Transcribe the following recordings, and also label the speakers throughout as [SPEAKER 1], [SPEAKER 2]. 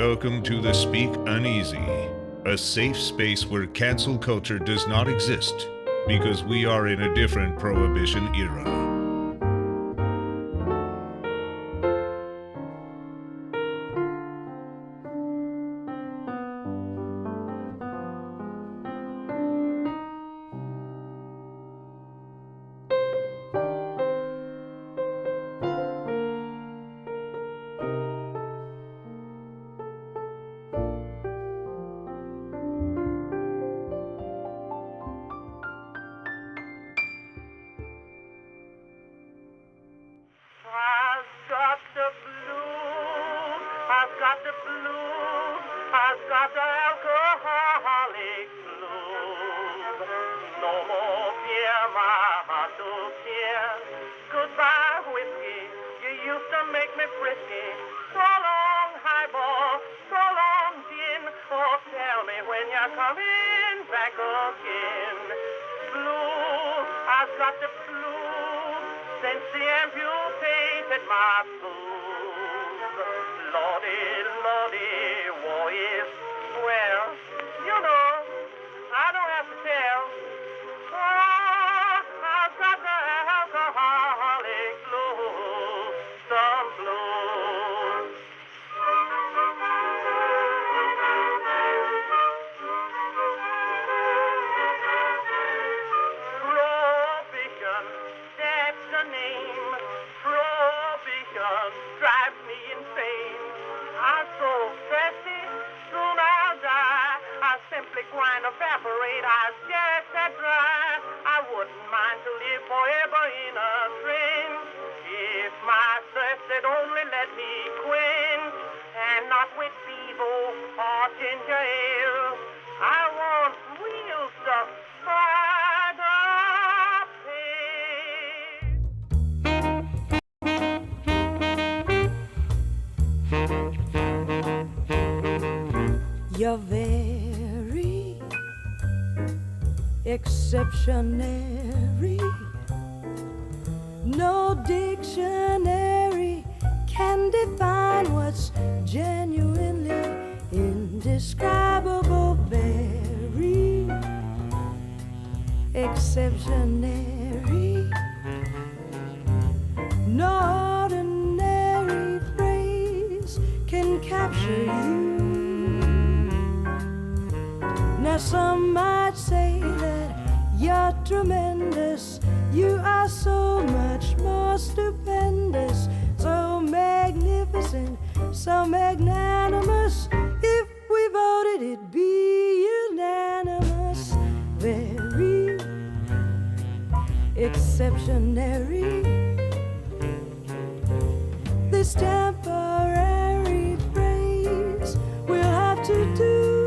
[SPEAKER 1] Welcome to the Speak Uneasy, a safe space where cancel culture does not exist because we are in a different prohibition era.
[SPEAKER 2] I've got the alcoholic blues. No more beer, my heart don't care. Goodbye, whiskey, you used to make me frisky. So long, highball, so long, gin. Oh, tell me when you're coming back again. Blues, I've got the blues since the amputated my blues. Lordy, Lordy, war is well. You know, I don't have to tell. Oh, I've got the alcoholic blues, some blues. Prohibition, that's the name. Prohibition drives me insane. I'm so thirsty, soon I'll die. I simply grind, evaporate, I scarce that dry. I wouldn't mind to live forever in a train if my thirst had only let me quench, and not with Bevo or ginger ale. I want real stuff by the
[SPEAKER 3] You're very exceptionary. No dictionary can define what's genuinely indescribable. Very exceptionary. No ordinary phrase can capture you. Now some might say that you're tremendous. You are so much more stupendous, so magnificent, so magnanimous. If we voted, it'd be unanimous. Very exceptionary. This temporary phrase we'll have to do.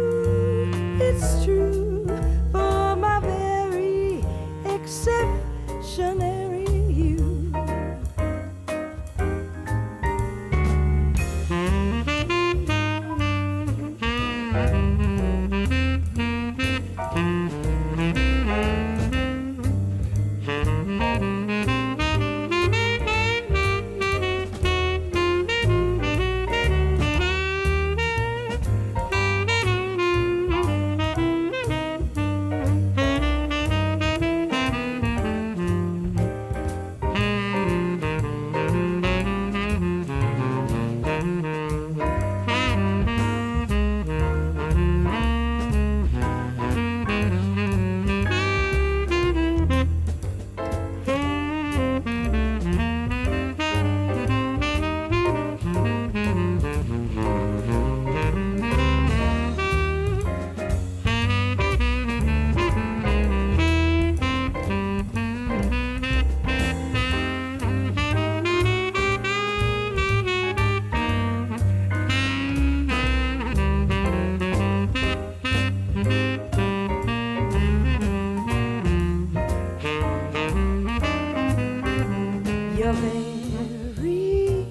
[SPEAKER 3] It's true for my very exceptionary you. You're very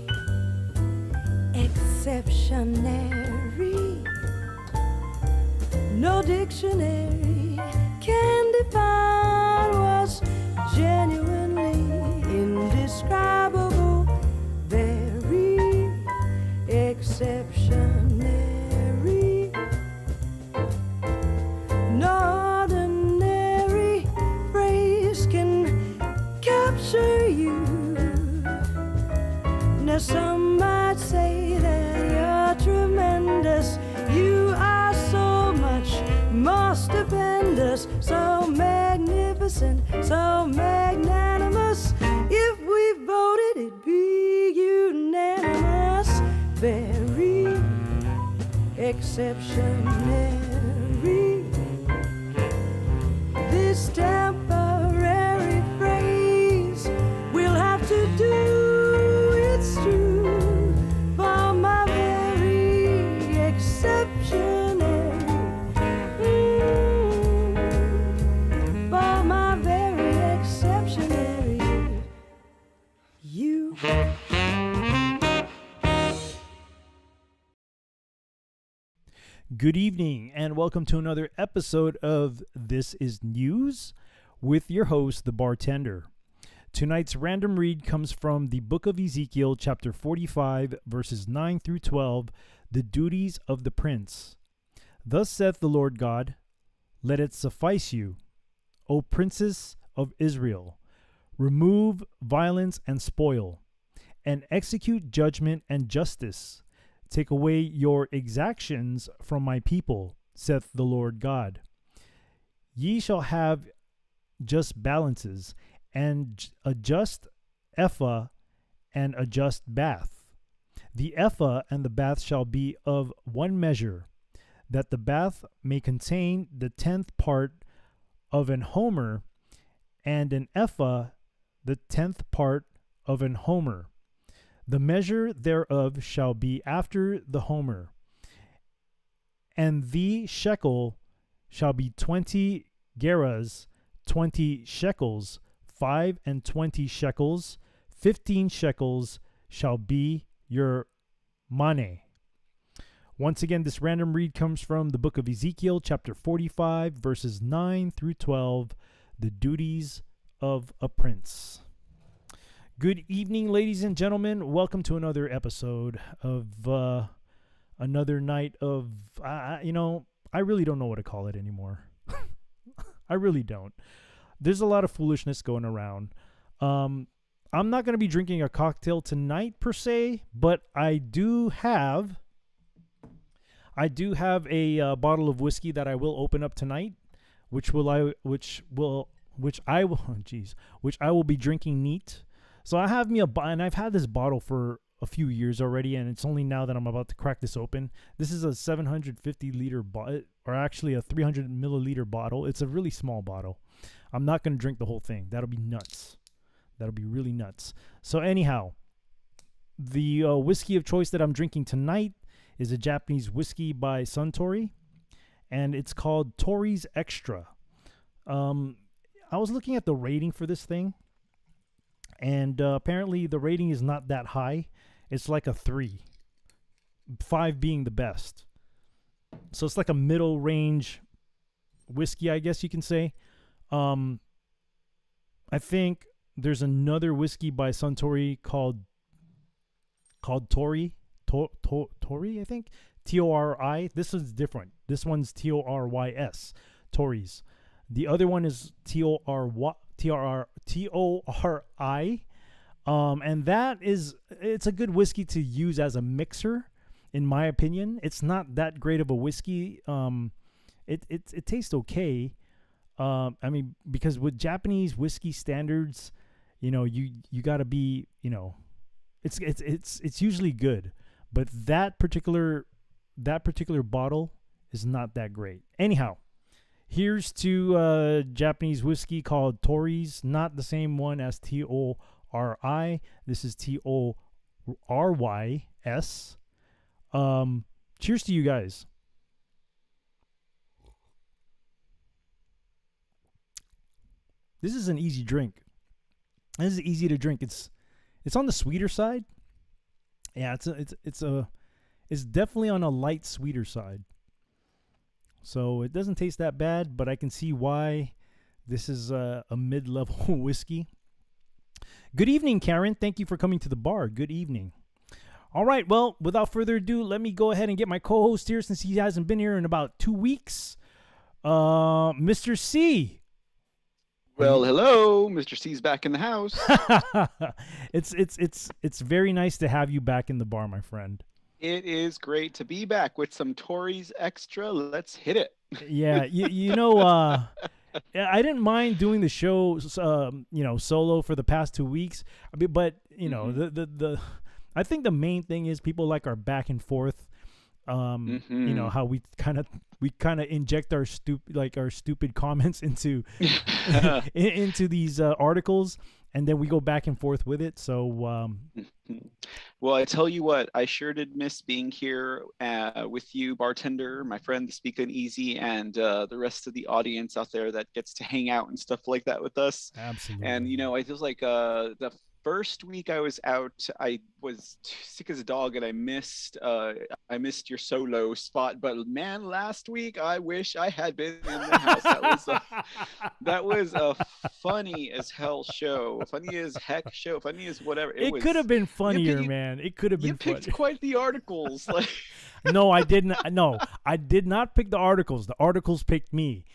[SPEAKER 3] exceptionary. No dictionary can define what's genuinely indescribable. Very exceptionary. just so magnificent, so magnanimous. If we voted, it'd be unanimous. Very exceptionary. This temporary phrase we'll have to do, it's true, for my very exceptionary, for my very exceptionary you.
[SPEAKER 4] Good evening, and welcome to another episode of This Is News with your host, The Bartender. Tonight's random read comes from the book of Ezekiel, chapter 45, verses 9 through 12, the duties of the prince. Thus saith the Lord God, let it suffice you, O princes of Israel, remove violence and spoil, and execute judgment and justice. Take away your exactions from my people, saith the Lord God. Ye shall have just balances, and a just ephah and a just bath. The ephah and the bath shall be of one measure, that the bath may contain the 10th part of an homer, and an ephah the 10th part of an homer. The measure thereof shall be after the homer. And the shekel shall be 20 gerahs, 20 shekels, 25 shekels, 15 shekels shall be your money. Once again, this random read comes from the book of Ezekiel, chapter 45, verses 9 through 12, the duties of a prince. Good evening, ladies and gentlemen. Welcome to another episode of another night of, I really don't know what to call it anymore. I really don't. There's a lot of foolishness going around. I'm not going to be drinking a cocktail tonight per se, but I do have a bottle of whiskey that I will open up tonight, which I will be drinking neat. So I have me and I've had this bottle for a few years already, and it's only now that I'm about to crack this open. This is a 750 liter bottle, or actually a 300 milliliter bottle. It's a really small bottle. I'm not going to drink the whole thing. That'll be nuts. That'll be really nuts. So anyhow, the whiskey of choice that I'm drinking tonight is a Japanese whiskey by Suntory, and it's called Tories Extra. I was looking at the rating for this thing, and apparently the rating is not that high. It's like a 3, 5 being the best. So it's like a middle range whiskey, I guess you can say. I think there's another whiskey by Suntory called Tory, I think, Tori. This is different. This one's Torys, Tories. The other one is Tori. And it's a good whiskey to use as a mixer, in my opinion. It's not that great of a whiskey. It tastes okay. Because with Japanese whiskey standards, you gotta be, it's usually good, but that particular bottle is not that great. Anyhow, here's to Japanese whiskey called Tories, not the same one as Tori. This is Torys. Cheers to you guys. This is an easy drink. This is easy to drink. It's on the sweeter side. Yeah, it's definitely on a light sweeter side. So it doesn't taste that bad, but I can see why this is a mid-level whiskey. Good evening, Karen. Thank you for coming to the bar. Good evening. All right, well, without further ado, let me go ahead and get my co-host here since he hasn't been here in about 2 weeks. Mr. C.
[SPEAKER 5] Well, hello, Mr. C's back in the house.
[SPEAKER 4] It's very nice to have you back in the bar, my friend.
[SPEAKER 5] It is great to be back with some Tories Extra. Let's hit it.
[SPEAKER 4] Yeah, yeah, I didn't mind doing the show, solo for the past 2 weeks. I mean, but I think the main thing is people like our back and forth. How we kind of inject our stupid comments into into these articles, and then we go back and forth with it. So
[SPEAKER 5] Well, I tell you what, I sure did miss being here with you, bartender, my friend, the Speak Uneasy, and the rest of the audience out there that gets to hang out and stuff like that with us.
[SPEAKER 4] absolutely.
[SPEAKER 5] And I feel like the first week I was out, I was sick as a dog, and I missed your solo spot. But man, last week I wish I had been in the house. That was a funny as hell show, funny as heck show, funny as whatever.
[SPEAKER 4] It could have been funnier, man. It could have been.
[SPEAKER 5] You picked
[SPEAKER 4] funny.
[SPEAKER 5] quite the articles, like.
[SPEAKER 4] No, I didn't. No, I did not pick the articles. The articles picked me.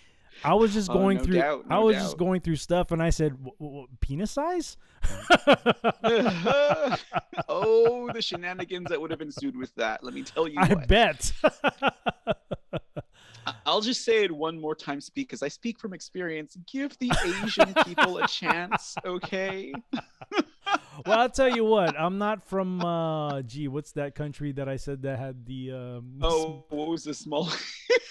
[SPEAKER 4] I was just going through. Just going through stuff, and I said, "Penis size."
[SPEAKER 5] Oh, the shenanigans that would have ensued with that. Let me tell you.
[SPEAKER 4] I bet.
[SPEAKER 5] I'll just say it one more time, because I speak from experience. Give the Asian people a chance, okay?
[SPEAKER 4] Well, I'll tell you what. I'm not from. What's that country that I said that had the?
[SPEAKER 5] What was the small?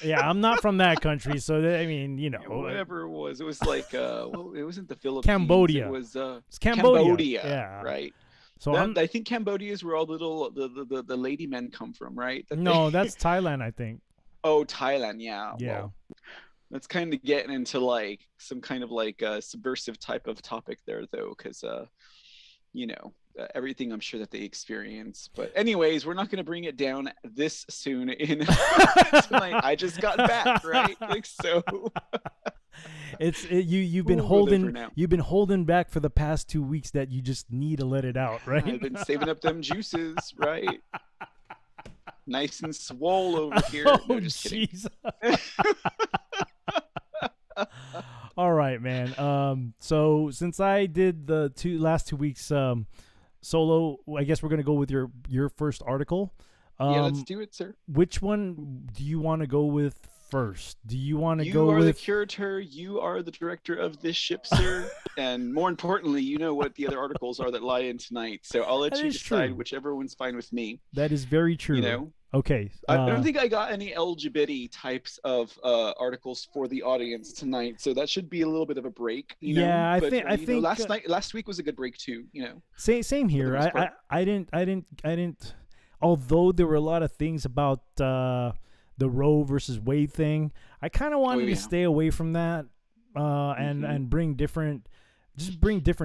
[SPEAKER 4] Yeah, I'm not from that country, so
[SPEAKER 5] whatever it was like it wasn't the Philippines.
[SPEAKER 4] Cambodia.
[SPEAKER 5] It was
[SPEAKER 4] it's Cambodia.
[SPEAKER 5] Yeah, right.
[SPEAKER 4] So
[SPEAKER 5] I think Cambodia is where all the lady men come from, right?
[SPEAKER 4] That's Thailand, I think.
[SPEAKER 5] Oh, Thailand, yeah.
[SPEAKER 4] Yeah.
[SPEAKER 5] Well, that's kind of getting into like some kind of like subversive type of topic there, though, because everything I'm sure that they experience. But anyways, we're not going to bring it down this soon in tonight. I just got back, right? Like, so
[SPEAKER 4] you've been holding back for the past 2 weeks that you just need to let it out, right?
[SPEAKER 5] I've been saving up them juices, right? Nice and swole over here. No, just kidding.
[SPEAKER 4] All right, man. So since I did the last 2 weeks solo, I guess we're gonna go with your first article.
[SPEAKER 5] Yeah, let's do it, sir.
[SPEAKER 4] Which one do you want to go with first? Do you want to go
[SPEAKER 5] with? You are
[SPEAKER 4] with
[SPEAKER 5] the curator. You are the director of this ship, sir. And more importantly, you know what the other articles are that lie in tonight. So I'll let you decide whichever one's fine with me.
[SPEAKER 4] That is very true. Okay.
[SPEAKER 5] I don't think I got any LGBT types of articles for the audience tonight, so that should be a little bit of a break.
[SPEAKER 4] I think
[SPEAKER 5] last week was a good break too.
[SPEAKER 4] Same here. I didn't. Although there were a lot of things about the Roe versus Wade thing, I kind of wanted to stay away from that and bring different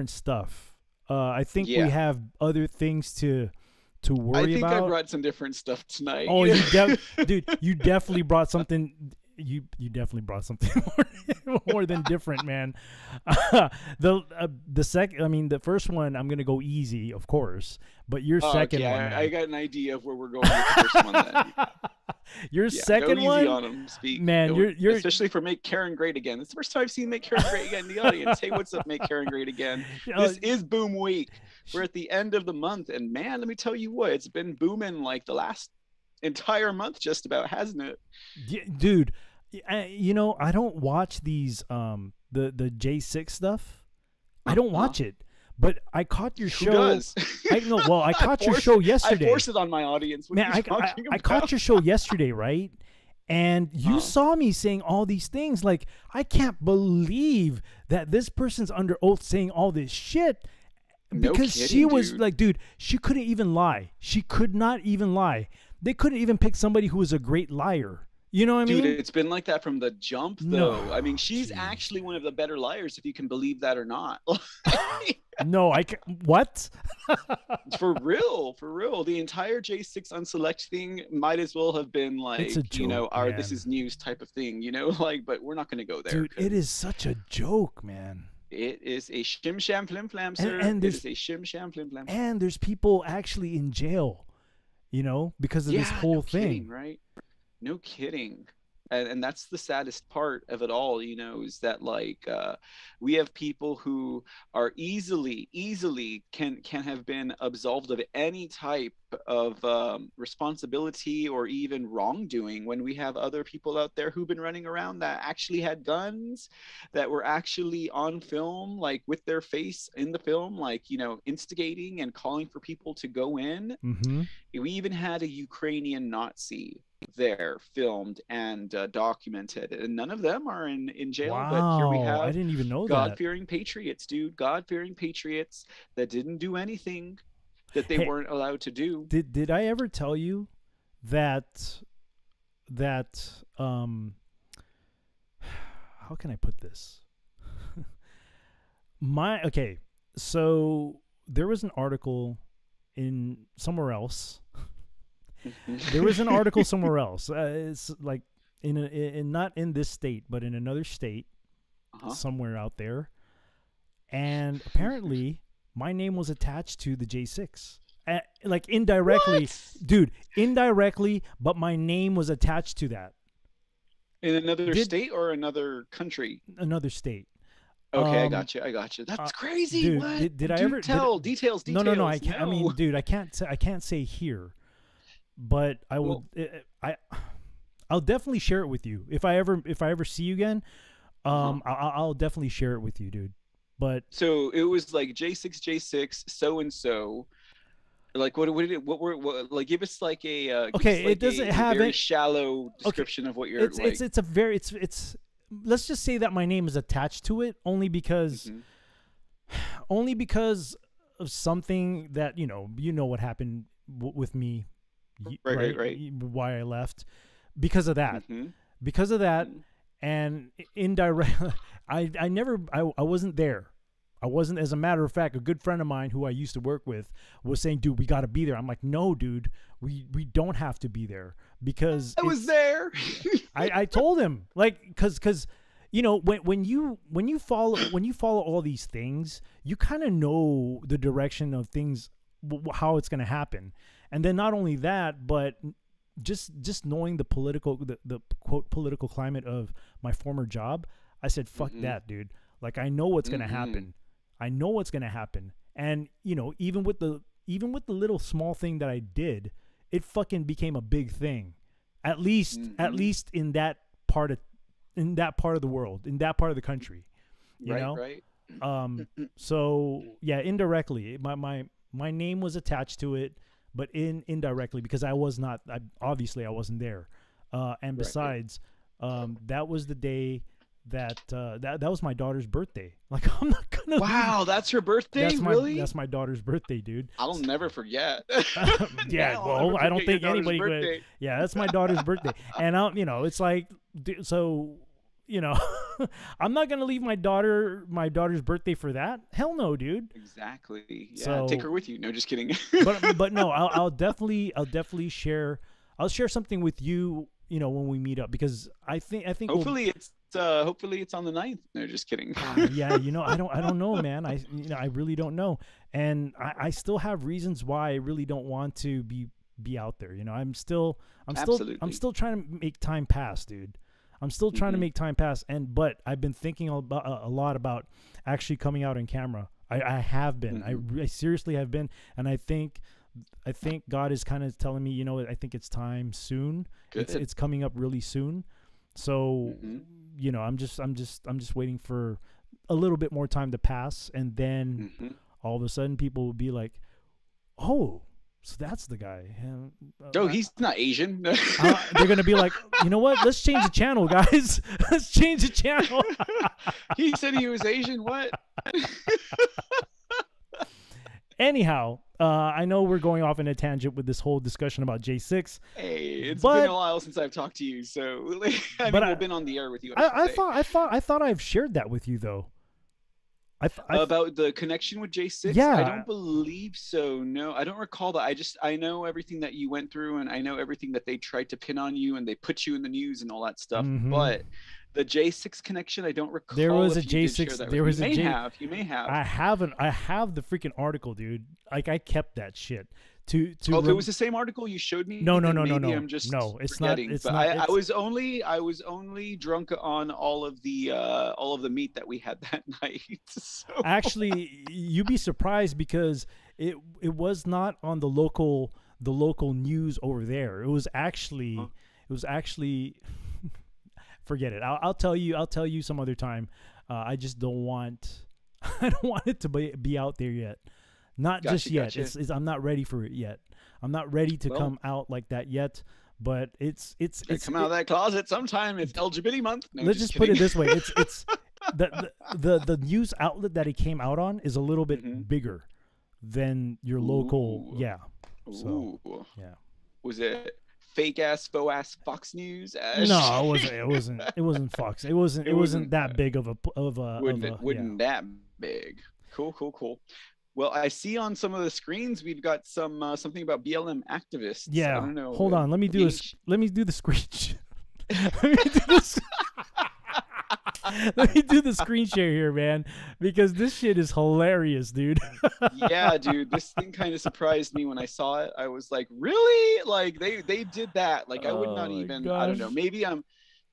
[SPEAKER 4] stuff. I think we have other things to worry about.
[SPEAKER 5] I think I brought some different stuff tonight.
[SPEAKER 4] Oh, dude, you definitely brought something. You definitely brought something more than different, man. The first one I'm gonna go easy, of course, but your second one, man.
[SPEAKER 5] I got an idea of where we're going with the first one. Then.
[SPEAKER 4] Your second
[SPEAKER 5] go
[SPEAKER 4] one,
[SPEAKER 5] easy on them, Speak.
[SPEAKER 4] Man, you're
[SPEAKER 5] especially for Make Karen Great Again. It's the first time I've seen Make Karen Great Again in the audience. Hey, what's up, Make Karen Great Again? This is Boom Week. We're at the end of the month, and man, let me tell you what, it's been booming like the last entire month, just about, hasn't it?
[SPEAKER 4] Yeah, dude. I don't watch these the J6 stuff. I don't watch it. But I caught your show.
[SPEAKER 5] Who does?
[SPEAKER 4] I caught your show yesterday.
[SPEAKER 5] I force it on my audience. What are you talking about?
[SPEAKER 4] I caught your show yesterday, right? And you saw me saying all these things. Like, I can't believe that this person's under oath saying all this shit. Because she was like, dude, she couldn't even lie. She could not even lie. They couldn't even pick somebody who was a great liar. You know what I mean?
[SPEAKER 5] Dude, it's been like that from the jump, though. No. I mean, she's actually one of the better liars, if you can believe that or not.
[SPEAKER 4] No, what?
[SPEAKER 5] For real. The entire J6 Unselect thing might as well have been like,
[SPEAKER 4] it's a joke,
[SPEAKER 5] this is news type of thing, but we're not going to go there.
[SPEAKER 4] Dude, it is such a joke, man.
[SPEAKER 5] It is a shim sham flim flam, sir. It is a shim sham flim flam.
[SPEAKER 4] And there's people actually in jail, because of this whole thing.
[SPEAKER 5] Kidding, right? No kidding. and that's the saddest part of it all, you know, is that like we have people who are easily can have been absolved of any type of responsibility or even wrongdoing, when we have other people out there who've been running around that actually had guns, that were actually on film, like with their face in the film, like, you know, instigating and calling for people to go in.
[SPEAKER 4] Mm-hmm.
[SPEAKER 5] We even had a Ukrainian Nazi there filmed and documented, and none of them are in jail.
[SPEAKER 4] Wow,
[SPEAKER 5] But here we have
[SPEAKER 4] I didn't even know that.
[SPEAKER 5] God-fearing patriots, dude. God-fearing patriots that didn't do anything that they
[SPEAKER 4] Hey,
[SPEAKER 5] weren't allowed to do.
[SPEAKER 4] Did I ever tell you that how can I put this? Okay, so there was an article in somewhere else. There was an article somewhere else. It's like in not in this state, but in another state, somewhere out there. And apparently, my name was attached to the J6. Like indirectly,
[SPEAKER 5] What?
[SPEAKER 4] dude, indirectly, but my name was attached to that.
[SPEAKER 5] In another state or another country?
[SPEAKER 4] Another state.
[SPEAKER 5] Okay, I got you. That's crazy.
[SPEAKER 4] Dude,
[SPEAKER 5] What?
[SPEAKER 4] did I
[SPEAKER 5] Do
[SPEAKER 4] ever
[SPEAKER 5] tell details?
[SPEAKER 4] No, I can't. I mean, dude, I can't say here, but I will. I'll definitely share it with you if I ever see you again. I'll definitely share it with you, dude. But
[SPEAKER 5] so it was like J6 so and so. Like what like give us like a
[SPEAKER 4] okay, it doesn't have
[SPEAKER 5] very
[SPEAKER 4] it
[SPEAKER 5] shallow description of what you're
[SPEAKER 4] it's
[SPEAKER 5] like.
[SPEAKER 4] it's a very it's let's just say that my name is attached to it only because of something that you know what happened with me,
[SPEAKER 5] Right.
[SPEAKER 4] why I left because of that. And indirect I wasn't there. I wasn't. As a matter of fact, a good friend of mine who I used to work with was saying, dude, we got to be there. I'm like, no, dude, we don't have to be there because
[SPEAKER 5] I was there.
[SPEAKER 4] I told him, like, cause you know, when you follow all these things, you kind of know the direction of things, how it's going to happen. And then not only that, but just knowing the quote political climate of my former job, I said, fuck that, dude. Like, I know what's going to happen. I know what's going to happen. And, you know, even with the little small thing that I did, it fucking became a big thing. At least in that part of the world, in that part of the country. You know?
[SPEAKER 5] Right.
[SPEAKER 4] So yeah, indirectly, my name was attached to it, but indirectly because I wasn't there. And besides, that was the day that was my daughter's birthday. Like, I'm not gonna.
[SPEAKER 5] Wow, that's her birthday. Really?
[SPEAKER 4] That's my daughter's birthday, dude.
[SPEAKER 5] I'll never forget.
[SPEAKER 4] Yeah, well, I don't think anybody would. Yeah, that's my daughter's birthday, and it's like, so, I'm not gonna leave my daughter's birthday for that. Hell no, dude.
[SPEAKER 5] Exactly. Yeah,
[SPEAKER 4] So,
[SPEAKER 5] take her with you. No, just kidding.
[SPEAKER 4] but no, I'll definitely share. I'll share something with you. When we meet up, because I think
[SPEAKER 5] hopefully it's on the 9th. No, just kidding.
[SPEAKER 4] Yeah, I don't know, man. I really don't know, and I still have reasons why I really don't want to be out there. I'm still trying to make time pass, dude. I'm still trying to make time pass, but I've been thinking a lot about actually coming out on camera. I have been. I seriously have been, and I think God is kind of telling me, I think it's time soon.
[SPEAKER 5] Good.
[SPEAKER 4] It's coming up really soon. So, I'm just waiting for a little bit more time to pass, and then all of a sudden people will be like, "Oh, so that's the guy."
[SPEAKER 5] Oh, he's not Asian.
[SPEAKER 4] They're gonna be like, "You know what? Let's change the channel, guys. Let's change the channel."
[SPEAKER 5] He said he was Asian. What?
[SPEAKER 4] Anyhow, I know we're going off in a tangent with this whole discussion about J6.
[SPEAKER 5] Hey, it's been a while since I've talked to you, so we've been on the air with you.
[SPEAKER 4] I thought I've shared that with you though.
[SPEAKER 5] About the connection with J6?
[SPEAKER 4] Yeah.
[SPEAKER 5] I don't believe so. No, I don't recall that. I know everything that you went through, and I know everything that they tried to pin on you, and they put you in the news and all that stuff. But the J6 connection, I don't recall.
[SPEAKER 4] There was a
[SPEAKER 5] if you did share
[SPEAKER 4] J6.
[SPEAKER 5] that
[SPEAKER 4] There
[SPEAKER 5] with
[SPEAKER 4] was
[SPEAKER 5] me.
[SPEAKER 4] a
[SPEAKER 5] You
[SPEAKER 4] J.
[SPEAKER 5] may have. You may have.
[SPEAKER 4] I have the freaking article, dude. Like, I kept that shit To
[SPEAKER 5] Oh, if it was the same article you showed me,
[SPEAKER 4] No, no,
[SPEAKER 5] then
[SPEAKER 4] no, no,
[SPEAKER 5] maybe
[SPEAKER 4] no.
[SPEAKER 5] I'm just
[SPEAKER 4] No, it's not.
[SPEAKER 5] forgetting.
[SPEAKER 4] It's
[SPEAKER 5] But
[SPEAKER 4] not.
[SPEAKER 5] I
[SPEAKER 4] It's
[SPEAKER 5] was only drunk on all of the meat that we had that night. So
[SPEAKER 4] actually, you'd be surprised because it was not on the local news over there. It was actually forget it. I'll tell you some other time. I just don't want I don't want it to be out there yet. Not just
[SPEAKER 5] Gotcha,
[SPEAKER 4] yet.
[SPEAKER 5] gotcha.
[SPEAKER 4] It's I'm not ready for it yet. I'm not ready to
[SPEAKER 5] Well-
[SPEAKER 4] come out like that yet. But it's
[SPEAKER 5] come out of that closet sometime. It's LGBT month. No,
[SPEAKER 4] let's just put it
[SPEAKER 5] kidding.
[SPEAKER 4] this way. It's the news outlet that it came out on is a little bit
[SPEAKER 5] Mhm.
[SPEAKER 4] bigger than your local.
[SPEAKER 5] Ooh.
[SPEAKER 4] Yeah. So,
[SPEAKER 5] Ooh.
[SPEAKER 4] yeah.
[SPEAKER 5] Was it fake ass, faux ass Fox News?
[SPEAKER 4] No, it wasn't. It wasn't. It wasn't Fox. It wasn't.
[SPEAKER 5] It
[SPEAKER 4] It wasn't
[SPEAKER 5] wasn't,
[SPEAKER 4] that big of a
[SPEAKER 5] Wouldn't that big? Cool. Well, I see on some of the screens we've got some something about BLM activists.
[SPEAKER 4] Yeah.
[SPEAKER 5] I don't know.
[SPEAKER 4] Hold on. Let me do let me do the screen. Let me do this. Let me do the screen share here, man, because this shit is hilarious, dude.
[SPEAKER 5] Yeah, dude, this thing kind of surprised me when I saw it. I was like, really? Like they did that? Like I would
[SPEAKER 4] Oh
[SPEAKER 5] not
[SPEAKER 4] my
[SPEAKER 5] even. I don't know.
[SPEAKER 4] gosh.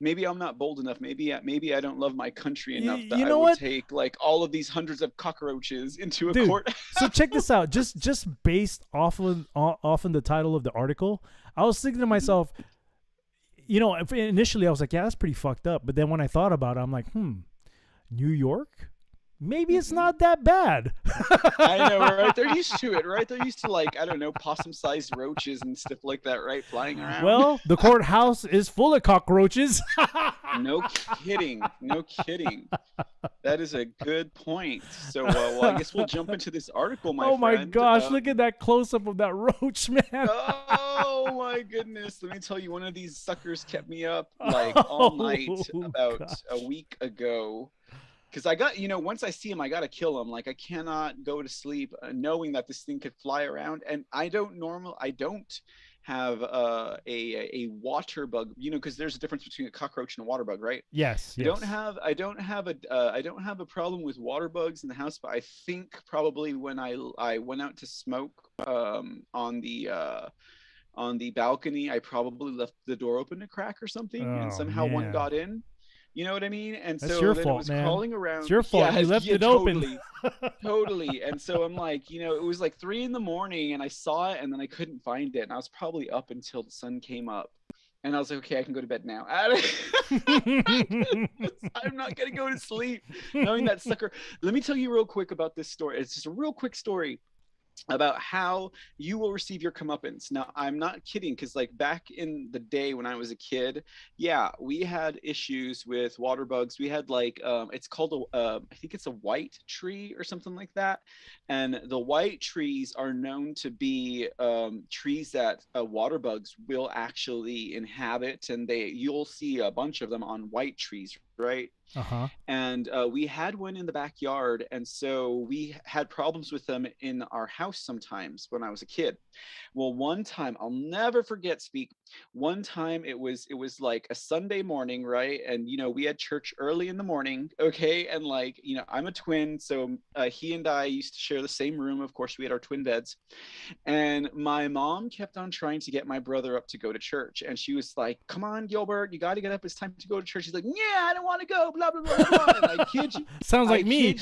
[SPEAKER 5] Maybe I'm not bold enough. Maybe I don't love my country enough that
[SPEAKER 4] you
[SPEAKER 5] I
[SPEAKER 4] know
[SPEAKER 5] would
[SPEAKER 4] what?
[SPEAKER 5] take like all of these hundreds of cockroaches into a
[SPEAKER 4] Dude,
[SPEAKER 5] court.
[SPEAKER 4] So check this out. Just based off of the title of the article, I was thinking to myself, initially I was like, yeah, that's pretty fucked up. But then when I thought about it, I'm like, New York? Maybe it's not that bad.
[SPEAKER 5] I know, right? They're used to it, right? They're used to like, I don't know, possum-sized roaches and stuff like that, right? Flying around.
[SPEAKER 4] Well, the courthouse is full of cockroaches.
[SPEAKER 5] No kidding. No kidding. That is a good point. So, well, I guess we'll jump into this article, my
[SPEAKER 4] Oh my
[SPEAKER 5] friend.
[SPEAKER 4] gosh, look at that close up of that roach, man.
[SPEAKER 5] Oh my goodness. Let me tell you, one of these suckers kept me up like all night
[SPEAKER 4] Oh,
[SPEAKER 5] about
[SPEAKER 4] God.
[SPEAKER 5] a week ago. Because I got, once I see him, I got to kill him. Like, I cannot go to sleep knowing that this thing could fly around. And I don't have a water bug, because there's a difference between a cockroach and a water bug, right?
[SPEAKER 4] Yes.
[SPEAKER 5] I don't have a problem with water bugs in the house, but I think probably when I went out to smoke on the balcony, I probably left the door open a crack or something, and
[SPEAKER 4] Oh,
[SPEAKER 5] somehow one
[SPEAKER 4] man.
[SPEAKER 5] got in. You know what I mean? And
[SPEAKER 4] That's
[SPEAKER 5] so
[SPEAKER 4] your
[SPEAKER 5] then
[SPEAKER 4] fault,
[SPEAKER 5] it was
[SPEAKER 4] man.
[SPEAKER 5] crawling around.
[SPEAKER 4] It's your fault. You left it open.
[SPEAKER 5] Totally. And so I'm like, it was like 3 a.m. and I saw it and then I couldn't find it. And I was probably up until the sun came up. And I was like, okay, I can go to bed now. I'm not going to go to sleep knowing that sucker. Let me tell you real quick about this story. It's just a real quick story about how you will receive your comeuppance. Now, I'm not kidding, because like back in the day when I was a kid, yeah, we had issues with water bugs. We had like, it's called, I think it's a white tree or something like that. And the white trees are known to be trees that water bugs will actually inhabit, and you'll see a bunch of them on white trees, right?
[SPEAKER 4] Uh-huh.
[SPEAKER 5] And we had one in the backyard, and so we had problems with them in our house sometimes when I was a kid. Well, one time I'll never forget, one time it was like a Sunday morning, right? And we had church early in the morning, okay? And like, I'm a twin, so he and I used to share the same room. Of course, we had our twin beds. And my mom kept on trying to get my brother up to go to church, and she was like, come on, Gilbert, you got to get up, it's time to go to church. He's like, yeah, I don't want to go, blah blah blah blah. And I kid you,
[SPEAKER 4] Sounds like me.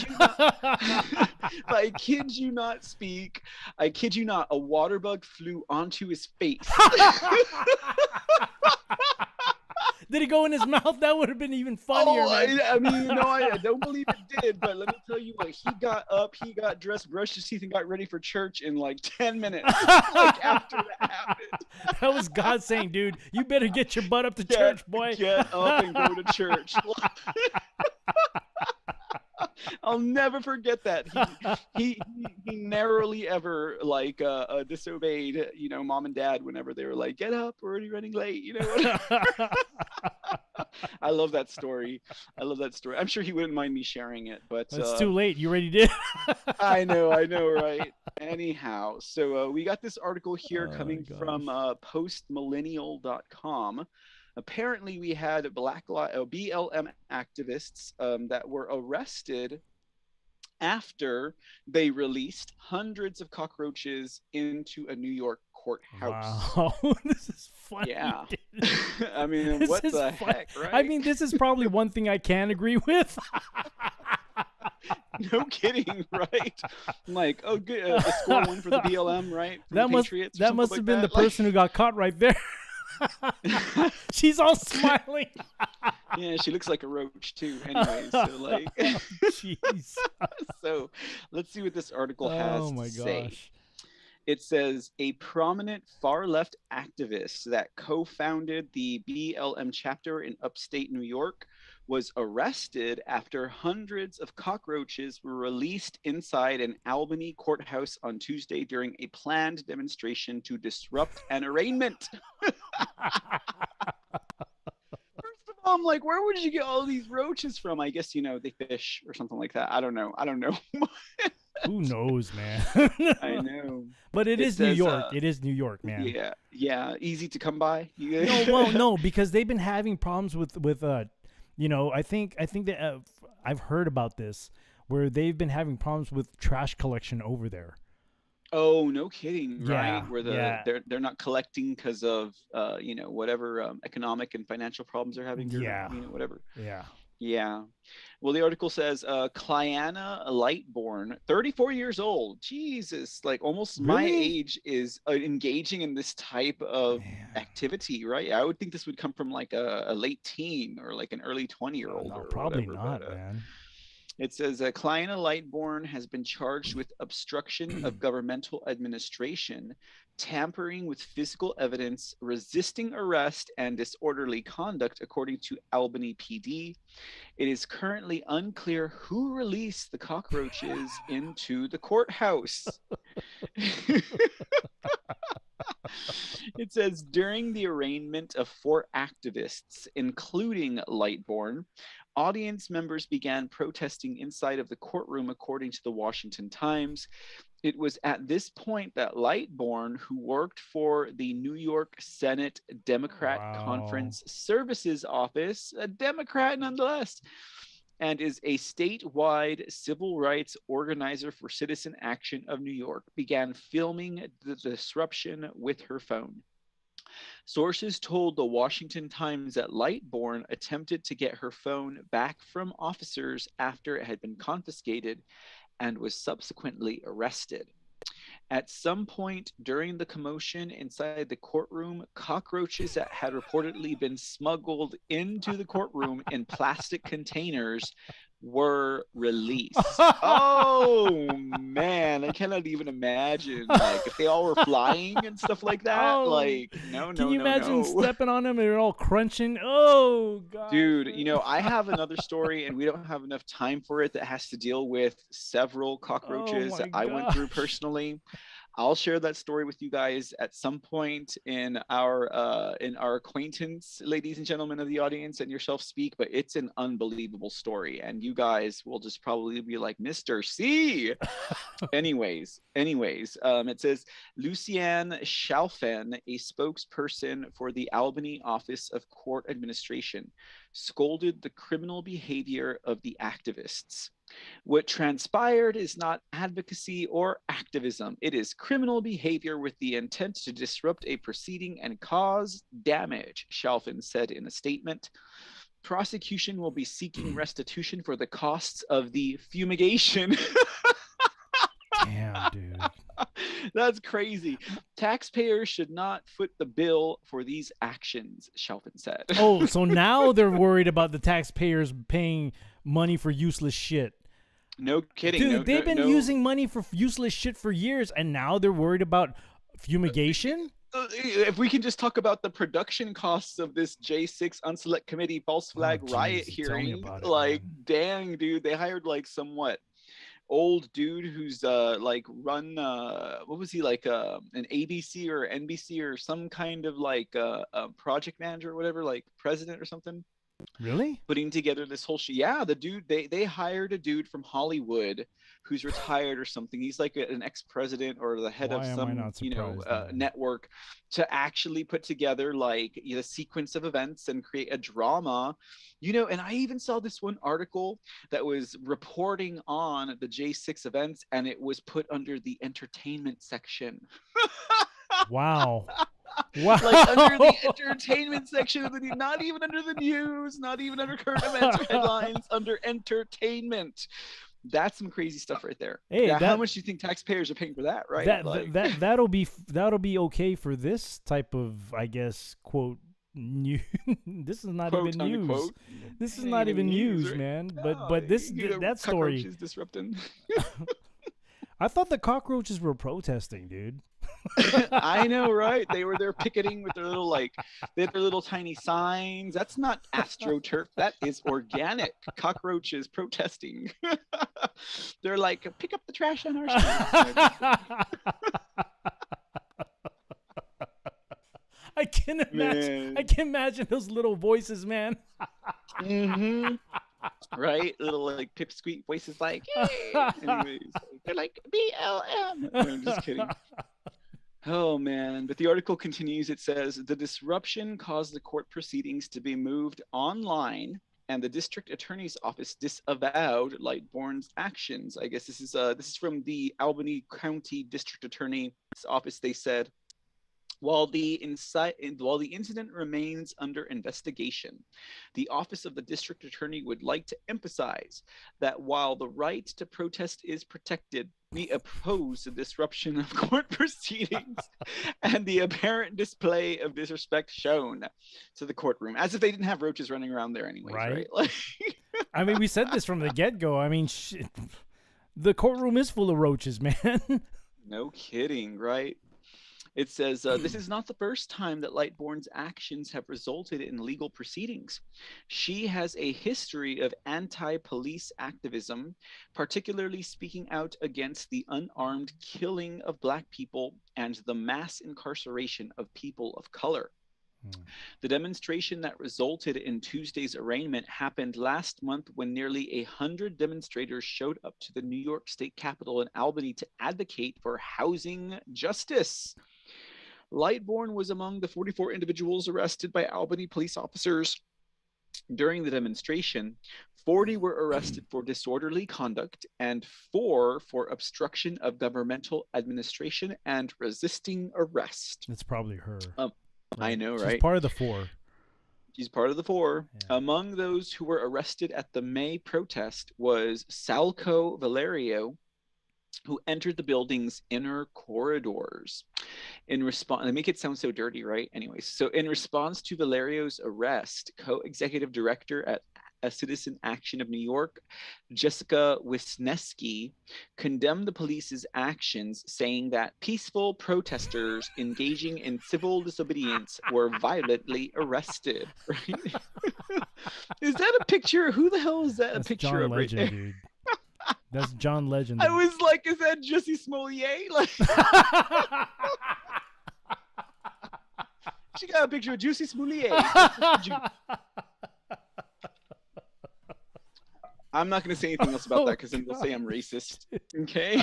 [SPEAKER 5] I kid you not, I kid you not, a water bug flew onto his face.
[SPEAKER 4] Did it go in his mouth? That would have been even funnier, man.
[SPEAKER 5] I mean, no, I don't believe it did, but let me tell you what, he got up, he got dressed, brushed his teeth, and got ready for church in like 10 minutes. Like after that happened.
[SPEAKER 4] That was God saying, dude, you better get your butt up to church, boy.
[SPEAKER 5] Get up and go to church. I'll never forget that. He narrowly ever like disobeyed, mom and dad whenever they were like, get up, we're already running late, I love that story. I'm sure he wouldn't mind me sharing it, but
[SPEAKER 4] It's too late. You already did.
[SPEAKER 5] I know, right? Anyhow, so we got this article here
[SPEAKER 4] Oh,
[SPEAKER 5] coming
[SPEAKER 4] gosh.
[SPEAKER 5] from postmillennial.com. Apparently, we had BLM activists that were arrested after they released hundreds of cockroaches into a New York courthouse.
[SPEAKER 4] Wow, this is funny.
[SPEAKER 5] Yeah.
[SPEAKER 4] dude.
[SPEAKER 5] I mean,
[SPEAKER 4] This
[SPEAKER 5] what
[SPEAKER 4] is
[SPEAKER 5] the
[SPEAKER 4] fun-
[SPEAKER 5] heck, right?
[SPEAKER 4] I mean, this is probably one thing I can agree with.
[SPEAKER 5] no kidding, right? I'm like, oh, good, a score one for the BLM, right? For
[SPEAKER 4] that
[SPEAKER 5] the Patriots or
[SPEAKER 4] that
[SPEAKER 5] something
[SPEAKER 4] must
[SPEAKER 5] like
[SPEAKER 4] have been
[SPEAKER 5] that.
[SPEAKER 4] the person who got caught right there. She's all smiling.
[SPEAKER 5] Yeah, she looks like a roach too. Anyway, so like,
[SPEAKER 4] Jeez.
[SPEAKER 5] so let's see what this article has
[SPEAKER 4] Oh my
[SPEAKER 5] to say.
[SPEAKER 4] gosh.
[SPEAKER 5] It says a prominent far left activist that co founded the BLM chapter in upstate New York was arrested after hundreds of cockroaches were released inside an Albany courthouse on Tuesday during a planned demonstration to disrupt an arraignment. First of all, I'm like, where would you get all these roaches from? I guess, they fish or something like that. I don't know.
[SPEAKER 4] Who knows, man?
[SPEAKER 5] I know.
[SPEAKER 4] But it
[SPEAKER 5] It
[SPEAKER 4] is New
[SPEAKER 5] says,
[SPEAKER 4] York. It is New York, man.
[SPEAKER 5] Yeah. Easy to come by.
[SPEAKER 4] No, well, no, because they've been having problems with I think that I've heard about this where they've been having problems with trash collection over there.
[SPEAKER 5] Oh, no kidding,
[SPEAKER 4] Yeah,
[SPEAKER 5] right? Where
[SPEAKER 4] yeah.
[SPEAKER 5] they're not collecting because of whatever economic and financial problems they're having. Or,
[SPEAKER 4] Yeah.
[SPEAKER 5] whatever.
[SPEAKER 4] Yeah.
[SPEAKER 5] Yeah. Well, the article says Clayana Lightborn, 34 years old. Jesus, like almost my
[SPEAKER 4] Really?
[SPEAKER 5] age is engaging in this type of
[SPEAKER 4] Man.
[SPEAKER 5] activity, right? I would think this would come from like a late teen or like an early 20-year-old.
[SPEAKER 4] No,
[SPEAKER 5] or
[SPEAKER 4] probably
[SPEAKER 5] whatever,
[SPEAKER 4] not,
[SPEAKER 5] but,
[SPEAKER 4] man.
[SPEAKER 5] It says Kleina Lightborn has been charged with obstruction of governmental administration, tampering with physical evidence, resisting arrest, and disorderly conduct, according to Albany PD. It is currently unclear who released the cockroaches into the courthouse. It says during the arraignment of 4 activists, including Lightborn, audience members began protesting inside of the courtroom, according to the Washington Times. It was at this point that Lightborn, who worked for the New York Senate Democrat
[SPEAKER 4] Wow.
[SPEAKER 5] Conference Services Office, a Democrat nonetheless, and is a statewide civil rights organizer for Citizen Action of New York, began filming the disruption with her phone. Sources told the Washington Times that Lightborn attempted to get her phone back from officers after it had been confiscated and was subsequently arrested. At some point during the commotion inside the courtroom, cockroaches that had reportedly been smuggled into the courtroom in plastic containers were released. Oh man, I cannot even imagine like if they all were flying and stuff like that.
[SPEAKER 4] Oh,
[SPEAKER 5] Like no,
[SPEAKER 4] Can you imagine
[SPEAKER 5] no.
[SPEAKER 4] stepping on them and they're all crunching? Oh god.
[SPEAKER 5] Dude, I have another story and we don't have enough time for it that has to deal with several cockroaches
[SPEAKER 4] my
[SPEAKER 5] that I went through
[SPEAKER 4] gosh.
[SPEAKER 5] personally. I'll share that story with you guys at some point in our acquaintance, ladies and gentlemen of the audience, and yourself speak. But it's an unbelievable story, and you guys will just probably be like, Mr. C. anyways, it says Lucianne Chalfen, a spokesperson for the Albany Office of Court Administration, scolded the criminal behavior of the activists. What transpired is not advocacy or activism. It is criminal behavior with the intent to disrupt a proceeding and cause damage, Chalfen said in a statement. Prosecution will be seeking restitution for the costs of the fumigation.
[SPEAKER 4] Damn, dude.
[SPEAKER 5] That's crazy. Taxpayers should not foot the bill for these actions, Chalfen said.
[SPEAKER 4] Oh, so now they're worried about the taxpayers paying money for useless shit.
[SPEAKER 5] No kidding.
[SPEAKER 4] Dude,
[SPEAKER 5] No-
[SPEAKER 4] they've
[SPEAKER 5] no-
[SPEAKER 4] been
[SPEAKER 5] no-
[SPEAKER 4] using money for useless shit for years, and now they're worried about fumigation?
[SPEAKER 5] If we can just talk about the production costs of this J6 Unselect Committee false flag riot
[SPEAKER 4] geez, tell me
[SPEAKER 5] hearing,
[SPEAKER 4] about it,
[SPEAKER 5] like,
[SPEAKER 4] man.
[SPEAKER 5] dang, dude, they hired like somewhat old dude who's like run what was he like an ABC or NBC or some kind of like project manager or whatever, like president or something.
[SPEAKER 4] Really?
[SPEAKER 5] putting together this whole show. Yeah, the dude, they hired a dude from Hollywood who's retired or something. He's like an ex-president or the head
[SPEAKER 4] Why
[SPEAKER 5] of
[SPEAKER 4] am I
[SPEAKER 5] some,
[SPEAKER 4] not surprised, man?
[SPEAKER 5] network, to actually put together like the sequence of events and create a drama. And I even saw this one article that was reporting on the J6 events, and it was put under the entertainment section.
[SPEAKER 4] Wow. Wow.
[SPEAKER 5] Like under the entertainment section of the not even under the news, not even under current events or headlines, under entertainment. That's some crazy stuff right there.
[SPEAKER 4] Hey,
[SPEAKER 5] Now, how
[SPEAKER 4] that-
[SPEAKER 5] much do you think taxpayers are paying for that, right?
[SPEAKER 4] that'll be okay for this type of, I guess, quote, new. This is not
[SPEAKER 5] quote,
[SPEAKER 4] even news.
[SPEAKER 5] unquote.
[SPEAKER 4] This is
[SPEAKER 5] Ain't
[SPEAKER 4] not even news,
[SPEAKER 5] right?
[SPEAKER 4] man.
[SPEAKER 5] No,
[SPEAKER 4] But this that story.
[SPEAKER 5] cockroaches disrupting.
[SPEAKER 4] I thought the cockroaches were protesting, dude.
[SPEAKER 5] I know, right? They were there picketing with their little they had their little tiny signs. That's not astroturf. That is organic cockroaches protesting. They're like, pick up the trash on our street.
[SPEAKER 4] I can imagine. I can imagine those little voices, man.
[SPEAKER 5] Mm-hmm. Right? Little like pipsqueak voices like, hey. Anyways, they're like BLM. No, I'm just kidding. Oh man. But the article continues. It says the disruption caused the court proceedings to be moved online, and the district attorney's office disavowed Lightbourne's actions. I guess this is from the Albany County District Attorney's office. They said, while the incident remains under investigation, the Office of the District Attorney would like to emphasize that while the right to protest is protected, we oppose the disruption of court proceedings and the apparent display of disrespect shown to the courtroom, as if they didn't have roaches running around there anyways, right? Like,
[SPEAKER 4] I mean, we said this from the get-go. I mean, the courtroom is full of roaches, man.
[SPEAKER 5] no kidding, right? It says, this is not the first time that Lightbourne's actions have resulted in legal proceedings. She has a history of anti-police activism, particularly speaking out against the unarmed killing of Black people and the mass incarceration of people of color. The demonstration that resulted in Tuesday's arraignment happened last month when nearly 100 demonstrators showed up to the New York State Capitol in Albany to advocate for housing justice. Lightbourne was among the 44 individuals arrested by Albany police officers during the demonstration. 40 were arrested for disorderly conduct and 4 for obstruction of governmental administration and resisting arrest.
[SPEAKER 4] It's probably her.
[SPEAKER 5] I know,
[SPEAKER 4] She's
[SPEAKER 5] right?
[SPEAKER 4] part of the 4.
[SPEAKER 5] She's part of the 4.
[SPEAKER 4] Yeah.
[SPEAKER 5] Among those who were arrested at the May protest was Salco Valerio, who entered the building's inner corridors. In response, they make it sound so dirty, right? Anyways, so in response to Valerio's arrest, co-executive director at Citizen Action of New York, Jessica Wisniewski, condemned the police's actions, saying that peaceful protesters engaging in civil disobedience were violently arrested. Right? Is that a picture? Who the hell is that
[SPEAKER 4] That's
[SPEAKER 5] a picture
[SPEAKER 4] John
[SPEAKER 5] of right
[SPEAKER 4] Legend,
[SPEAKER 5] there?
[SPEAKER 4] dude. That's John Legend.
[SPEAKER 5] I was like, is that Jussie Smollett? Like, she got a picture of Jussie Smollett. I'm not going to say anything else about that because then they'll say I'm racist. Okay.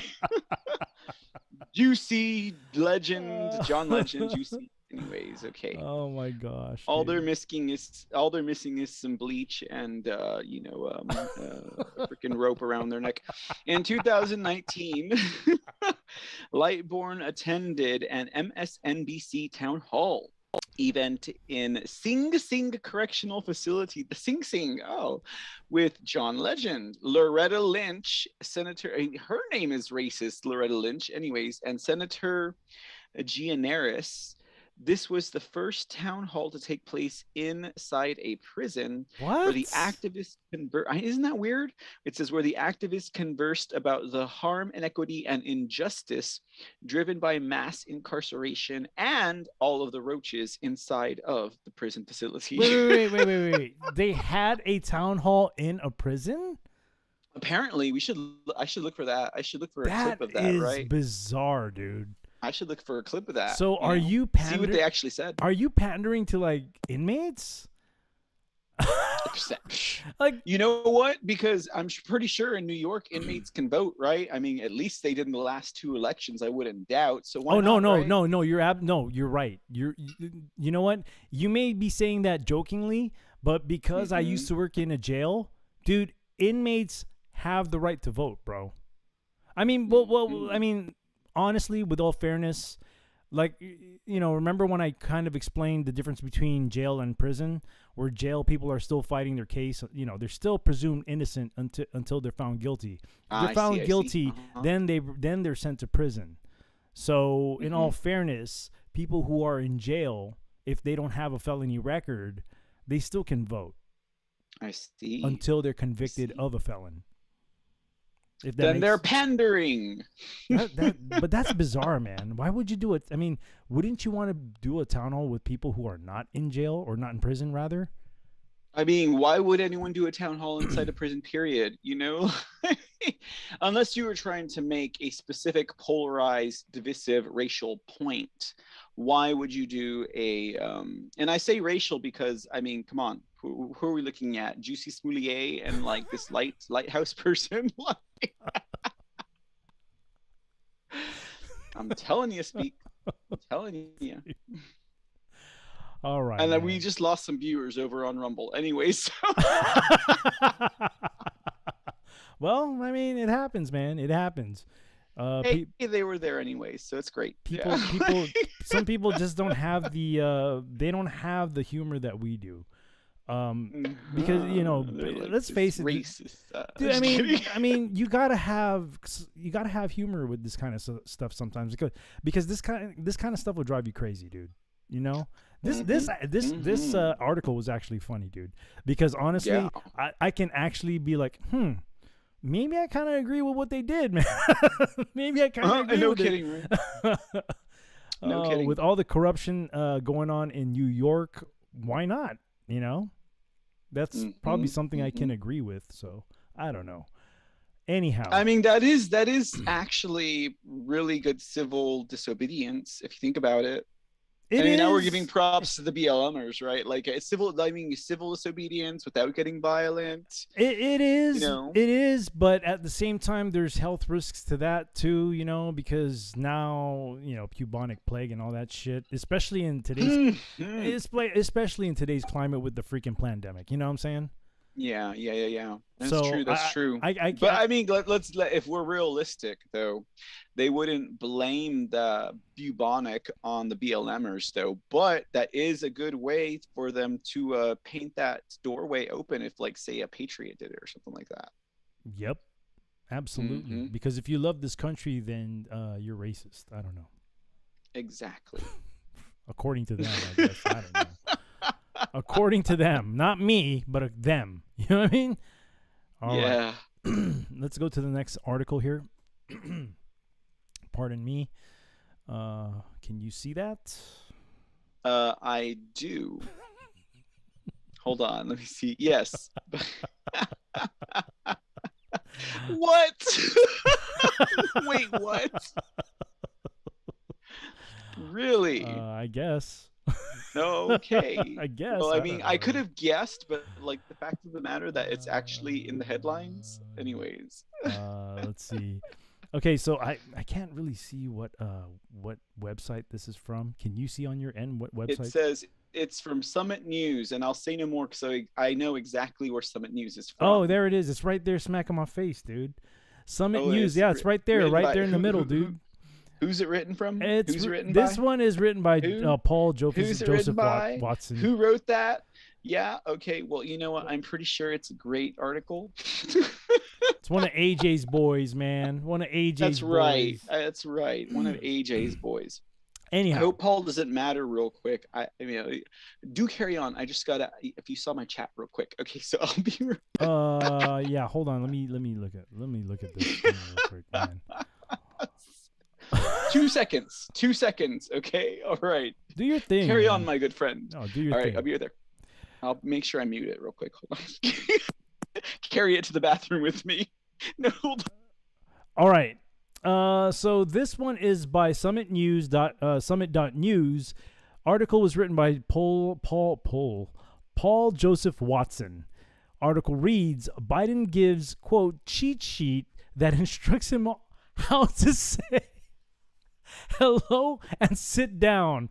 [SPEAKER 5] Juicy Legend, John Legend, Juicy. Anyways, okay.
[SPEAKER 4] Oh my gosh.
[SPEAKER 5] All
[SPEAKER 4] dude.
[SPEAKER 5] they're missing is some bleach and a freaking rope around their neck. In 2019, Lightbourne attended an MSNBC town hall event in Sing Sing Correctional Facility, the Sing Sing, with John Legend, Loretta Lynch, Senator, her name is racist, Loretta Lynch, anyways, and Senator Gianaris. This was the first town hall to take place inside a prison where the activists isn't that weird? It says where the activists conversed about the harm, inequity, and injustice driven by mass incarceration and all of the roaches inside of the prison facility.
[SPEAKER 4] Wait. They had a town hall in a prison?
[SPEAKER 5] Apparently, I should look for that. I should look for a clip of that,
[SPEAKER 4] That is
[SPEAKER 5] right?
[SPEAKER 4] bizarre, dude.
[SPEAKER 5] I should look for a clip of that.
[SPEAKER 4] So are you
[SPEAKER 5] see what they actually said?
[SPEAKER 4] Are you pandering to like inmates? Like,
[SPEAKER 5] You know what? Because I'm pretty sure in New York, inmates can vote, right? I mean, at least they did in the last 2 elections. I wouldn't doubt. So why
[SPEAKER 4] oh no,
[SPEAKER 5] not,
[SPEAKER 4] no,
[SPEAKER 5] right?
[SPEAKER 4] no, you're right. You know what? You may be saying that jokingly, but because I used to work in a jail, dude, inmates have the right to vote, bro. I mean, I mean, honestly, with all fairness, like, remember when I kind of explained the difference between jail and prison, where jail people are still fighting their case, they're still presumed innocent until they're found guilty. If they're found guilty, then they're sent to prison. So, in all fairness, people who are in jail, if they don't have a felony record, they still can vote
[SPEAKER 5] I see.
[SPEAKER 4] until they're convicted of a felon. If that
[SPEAKER 5] Then they're
[SPEAKER 4] makes-
[SPEAKER 5] pandering.
[SPEAKER 4] but that's bizarre, man. Why would you do it? I mean, wouldn't you want to do a town hall with people who are not in jail or not in prison, rather?
[SPEAKER 5] I mean, why would anyone do a town hall inside a prison, period? Unless you were trying to make a specific polarized, divisive racial point. Why would you do and I say racial because, I mean, come on, who are we looking at? Juicy Smoulier and like this lighthouse person? I'm telling you, Speak. I'm telling you.
[SPEAKER 4] All right.
[SPEAKER 5] And then
[SPEAKER 4] man.
[SPEAKER 5] we just lost some viewers over on Rumble. Anyways.
[SPEAKER 4] Well, I mean, it happens, man. It happens.
[SPEAKER 5] Hey, they were there anyways, so it's great.
[SPEAKER 4] People,
[SPEAKER 5] Yeah.
[SPEAKER 4] some people just don't have they don't have the humor that we do. Because
[SPEAKER 5] They're like
[SPEAKER 4] let's
[SPEAKER 5] this
[SPEAKER 4] face it,
[SPEAKER 5] racist.
[SPEAKER 4] dude,
[SPEAKER 5] Just kidding.
[SPEAKER 4] I mean, you gotta have humor with this kind of stuff sometimes, because this kind of stuff will drive you crazy, dude. This article was actually funny, dude, because honestly,
[SPEAKER 5] Yeah.
[SPEAKER 4] I can actually be like, maybe I kind of agree with what they did, man. Maybe I kind of agree
[SPEAKER 5] No
[SPEAKER 4] with
[SPEAKER 5] kidding,
[SPEAKER 4] it.
[SPEAKER 5] right? No kidding.
[SPEAKER 4] With all the corruption going on in New York, why not? That's probably something I can agree with. So I don't know. Anyhow,
[SPEAKER 5] I mean, that is actually really good civil disobedience if you think about it. Now we're giving props to the BLMers, right? Like civil disobedience without getting violent.
[SPEAKER 4] It is.
[SPEAKER 5] know?
[SPEAKER 4] It is, but at the same time, there's health risks to that too. Because now bubonic plague and all that shit, especially in today's, especially in today's climate with the freaking pandemic. You know what I'm saying?
[SPEAKER 5] Yeah. That's
[SPEAKER 4] So,
[SPEAKER 5] true. That's true.
[SPEAKER 4] But
[SPEAKER 5] I mean, if we're realistic, though, they wouldn't blame the bubonic on the BLMers, though. But that is a good way for them to paint that doorway open if, like, say, a patriot did it or something like that.
[SPEAKER 4] Yep, absolutely. Because if you love this country, then you're racist. I don't know.
[SPEAKER 5] Exactly.
[SPEAKER 4] According to them, I guess. I don't know. According to them, not me, but them. You know what I mean? All right.
[SPEAKER 5] Yeah.
[SPEAKER 4] Let's go to the next article here. Pardon me. Can you see that?
[SPEAKER 5] I do. Hold on. Let me see. Yes. What? Wait, what? Really?
[SPEAKER 4] I guess.
[SPEAKER 5] No, okay.
[SPEAKER 4] I guess.
[SPEAKER 5] Well, I
[SPEAKER 4] don't
[SPEAKER 5] mean,
[SPEAKER 4] know.
[SPEAKER 5] I could have guessed, but like the fact of the matter that it's actually in the headlines. Anyways.
[SPEAKER 4] Let's see. Okay, so I can't really see what website this is from. Can you see on your end what website?
[SPEAKER 5] It says it's from Summit News, and I'll say no more because I know exactly where Summit News is from.
[SPEAKER 4] Oh, there it is. It's right there, smack on my face, dude. Summit
[SPEAKER 5] Oh,
[SPEAKER 4] News.
[SPEAKER 5] it's
[SPEAKER 4] Yeah, it's right there,
[SPEAKER 5] written
[SPEAKER 4] right
[SPEAKER 5] by-
[SPEAKER 4] there in the middle, dude.
[SPEAKER 5] Who's it written from?
[SPEAKER 4] It's
[SPEAKER 5] Who's it written
[SPEAKER 4] this
[SPEAKER 5] by?
[SPEAKER 4] one is written by
[SPEAKER 5] Who?
[SPEAKER 4] Paul
[SPEAKER 5] Who's it written
[SPEAKER 4] Joseph
[SPEAKER 5] by?
[SPEAKER 4] Watson.
[SPEAKER 5] Who wrote that? Yeah. Okay. Well, you know what? I'm pretty sure it's a great article.
[SPEAKER 4] It's one of AJ's boys, man. One of AJ's
[SPEAKER 5] That's right.
[SPEAKER 4] boys.
[SPEAKER 5] That's right. One of AJ's boys. I
[SPEAKER 4] Anyhow,
[SPEAKER 5] hope Paul doesn't matter real quick. I mean, do carry on. I just gotta. If you saw my chat real quick. Okay, so I'll be.
[SPEAKER 4] yeah, hold on. Let me look at this thing real quick, man.
[SPEAKER 5] 2 seconds. 2 seconds. Okay. All right.
[SPEAKER 4] Do your thing.
[SPEAKER 5] Carry
[SPEAKER 4] man.
[SPEAKER 5] on, my good friend.
[SPEAKER 4] No, do your
[SPEAKER 5] All right.
[SPEAKER 4] thing.
[SPEAKER 5] I'll be right there. I'll make sure I mute it real quick. Hold on. Carry it to the bathroom with me. No. Hold on.
[SPEAKER 4] All right. So this one is by Summit.news. Article was written by Paul Joseph Watson. article reads, Biden gives, quote, cheat sheet that instructs him how to say hello and sit down.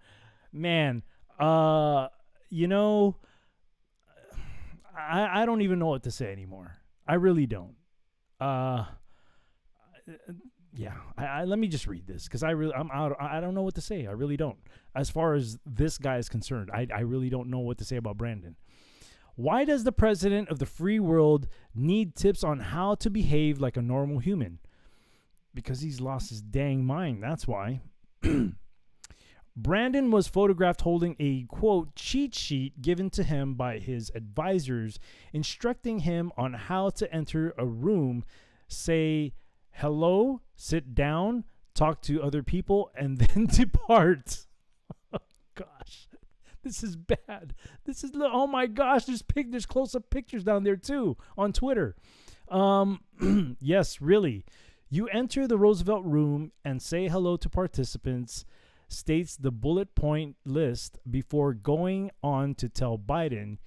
[SPEAKER 4] Man, you know, I don't even know what to say anymore. I really don't. Yeah, let me just read this because I'm out. I don't know what to say. I really don't. As far as this guy is concerned, I really don't know what to say about Brandon. Why does the president of the free world need tips on how to behave like a normal human? Because he's lost his dang mind. That's why. Brandon was photographed holding a, quote, cheat sheet given to him by his advisors, instructing him on how to enter a room, say hello, sit down, talk to other people, and then depart. Oh, gosh. This is bad. Oh my gosh, there's close-up pictures down there too on Twitter. Yes, really. You enter the Roosevelt room and say hello to participants, states the bullet point list before going on to tell Brandon,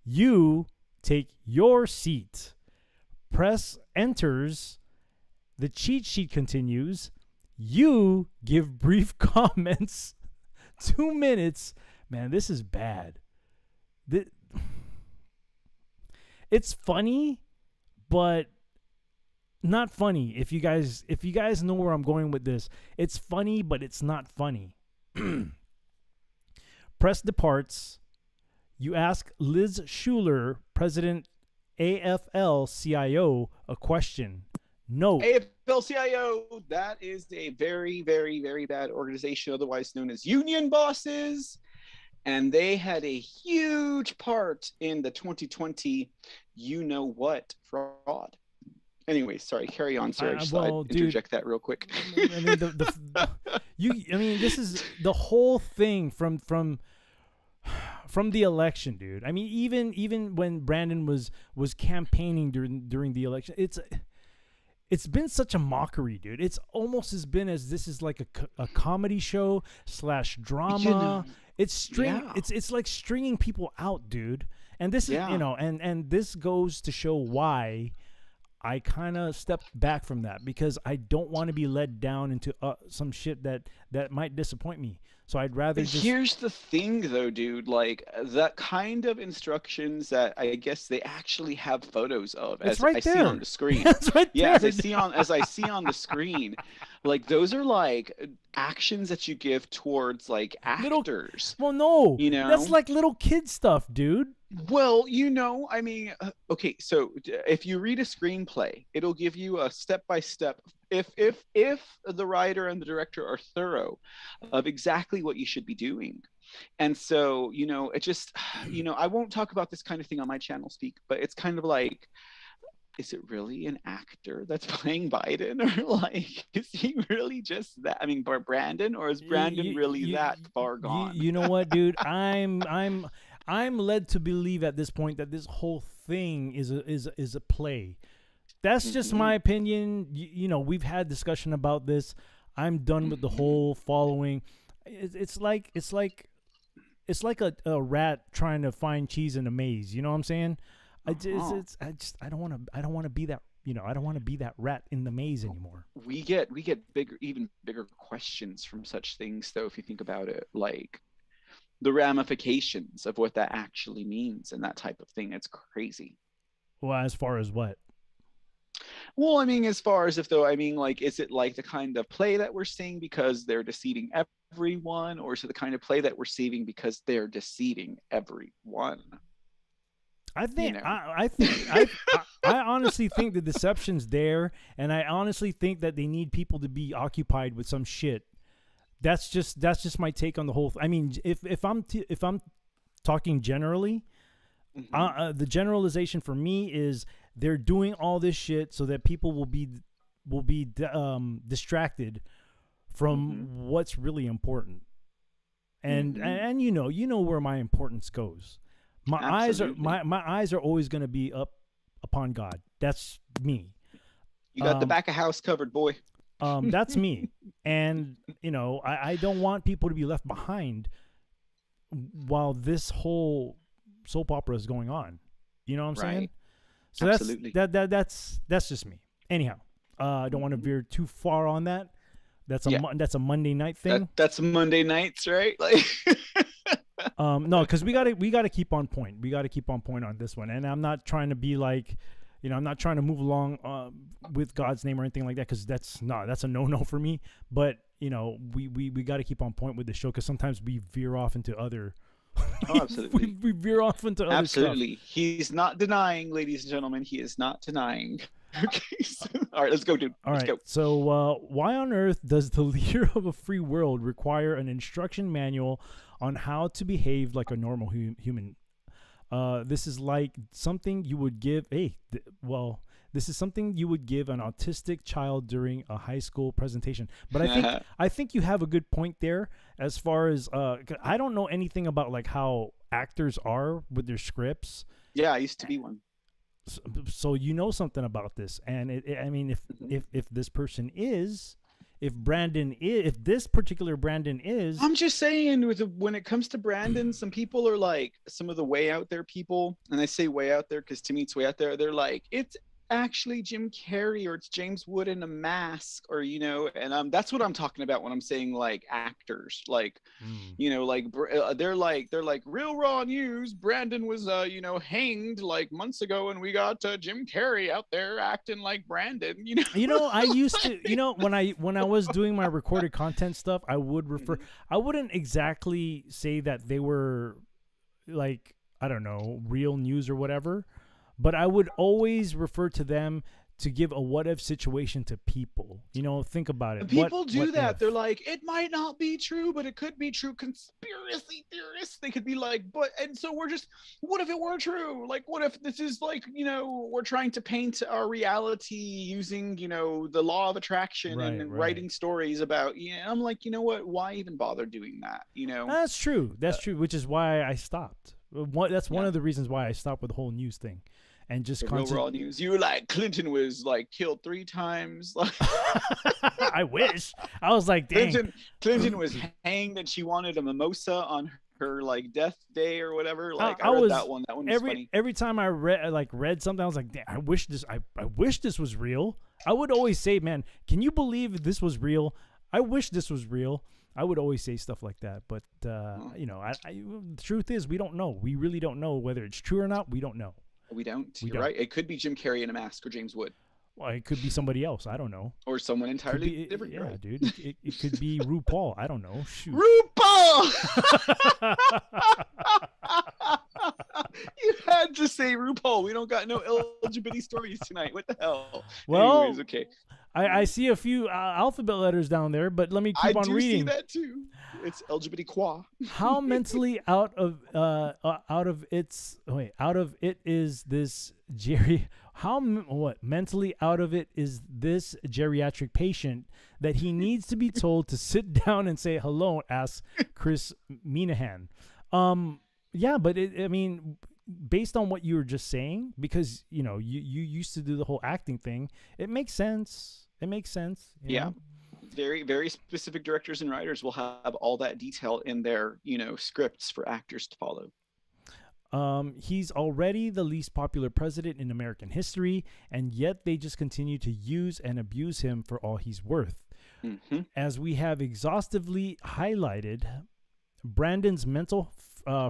[SPEAKER 4] you take your seat. Press enters. The cheat sheet continues. You give brief comments. 2 minutes. Man, this is bad. It's funny, but not funny. If you guys know where I'm going with this, it's funny, but it's not funny. Press departs. You ask Liz Schuler, President AFL-CIO, a question. No.
[SPEAKER 5] AFL-CIO, that is a very, very, very bad organization, otherwise known as union bosses. And they had a huge part in the 2020 you-know-what fraud. Anyway, sorry, carry on, sir. I'll interject that real quick.
[SPEAKER 4] I mean, this is the whole thing from the election, dude. I mean, even when Brandon was campaigning during the election, it's been such a mockery, dude. It's almost as been as this is like a comedy show / drama. It's like stringing people out, dude. And this is and this goes to show why I kind of stepped back from that, because I don't want to be led down into some shit that might disappoint me. So I'd rather just...
[SPEAKER 5] Here's the thing, though, dude. Like, that kind of instructions that I guess they actually have photos of,
[SPEAKER 4] it's
[SPEAKER 5] as
[SPEAKER 4] right
[SPEAKER 5] I
[SPEAKER 4] there.
[SPEAKER 5] see on the screen.
[SPEAKER 4] It's right
[SPEAKER 5] yeah,
[SPEAKER 4] there.
[SPEAKER 5] as I see on the screen. Like, those are like actions that you give towards like actors.
[SPEAKER 4] Well, no,
[SPEAKER 5] you know,
[SPEAKER 4] that's like little kid stuff, dude.
[SPEAKER 5] Well, I mean, okay, so if you read a screenplay, it'll give you a step-by-step, if the writer and the director are thorough, of exactly what you should be doing. And so, it just, I won't talk about this kind of thing on my channel speak, but it's kind of like, is it really an actor that's playing Biden? Or like, is he really just that? I mean, Brandon, or is Brandon really that far gone?
[SPEAKER 4] You know what, dude? I'm led to believe at this point that this whole thing is a play. That's just my opinion. We've had discussion about this. I'm done with the whole following. It's like a rat trying to find cheese in a maze. You know what I'm saying? I don't want to be that. I don't want to be that rat in the maze anymore.
[SPEAKER 5] We get even bigger questions from such things, though, if you think about it, like the ramifications of what that actually means and that type of thing. It's crazy.
[SPEAKER 4] Well, as far as what?
[SPEAKER 5] Well, I mean, as far as is it like the kind of play that we're seeing because they're deceiving everyone, or is it the kind of play that we're seeing because they're deceiving everyone?
[SPEAKER 4] I think I honestly think the deception's there, and I honestly think that they need people to be occupied with some shit. That's just my take on the whole. I mean, if I'm talking generally, the generalization for me is they're doing all this shit so that people will be distracted from what's really important. And you know where my importance goes. My eyes are always going to be up upon God. That's me.
[SPEAKER 5] You got the back of house covered, boy.
[SPEAKER 4] That's me. And I don't want people to be left behind while this whole soap operas going on. You know what I'm saying?
[SPEAKER 5] Right.
[SPEAKER 4] So
[SPEAKER 5] Absolutely.
[SPEAKER 4] that's just me. Anyhow, I don't want to veer too far on that. That's a
[SPEAKER 5] Yeah.
[SPEAKER 4] that's a Monday night thing.
[SPEAKER 5] That's Monday nights, right? Like,
[SPEAKER 4] No, because we gotta keep on point. We gotta keep on point on this one. And I'm not trying to be like, I'm not trying to move along with God's name or anything like that, because that's a no for me. But we gotta keep on point with the show, because sometimes we veer off into other.
[SPEAKER 5] Oh, absolutely.
[SPEAKER 4] we veer off into other stuff.
[SPEAKER 5] absolutely. He's not denying, ladies and gentlemen. He is not denying. Okay. So, all right, let's go, dude.
[SPEAKER 4] All
[SPEAKER 5] Let's
[SPEAKER 4] right.
[SPEAKER 5] go.
[SPEAKER 4] So, why on earth does the leader of a free world require an instruction manual on how to behave like a normal human? This is like something you would give. This is something you would give an autistic child during a high school presentation. But I think you have a good point there, as far as I don't know anything about like how actors are with their scripts.
[SPEAKER 5] Yeah, I used to be one.
[SPEAKER 4] So you know something about this, and I mean, if this person is, if this particular Brandon is,
[SPEAKER 5] I'm just saying, when it comes to Brandon, some people are like, some of the way out there people, and I say way out there because to me it's way out there. They're like, it's actually Jim Carrey or it's James Wood in a mask, or and that's what I'm talking about when I'm saying like actors, like like they're like real raw news. Brandon was hanged like months ago, and we got Jim Carrey out there acting like Brandon.
[SPEAKER 4] I used to, when I was doing my recorded content stuff, I would refer. I wouldn't exactly say that they were like, I don't know, real news or whatever, but I would always refer to them to give a what if situation to people. Think about it.
[SPEAKER 5] People do
[SPEAKER 4] what
[SPEAKER 5] that.
[SPEAKER 4] if?
[SPEAKER 5] They're like, it might not be true, but it could be true. Conspiracy theorists, they could be like, and so we're just, what if it were true? Like, what if this is like, we're trying to paint our reality using, the law of attraction and writing stories about, I'm like, you know what? Why even bother doing that?
[SPEAKER 4] That's true. That's true. Which is why I stopped. That's one of the reasons why I stopped with the whole news thing. And just
[SPEAKER 5] real raw news. You were like, Clinton was like killed 3 times. Like,
[SPEAKER 4] I wish. I was like, dang.
[SPEAKER 5] Clinton was hanged, and she wanted a mimosa on her like death day or whatever. Like, I read that one. That one was funny.
[SPEAKER 4] Every time I read something, I was like, damn, I wish this was real. I would always say, man, can you believe this was real? I wish this was real. I would always say stuff like that. But the truth is, we don't know. We really don't know whether it's true or not. We don't know.
[SPEAKER 5] We don't. You're right. It could be Jim Carrey in a mask, or James Wood.
[SPEAKER 4] Well, it could be somebody else. I don't know.
[SPEAKER 5] Or someone entirely different.
[SPEAKER 4] Yeah,
[SPEAKER 5] right?
[SPEAKER 4] dude. It could be RuPaul. I don't know. Shoot.
[SPEAKER 5] RuPaul! You had to say RuPaul. We don't got no LGBT stories tonight. What the hell?
[SPEAKER 4] Well,
[SPEAKER 5] anyways, okay.
[SPEAKER 4] I see a few alphabet letters down there, but let me keep on reading.
[SPEAKER 5] I do see that too. It's LGBT qua.
[SPEAKER 4] How mentally out of it is this Jerry? Mentally out of it is this geriatric patient that he needs to be told to sit down and say hello? Asks Chris Minahan. Yeah, but based on what you were just saying, because you used to do the whole acting thing, it makes sense. It makes sense. You know?
[SPEAKER 5] Very, very specific directors and writers will have all that detail in their, scripts for actors to follow.
[SPEAKER 4] He's already the least popular president in American history, and yet they just continue to use and abuse him for all he's worth.
[SPEAKER 5] Mm-hmm.
[SPEAKER 4] As we have exhaustively highlighted, Brandon's mental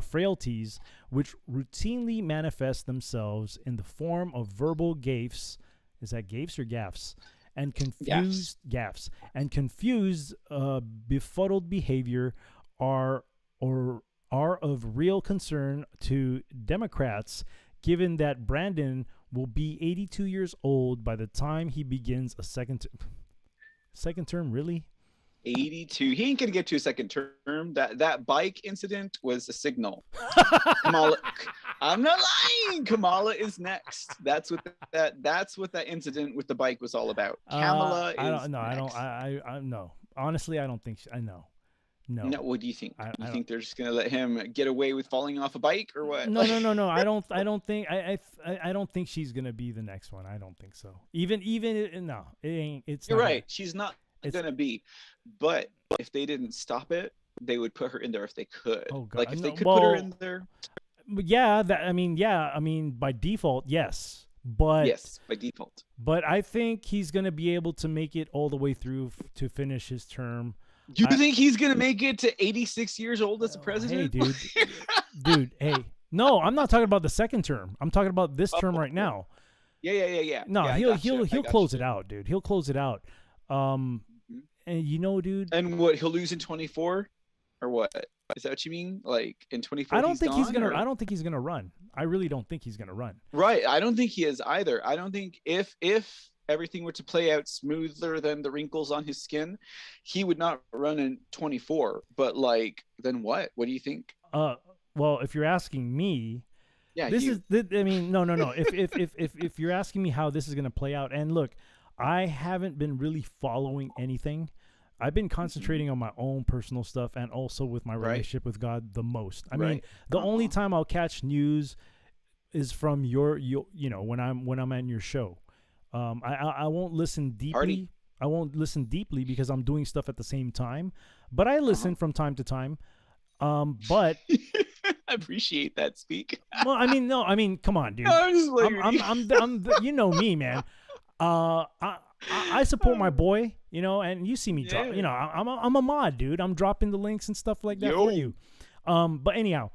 [SPEAKER 4] frailties, which routinely manifest themselves in the form of verbal gaffes. Is that gaffes or gaffes? And confused gaffes and confused, befuddled behavior are of real concern to Democrats, given that Brandon will be 82 years old by the time he begins a second term. Really?
[SPEAKER 5] 82. He ain't gonna get to a second term. That bike incident was a signal. Kamala, I'm not lying. Kamala is next. That's what that incident with the bike was all about. Kamala is next.
[SPEAKER 4] I no. Honestly, I don't think. I know. No.
[SPEAKER 5] No. What do you think? You think they're just gonna let him get away with falling off a bike or what?
[SPEAKER 4] No. I don't think. I don't think she's gonna be the next one. I don't think so. Even no. It ain't. It's.
[SPEAKER 5] You're right. She's not gonna be. But if they didn't stop it, they would put her in there if they could.
[SPEAKER 4] Oh God.
[SPEAKER 5] Like if they could put her in there.
[SPEAKER 4] But yeah, I mean, by default, yes. But
[SPEAKER 5] Yes, by default.
[SPEAKER 4] but I think he's gonna be able to make it all the way through to finish his term.
[SPEAKER 5] You
[SPEAKER 4] I-
[SPEAKER 5] think he's gonna make it to 86 years old as a president?
[SPEAKER 4] Hey, dude, dude, hey, no, I'm not talking about the second term. I'm talking about this term right now.
[SPEAKER 5] Yeah.
[SPEAKER 4] No,
[SPEAKER 5] Yeah, I
[SPEAKER 4] he'll
[SPEAKER 5] gotcha, I
[SPEAKER 4] he'll close
[SPEAKER 5] gotcha.
[SPEAKER 4] it out, dude. He'll close it out.
[SPEAKER 5] Mhm.
[SPEAKER 4] And you know, dude,
[SPEAKER 5] And what, he'll lose in 24, or what? Is that what you mean? Like in 24?
[SPEAKER 4] I don't think he's
[SPEAKER 5] gone,
[SPEAKER 4] gonna.
[SPEAKER 5] or-
[SPEAKER 4] I don't think he's gonna run. I really don't think he's gonna run.
[SPEAKER 5] Right. I don't think he is either. I don't think if everything were to play out smoother than the wrinkles on his skin, he would not run in 24. But like, then what? What do you think?
[SPEAKER 4] Well, if you're asking me,
[SPEAKER 5] Yeah,
[SPEAKER 4] this
[SPEAKER 5] you.
[SPEAKER 4] is. I mean, no. If you're asking me how this is gonna play out, and look, I haven't been really following anything. I've been concentrating on my own personal stuff and also with my
[SPEAKER 5] Right.
[SPEAKER 4] relationship with God the most. I mean,
[SPEAKER 5] Right.
[SPEAKER 4] the only
[SPEAKER 5] Uh-huh.
[SPEAKER 4] time I'll catch news is from your you know when I'm on your show. I won't listen deeply.
[SPEAKER 5] Party.
[SPEAKER 4] I won't listen deeply because I'm doing stuff at the same time. But I listen from time to time. But
[SPEAKER 5] I appreciate that speak.
[SPEAKER 4] well, I mean, no, I mean, come on, dude.
[SPEAKER 5] I'm just like,
[SPEAKER 4] You know me, man. I support my boy, you know, and you see me drop,
[SPEAKER 5] Yeah.
[SPEAKER 4] you know, I'm a mod, dude. I'm dropping the links and stuff like that for
[SPEAKER 5] Yo.
[SPEAKER 4] you. But anyhow,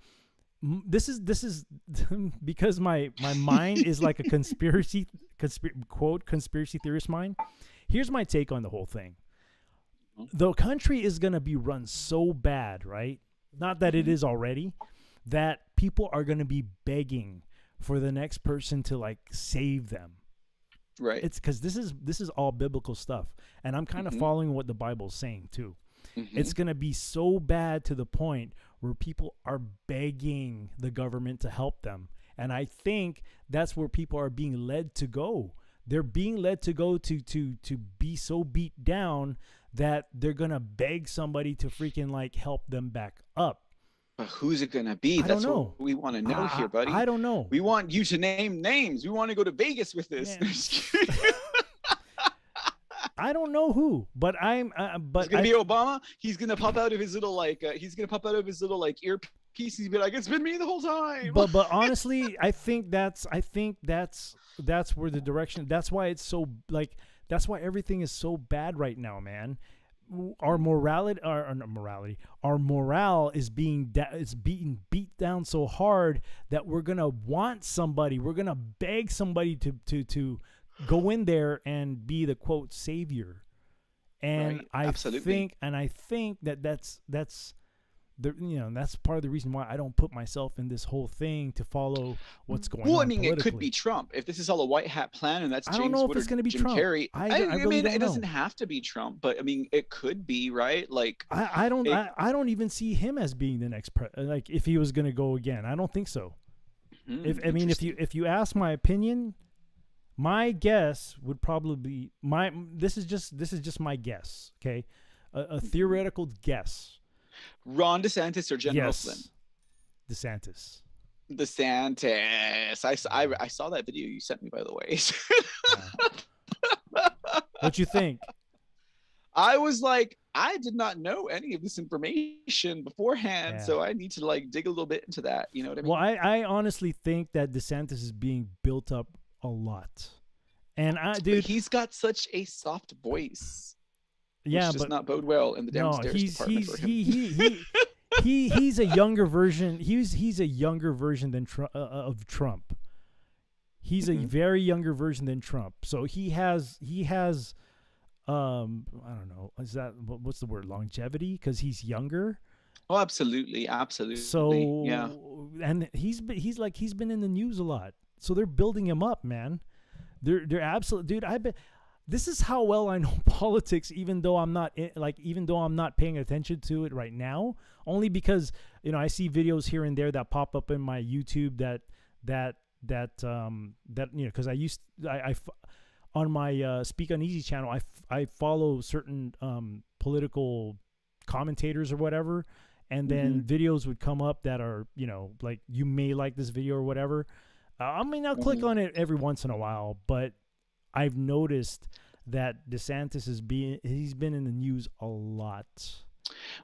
[SPEAKER 4] this is because my mind is like a conspiracy theorist mind. Here's my take on the whole thing. The country is gonna be run so bad, right? Not that it is already, that people are gonna be begging for the next person to like save them.
[SPEAKER 5] right.
[SPEAKER 4] It's because this is all biblical stuff, and I'm kind of
[SPEAKER 5] Mhm.
[SPEAKER 4] following what the Bible's saying too.
[SPEAKER 5] Mhm.
[SPEAKER 4] It's gonna be so bad to the point where people are begging the government to help them, and I think that's where people are being led to go. They're being led to go to be so beat down that they're gonna beg somebody to freaking like help them back up.
[SPEAKER 5] But who's it gonna be?
[SPEAKER 4] I don't
[SPEAKER 5] That's
[SPEAKER 4] know.
[SPEAKER 5] what we want to know here, buddy.
[SPEAKER 4] I don't know.
[SPEAKER 5] We want you to name names. We want to go to Vegas with this.
[SPEAKER 4] Man. I don't know who, but I'm. But
[SPEAKER 5] It's gonna
[SPEAKER 4] I-
[SPEAKER 5] be Obama. He's gonna pop out of his little like. He's gonna pop out of his little like earpiece. He's be like, "It's been me the whole time."
[SPEAKER 4] but honestly, I think that's where the direction. That's why it's so like. That's why everything is so bad right now, man. Our morality, our morale is being beat down so hard that we're gonna want somebody. We're gonna beg somebody to go in there and be the quote savior. And
[SPEAKER 5] Right, absolutely.
[SPEAKER 4] I think that's the that's part of the reason why I don't put myself in this whole thing to follow what's going on.
[SPEAKER 5] Well, I mean, it could
[SPEAKER 4] politically.
[SPEAKER 5] be Trump. If this is all a white hat plan, and that's
[SPEAKER 4] I don't
[SPEAKER 5] James
[SPEAKER 4] know if
[SPEAKER 5] Woodard,
[SPEAKER 4] it's gonna be
[SPEAKER 5] Jim
[SPEAKER 4] Trump.
[SPEAKER 5] Carrey.
[SPEAKER 4] I really
[SPEAKER 5] mean,
[SPEAKER 4] don't
[SPEAKER 5] it
[SPEAKER 4] know.
[SPEAKER 5] doesn't have to be Trump, but I mean, it could be, right? Like,
[SPEAKER 4] I don't
[SPEAKER 5] It-
[SPEAKER 4] I don't even see him as being the next like if he was going to go again. I don't think so. If you ask my opinion, my guess would probably be this is just my guess, okay? A theoretical guess.
[SPEAKER 5] Ron DeSantis or General
[SPEAKER 4] Yes.
[SPEAKER 5] Flynn.
[SPEAKER 4] DeSantis.
[SPEAKER 5] DeSantis. I saw that video you sent me, by the way.
[SPEAKER 4] What you think?
[SPEAKER 5] I was like, I did not know any of this information beforehand,
[SPEAKER 4] Yeah.
[SPEAKER 5] so I need to like dig a little bit into that. You know what I mean?
[SPEAKER 4] Well, I honestly think that DeSantis is being built up a lot. And
[SPEAKER 5] But
[SPEAKER 4] dude,
[SPEAKER 5] he's got such a soft voice,
[SPEAKER 4] yeah,
[SPEAKER 5] which does
[SPEAKER 4] but
[SPEAKER 5] not bode well in the
[SPEAKER 4] no,
[SPEAKER 5] downstairs department for him.
[SPEAKER 4] he's a younger version. He's a younger version than of Trump. He's a
[SPEAKER 5] Mhm.
[SPEAKER 4] very younger version than Trump. So he has I don't know, is that what's the word, longevity, because he's younger.
[SPEAKER 5] Oh, absolutely, absolutely.
[SPEAKER 4] So
[SPEAKER 5] yeah,
[SPEAKER 4] and he's been in the news a lot. So they're building him up, man. They're absolute, dude. This is how well I know politics, even though I'm not paying attention to it right now. Only because I see videos here and there that pop up in my YouTube that because I on my Speak Uneasy channel I follow certain political commentators or whatever, and then videos would come up that are like, you may like this video or whatever. I mean, I'll click on it every once in a while, but I've noticed that DeSantis he's been in the news a lot.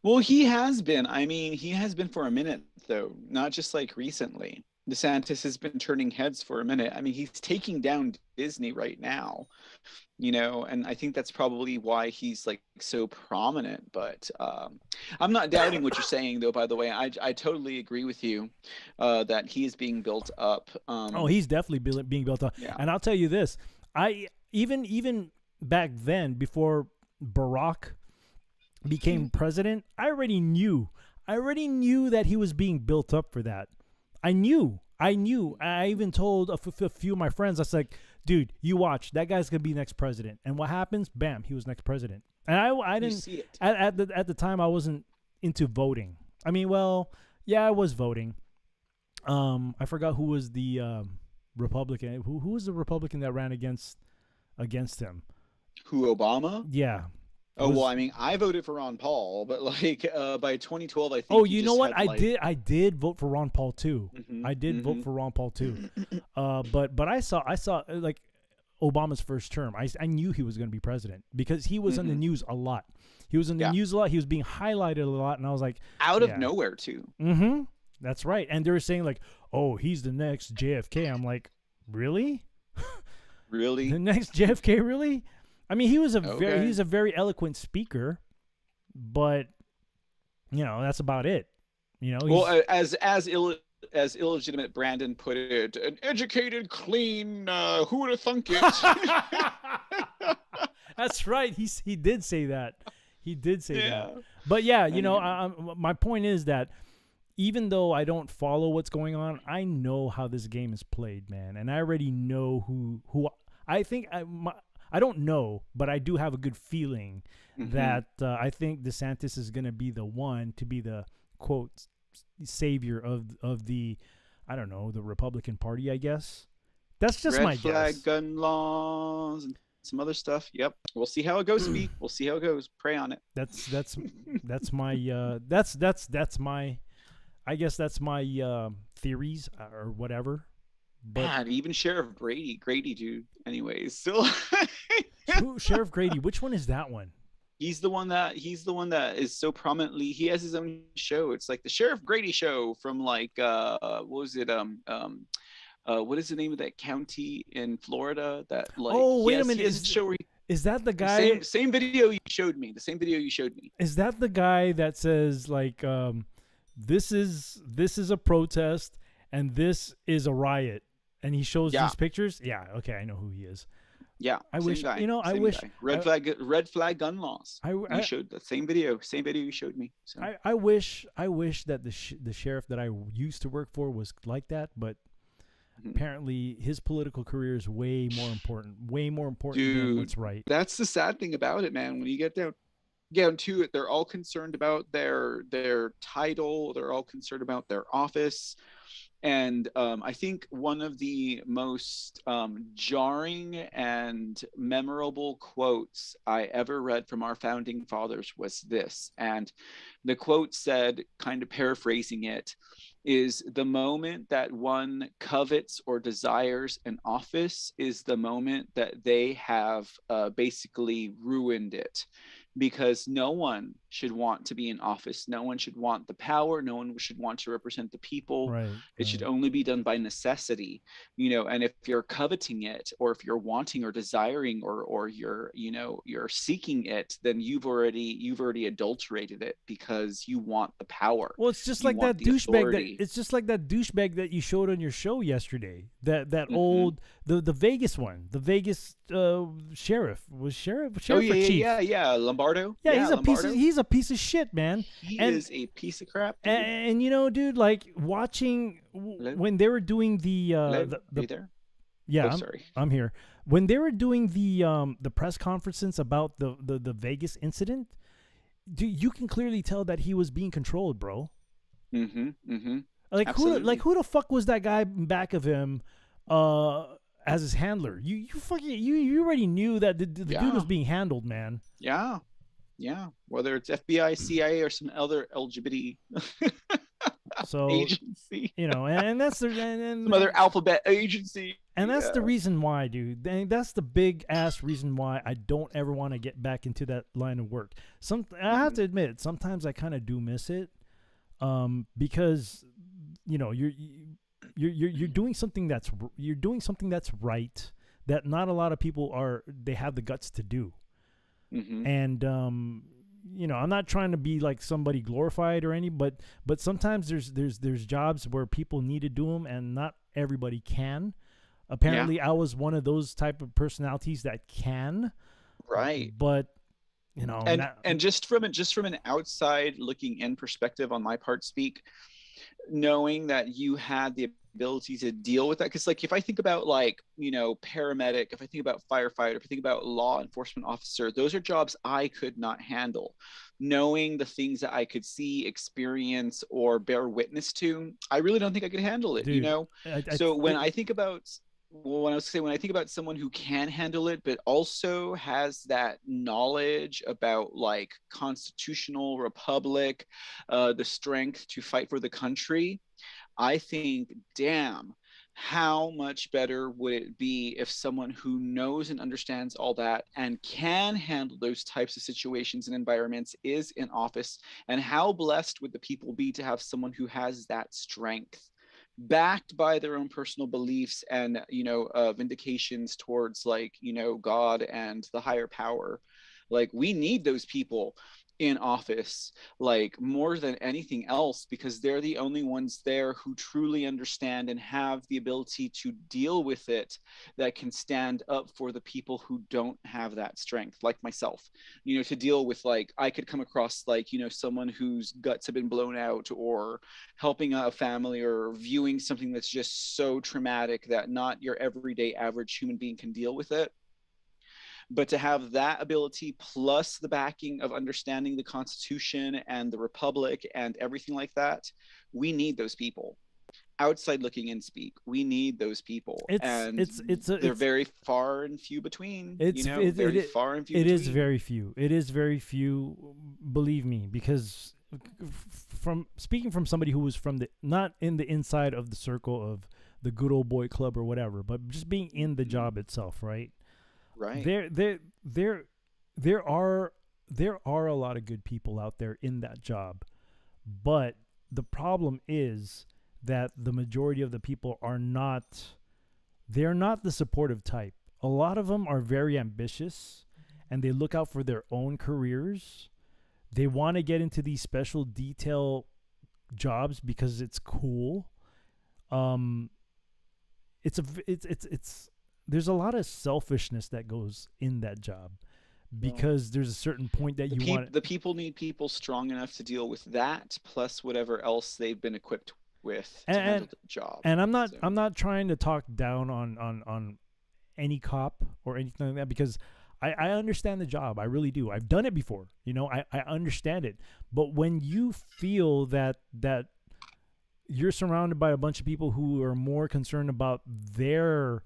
[SPEAKER 5] Well, he has been. I mean, he has been for a minute, though, not just like recently. DeSantis has been turning heads for a minute. I mean, he's taking down Disney right now, and I think that's probably why he's like so prominent. But I'm not doubting what you're saying, though. By the way, I totally agree with you that he is being built up.
[SPEAKER 4] Oh, he's definitely being built up.
[SPEAKER 5] Yeah.
[SPEAKER 4] And I'll tell you this: I even back then, before Barack became president, I already knew that he was being built up for that. I knew. I even told a few of my friends, I was like, dude, you watch, that guy's gonna be next president. And what happens? Bam, he was next president. And I didn't
[SPEAKER 5] see it.
[SPEAKER 4] at the time I wasn't into voting. I mean, well, yeah, I was voting. I forgot who was the Republican. Who was the Republican that ran against him?
[SPEAKER 5] Who, Obama?
[SPEAKER 4] Yeah.
[SPEAKER 5] Oh, well, I mean, I voted for Ron Paul, but like by 2012, I think.
[SPEAKER 4] Oh,
[SPEAKER 5] he
[SPEAKER 4] you know
[SPEAKER 5] just
[SPEAKER 4] what?
[SPEAKER 5] had, like-
[SPEAKER 4] I did vote for Ron Paul too.
[SPEAKER 5] Mhm,
[SPEAKER 4] I did vote
[SPEAKER 5] mhm.
[SPEAKER 4] for Ron Paul too. But I saw like Obama's first term. I knew he was going to be president because he was in the news a lot. He was in the
[SPEAKER 5] Yeah.
[SPEAKER 4] news a lot. He was being highlighted a lot, and I was like,
[SPEAKER 5] out
[SPEAKER 4] yeah.
[SPEAKER 5] of nowhere too.
[SPEAKER 4] mm-hmm. That's right. And they were saying like, oh, he's the next JFK. I'm like, really?
[SPEAKER 5] Really?
[SPEAKER 4] The next JFK, really? I mean, he was
[SPEAKER 5] Okay.
[SPEAKER 4] he's a very eloquent speaker, but that's about it.
[SPEAKER 5] Well, as illegitimate Brandon put it, an educated, clean. Who would have thunk it?
[SPEAKER 4] That's right. He did say that. He did say
[SPEAKER 5] Yeah.
[SPEAKER 4] that. But yeah,
[SPEAKER 5] Anyway.
[SPEAKER 4] my point is that even though I don't follow what's going on, I know how this game is played, man, and I already know who I think I don't know, but I do have a good feeling that I think DeSantis is going to be the one to be the quote savior of the, I don't know, the Republican Party, I guess. That's just my
[SPEAKER 5] Red flag
[SPEAKER 4] guess.
[SPEAKER 5] gun laws and some other stuff. Yep. We'll see how it goes, Speak. We'll see how it goes. Pray on it.
[SPEAKER 4] That's my that's my, I guess that's my theories or whatever. But
[SPEAKER 5] Man, even Sheriff Grady, dude. Anyways, still.
[SPEAKER 4] Sheriff Grady, which one is that one?
[SPEAKER 5] He's the one that is so prominently. He has his own show. It's like the Sheriff Grady Show from like what was it? What is the name of that county in Florida that like?
[SPEAKER 4] Oh, wait a
[SPEAKER 5] yes,
[SPEAKER 4] minute,
[SPEAKER 5] he has
[SPEAKER 4] is
[SPEAKER 5] a show where
[SPEAKER 4] Is that the guy?
[SPEAKER 5] same video you showed me. The same video you showed me.
[SPEAKER 4] Is that the guy that says like, this is a protest and this is a riot, and he shows
[SPEAKER 5] Yeah.
[SPEAKER 4] these pictures? Yeah. Okay, I know who he is.
[SPEAKER 5] Yeah,
[SPEAKER 4] I
[SPEAKER 5] same
[SPEAKER 4] wish-
[SPEAKER 5] guy,
[SPEAKER 4] I
[SPEAKER 5] same
[SPEAKER 4] wish-
[SPEAKER 5] guy. Red flag gun laws.
[SPEAKER 4] I
[SPEAKER 5] You showed the same video you showed me. So.
[SPEAKER 4] I wish that the sheriff that I used to work for was like that, but
[SPEAKER 5] Mhm.
[SPEAKER 4] apparently his political career is way more important than
[SPEAKER 5] Dude,
[SPEAKER 4] what's right.
[SPEAKER 5] That's the sad thing about it, man. When you get down to it, they're all concerned about their title. They're all concerned about their office. And I think one of the most jarring and memorable quotes I ever read from our founding fathers was this. And the quote said, kind of paraphrasing it, is the moment that one covets or desires an office is the moment that they have basically ruined it. Because no one should want to be in office. No one should want the power. No one should want to represent the people.
[SPEAKER 4] Right.
[SPEAKER 5] It should only be done by necessity, and if you're coveting it, or if you're wanting or desiring, or you're seeking it, then you've already adulterated it because you want the power.
[SPEAKER 4] Well, it's just
[SPEAKER 5] You
[SPEAKER 4] like
[SPEAKER 5] want
[SPEAKER 4] that
[SPEAKER 5] the
[SPEAKER 4] douchebag.
[SPEAKER 5] authority.
[SPEAKER 4] It's just like that douchebag that you showed on your show yesterday. That
[SPEAKER 5] Mhm.
[SPEAKER 4] old the Vegas one, the Vegas sheriff
[SPEAKER 5] Oh
[SPEAKER 4] or
[SPEAKER 5] yeah,
[SPEAKER 4] chief.
[SPEAKER 5] yeah, Lombardo.
[SPEAKER 4] Yeah, he's
[SPEAKER 5] Lombardo.
[SPEAKER 4] he's a piece of shit, man.
[SPEAKER 5] He
[SPEAKER 4] and-
[SPEAKER 5] is a piece of crap. Dude.
[SPEAKER 4] And dude, like watching
[SPEAKER 5] Hello?
[SPEAKER 4] when they were doing the
[SPEAKER 5] Hello? Are
[SPEAKER 4] the
[SPEAKER 5] you there?
[SPEAKER 4] yeah,
[SPEAKER 5] Oh, sorry.
[SPEAKER 4] I'm here. When they were doing the press conferences about the Vegas incident, you can clearly tell that he was being controlled, bro.
[SPEAKER 5] Mm-hmm.
[SPEAKER 4] Like
[SPEAKER 5] Absolutely.
[SPEAKER 4] who the fuck was that guy in back of him as his handler? You already knew that the dude
[SPEAKER 5] Yeah.
[SPEAKER 4] was being handled, man.
[SPEAKER 5] Yeah. Whether it's FBI, CIA, or some other LGBT
[SPEAKER 4] So
[SPEAKER 5] agency,
[SPEAKER 4] and that's the and
[SPEAKER 5] some other alphabet agency.
[SPEAKER 4] And that's the
[SPEAKER 5] Yeah.
[SPEAKER 4] reason why, dude. That's the big ass reason why I don't ever want to get back into that line of work. I have to admit, sometimes I kind of do miss it, because you're doing something that's right, that not a lot of people they have the guts to do.
[SPEAKER 5] Hmm.
[SPEAKER 4] And I'm not trying to be like somebody glorified or any, but sometimes there's jobs where people need to do them and not everybody can. Apparently, I was one of those type of personalities that can,
[SPEAKER 5] Right.
[SPEAKER 4] but
[SPEAKER 5] And just from an outside looking in perspective on my part, speak, knowing that you had the ability to deal with that, because like if I think about like paramedic, if I think about firefighter, if I think about law enforcement officer, those are jobs I could not handle. Knowing the things that I could see, experience, or bear witness to, I really don't think I could handle it.
[SPEAKER 4] Dude,
[SPEAKER 5] So when I think about when I think about someone who can handle it, but also has that knowledge about like constitutional republic, the strength to fight for the country, I think, damn, how much better would it be if someone who knows and understands all that and can handle those types of situations and environments is in office? And how blessed would the people be to have someone who has that strength, backed by their own personal beliefs and vindications towards like God and the higher power. Like we need those people in office, like more than anything else, because they're the only ones there who truly understand and have the ability to deal with it, that can stand up for the people who don't have that strength, like myself, to deal with, like I could come across like someone whose guts have been blown out, or helping a family, or viewing something that's just so traumatic that not your everyday average human being can deal with it. But to have that ability plus the backing of understanding the Constitution and the Republic and everything like that, we need those people. Outside looking in, speak, we need those people, they're very far and few between. Very far and few.
[SPEAKER 4] It is very few. It is very few. Believe me, because from speaking from somebody who was not in the inside of the circle of the good old boy club or whatever, but just being in the job itself, right?
[SPEAKER 5] Right.
[SPEAKER 4] There are a lot of good people out there in that job, but the problem is that the majority of the people they're not the supportive type. A lot of them are very ambitious and they look out for their own careers. They want to get into these special detail jobs because it's cool. There's a lot of selfishness that goes in that job, because there's a certain point that
[SPEAKER 5] the people need people strong enough to deal with that, plus whatever else they've been equipped with to handle the job.
[SPEAKER 4] And I'm not trying to talk down on any cop or anything like that, because I understand the job. I really do. I've done it before. I understand it. But when you feel that you're surrounded by a bunch of people who are more concerned about their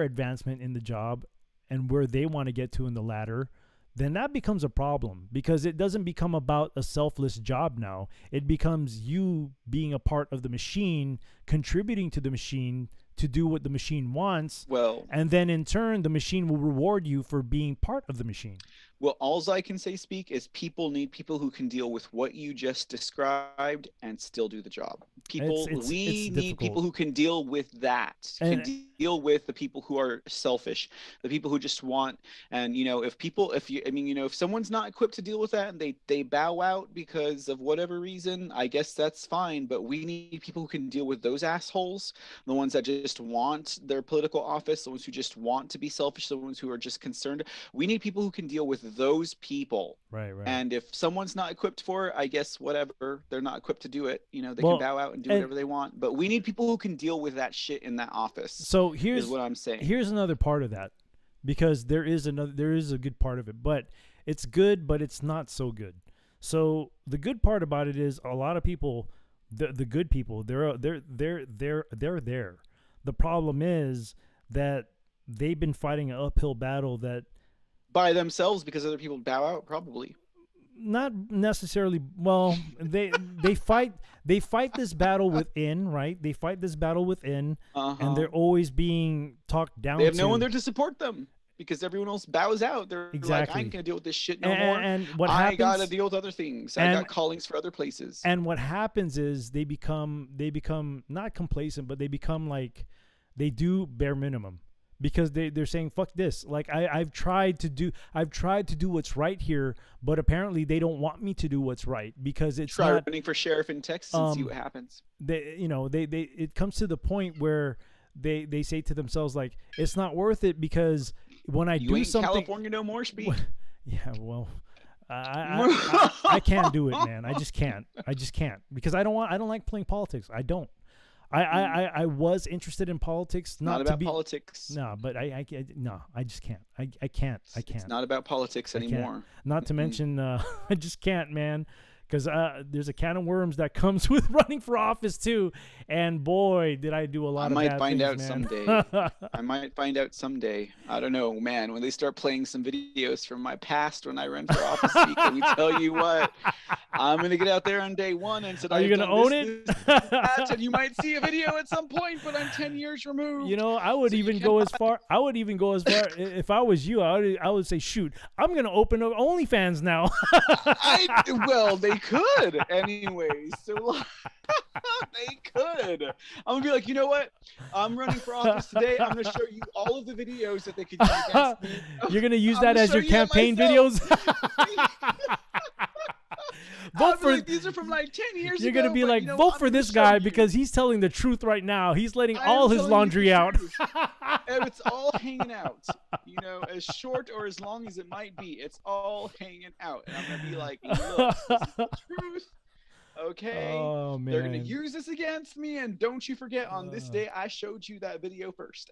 [SPEAKER 4] advancement in the job and where they want to get to in the ladder, then that becomes a problem, because it doesn't become about a selfless job now. It becomes you being a part of the machine, contributing to the machine to do what the machine wants.
[SPEAKER 5] Well,
[SPEAKER 4] and then in turn, the machine will reward you for being part of the machine.
[SPEAKER 5] Well, all I can say, speak, is people need people who can deal with what you just described and still do the job. We need
[SPEAKER 4] difficult.
[SPEAKER 5] People who can deal with that, can deal with the people who are selfish, the people who just want. And if someone's not equipped to deal with that and they bow out because of whatever reason, I guess that's fine. But we need people who can deal with those assholes, the ones that just want their political office, the ones who just want to be selfish, the ones who are just concerned. We need people who can deal with those people.
[SPEAKER 4] Right.
[SPEAKER 5] And if someone's not equipped for it, I guess whatever, they're not equipped to do it. They can bow out and do whatever they want. But we need people who can deal with that shit in that office.
[SPEAKER 4] So here's
[SPEAKER 5] what I'm saying.
[SPEAKER 4] Here's another part of that, because there is a good part of it, but it's good, but it's not so good. So the good part about it is a lot of people, the good people, they're there. The problem is that they've been fighting an uphill battle that
[SPEAKER 5] by themselves, because other people bow out, probably.
[SPEAKER 4] not necessarily. Well, they fight this battle within, right? They fight this battle within, and they're always being talked down.
[SPEAKER 5] They have no
[SPEAKER 4] to.
[SPEAKER 5] one there to support them because everyone else bows out. They're like,
[SPEAKER 4] Exactly.
[SPEAKER 5] I ain't gonna deal with this shit no more.
[SPEAKER 4] And what
[SPEAKER 5] I
[SPEAKER 4] happens?
[SPEAKER 5] gotta deal with other things. I
[SPEAKER 4] and-
[SPEAKER 5] got callings for other places.
[SPEAKER 4] And what happens is they become not complacent, but they become like they do bare minimum because they're saying fuck this. Like I've tried to do what's right here, but apparently they don't want me to do what's right because it's
[SPEAKER 5] Try
[SPEAKER 4] not.
[SPEAKER 5] running for sheriff in Texas and see what happens.
[SPEAKER 4] They it comes to the point where they say to themselves like it's not worth it because when I
[SPEAKER 5] You
[SPEAKER 4] do
[SPEAKER 5] ain't
[SPEAKER 4] something.
[SPEAKER 5] California no more, speak.
[SPEAKER 4] Yeah, well, I can't do it, man. I just can't because I don't like playing politics. I don't. I was interested in politics,
[SPEAKER 5] Not
[SPEAKER 4] to
[SPEAKER 5] about
[SPEAKER 4] be
[SPEAKER 5] politics.
[SPEAKER 4] no, but I just can't. I can't.
[SPEAKER 5] It's not about politics
[SPEAKER 4] I can't.
[SPEAKER 5] anymore.
[SPEAKER 4] Not to mention, I just can't, man. Because there's a can of worms that comes with running for office too, and boy, did I do a lot
[SPEAKER 5] I
[SPEAKER 4] of
[SPEAKER 5] might
[SPEAKER 4] bad
[SPEAKER 5] find
[SPEAKER 4] things,
[SPEAKER 5] out
[SPEAKER 4] man.
[SPEAKER 5] someday. I might find out someday. I don't know, man. When they start playing some videos from my past when I ran for office, let me tell you what, I'm gonna get out there on day one and said,
[SPEAKER 4] Are you
[SPEAKER 5] "I've
[SPEAKER 4] gonna
[SPEAKER 5] done
[SPEAKER 4] own
[SPEAKER 5] this,
[SPEAKER 4] it?
[SPEAKER 5] this, that," and you might see a video at some point, but I'm 10 years removed.
[SPEAKER 4] You know, I would
[SPEAKER 5] So you
[SPEAKER 4] even go as
[SPEAKER 5] cannot-
[SPEAKER 4] far. I would even go as far. If I was you, I would say, shoot, I'm gonna open up OnlyFans now.
[SPEAKER 5] Well, they could anyways. So they could. I'm gonna be like, you know what? I'm running for office today. I'm gonna show you all of the videos that they could use against me.
[SPEAKER 4] You're gonna use
[SPEAKER 5] I'm
[SPEAKER 4] that
[SPEAKER 5] gonna
[SPEAKER 4] as
[SPEAKER 5] show
[SPEAKER 4] your
[SPEAKER 5] you that
[SPEAKER 4] campaign
[SPEAKER 5] myself.
[SPEAKER 4] videos.
[SPEAKER 5] I'll
[SPEAKER 4] Vote
[SPEAKER 5] be
[SPEAKER 4] for.
[SPEAKER 5] like, these are from like 10 years
[SPEAKER 4] You're
[SPEAKER 5] ago.
[SPEAKER 4] gonna be
[SPEAKER 5] but,
[SPEAKER 4] like,
[SPEAKER 5] you know,
[SPEAKER 4] vote
[SPEAKER 5] I'm
[SPEAKER 4] for
[SPEAKER 5] gonna
[SPEAKER 4] this
[SPEAKER 5] show
[SPEAKER 4] guy
[SPEAKER 5] you.
[SPEAKER 4] because he's telling the truth right now. He's letting
[SPEAKER 5] I am
[SPEAKER 4] all his
[SPEAKER 5] telling you
[SPEAKER 4] laundry
[SPEAKER 5] the
[SPEAKER 4] out.
[SPEAKER 5] truth. And it's all hanging out. You know, as short or as long as it might be, it's all hanging out. And I'm gonna be like, look, this is the truth. Okay.
[SPEAKER 4] Oh
[SPEAKER 5] They're gonna
[SPEAKER 4] man.
[SPEAKER 5] use this against me, and don't you forget, on this day, I showed you that video first.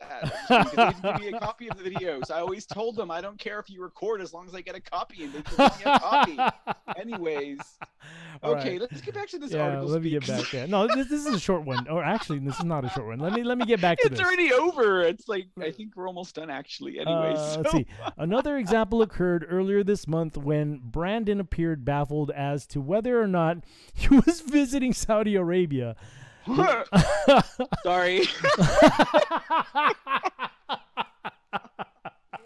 [SPEAKER 5] Because they didn't give me a copy of the videos. I always told them, I don't care if you record as long as I get a copy, and they give me a copy. Anyways,
[SPEAKER 4] All
[SPEAKER 5] okay,
[SPEAKER 4] right.
[SPEAKER 5] let's get back to this
[SPEAKER 4] Yeah,
[SPEAKER 5] article.
[SPEAKER 4] let me get
[SPEAKER 5] Speak.
[SPEAKER 4] back there. No, this is a short one. Or actually, this is not a short one. Let me get back to
[SPEAKER 5] It's
[SPEAKER 4] this.
[SPEAKER 5] already over. It's like, I think we're almost done, actually. Anyways,
[SPEAKER 4] Let's see. Another example occurred earlier this month when Brandon appeared baffled as to whether or not he was visiting Saudi Arabia.
[SPEAKER 5] Sorry.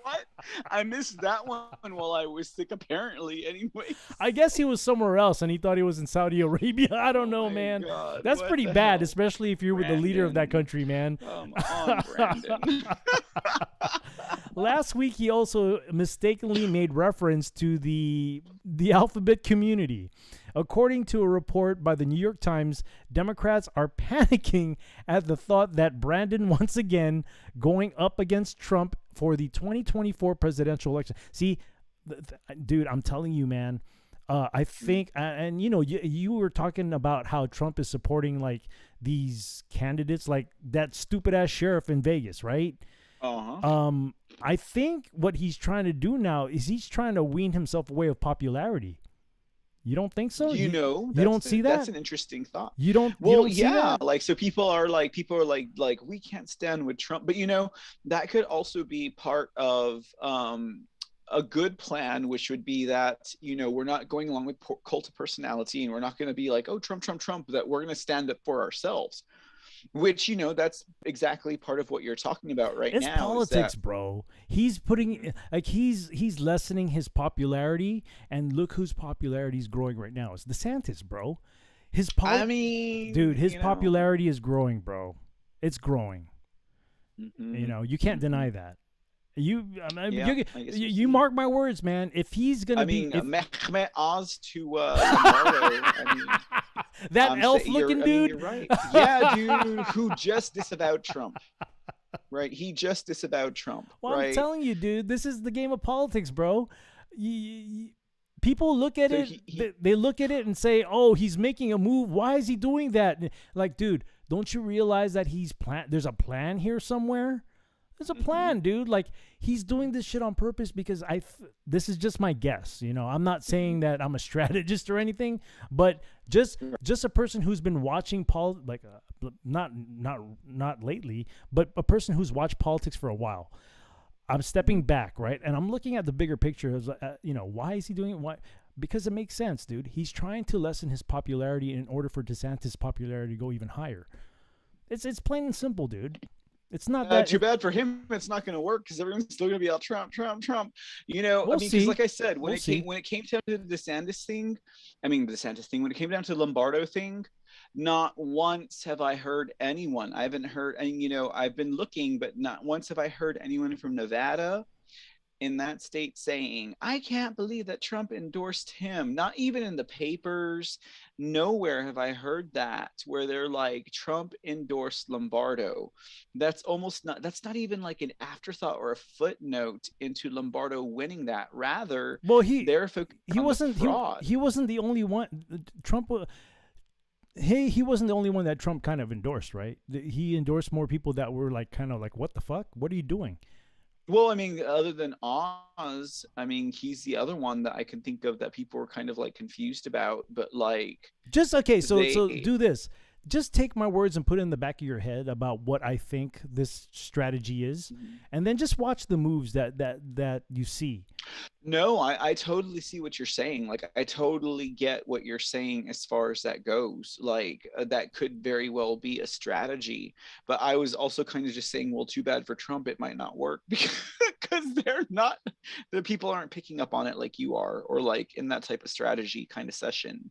[SPEAKER 5] What? I missed that one while I was sick, apparently. Anyway.
[SPEAKER 4] I guess he was somewhere else and he thought he was in Saudi Arabia. I don't know,
[SPEAKER 5] my
[SPEAKER 4] man.
[SPEAKER 5] God,
[SPEAKER 4] That's
[SPEAKER 5] what
[SPEAKER 4] pretty
[SPEAKER 5] the
[SPEAKER 4] bad,
[SPEAKER 5] hell?
[SPEAKER 4] especially if you're with the leader of that
[SPEAKER 5] Brandon.
[SPEAKER 4] country, man.
[SPEAKER 5] Come on, Brandon.
[SPEAKER 4] Last week, he also mistakenly made reference to the alphabet community. According to a report by the New York Times, Democrats are panicking at the thought that Brandon once again going up against Trump for the 2024 presidential election. See, dude, I'm telling you, man. I think, and you know, you were talking about how Trump is supporting like these candidates, like that stupid ass sheriff in Vegas, right?
[SPEAKER 5] Uh-huh.
[SPEAKER 4] I think what he's trying to do now is he's trying to wean himself away of popularity. You don't think so?
[SPEAKER 5] You know,
[SPEAKER 4] you
[SPEAKER 5] that's
[SPEAKER 4] don't see that?
[SPEAKER 5] That's an interesting thought.
[SPEAKER 4] You don't.
[SPEAKER 5] Well,
[SPEAKER 4] you don't see
[SPEAKER 5] yeah,
[SPEAKER 4] that?
[SPEAKER 5] like so people are like we can't stand with Trump, but you know that could also be part of a good plan, which would be that you know we're not going along with cult of personality, and we're not going to be like, oh, Trump, Trump, Trump. That we're going to stand up for ourselves, which you know that's exactly part of what you're talking about right
[SPEAKER 4] It's
[SPEAKER 5] now.
[SPEAKER 4] politics, bro. He's putting like he's lessening his popularity, and look whose popularity is growing right now. It's DeSantis, bro. His
[SPEAKER 5] I mean,
[SPEAKER 4] dude, his
[SPEAKER 5] you know,
[SPEAKER 4] popularity is growing, bro. It's growing.
[SPEAKER 5] mhm.
[SPEAKER 4] You know, you can't deny that. You, I mean,
[SPEAKER 5] Yeah,
[SPEAKER 4] you,
[SPEAKER 5] I guess
[SPEAKER 4] you,
[SPEAKER 5] we'll
[SPEAKER 4] you
[SPEAKER 5] see.
[SPEAKER 4] mark my words, man. If he's gonna
[SPEAKER 5] I mean,
[SPEAKER 4] be if,
[SPEAKER 5] Mehmet Oz to Lombardo, I mean.
[SPEAKER 4] that
[SPEAKER 5] I'm
[SPEAKER 4] elf-looking
[SPEAKER 5] I mean,
[SPEAKER 4] dude,
[SPEAKER 5] you're right. Yeah, dude, who just disavowed Trump. Right? He just disavowed Trump.
[SPEAKER 4] well,
[SPEAKER 5] right?
[SPEAKER 4] I'm telling you, dude, this is the game of politics, bro. People look at
[SPEAKER 5] So
[SPEAKER 4] it, they look at it and say, "Oh, he's making a move. Why is he doing that?" Like, dude, don't you realize that there's a plan here somewhere? There's a plan, dude. Like, he's doing this shit on purpose because this is just my guess. You know, I'm not saying that I'm a strategist or anything, but just a person who's been watching not lately, but a person who's watched politics for a while. I'm stepping back, right? And I'm looking at the bigger picture. As, you know, why is he doing it? Why? because it makes sense, dude. He's trying to lessen his popularity in order for DeSantis' popularity to go even higher. It's plain and simple, dude. It's not that
[SPEAKER 5] too bad for him. It's not going to work because everyone's still going to be all Trump, Trump, Trump. You know,
[SPEAKER 4] We'll
[SPEAKER 5] I mean,
[SPEAKER 4] see.
[SPEAKER 5] because like I said, when
[SPEAKER 4] We'll
[SPEAKER 5] it came down to the DeSantis thing, when it came down to the Lombardo thing, not once have I heard anyone. I haven't heard, and you know, I've been looking, but not once have I heard anyone from Nevada in that state saying, I can't believe that Trump endorsed him. Not even in the papers. Nowhere have I heard that where they're like, Trump endorsed Lombardo. That's not even like an afterthought or a footnote into Lombardo winning that. Rather,
[SPEAKER 4] well,
[SPEAKER 5] he wasn't
[SPEAKER 4] the only one. Trump he wasn't the only one that Trump kind of endorsed, right? He endorsed more people that were like kind of like, what the fuck? What are you doing?
[SPEAKER 5] Well, I mean, other than Oz, I mean, he's the other one that I can think of that people were kind of like confused about, but like
[SPEAKER 4] just okay. So do this. Just take my words and put it in the back of your head about what I think this strategy is, and then just watch the moves that you see.
[SPEAKER 5] No, I totally see what you're saying. Like, I totally get what you're saying as far as that goes. Like, that could very well be a strategy. But I was also kind of just saying, well, too bad for Trump, it might not work because the people aren't picking up on it like you are, or like in that type of strategy kind of session,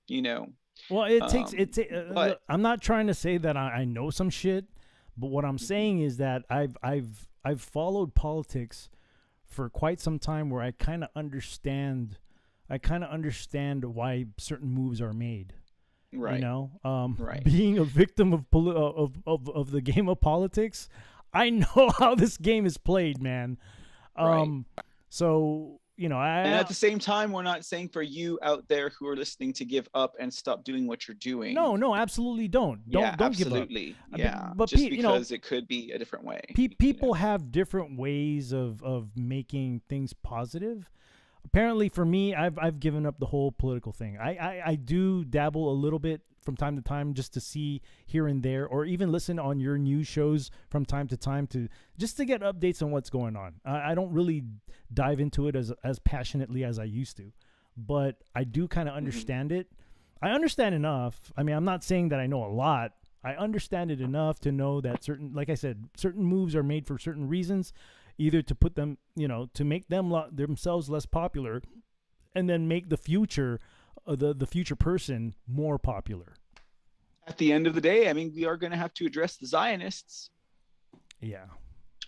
[SPEAKER 5] you know.
[SPEAKER 4] Well, I'm not trying to say that I know some shit, but what I'm saying is that I've followed politics for quite some time, where I kind of understand why certain moves are made.
[SPEAKER 5] Right.
[SPEAKER 4] You know,
[SPEAKER 5] right.
[SPEAKER 4] Being a victim of the game of politics, I know how this game is played, man.
[SPEAKER 5] Right.
[SPEAKER 4] So. You know,
[SPEAKER 5] and at the same time, we're not saying for you out there who are listening to give up and stop doing what you're doing.
[SPEAKER 4] No, absolutely don't. Don't
[SPEAKER 5] absolutely.
[SPEAKER 4] give up.
[SPEAKER 5] Yeah,
[SPEAKER 4] but
[SPEAKER 5] just because it could be a different way.
[SPEAKER 4] People have different ways of making things positive. Apparently, for me, I've given up the whole political thing. I do dabble a little bit from time to time, just to see here and there, or even listen on your news shows from time to time to get updates on what's going on. I don't really dive into it as passionately as I used to, but I do kind of understand it. I understand enough. I mean, I'm not saying that I know a lot. I understand it enough to know that like I said, certain moves are made for certain reasons, either to put them, to make themselves less popular, and then make the future person more popular.
[SPEAKER 5] At the end of the day, I mean, we are going to have to address the Zionists.
[SPEAKER 4] Yeah.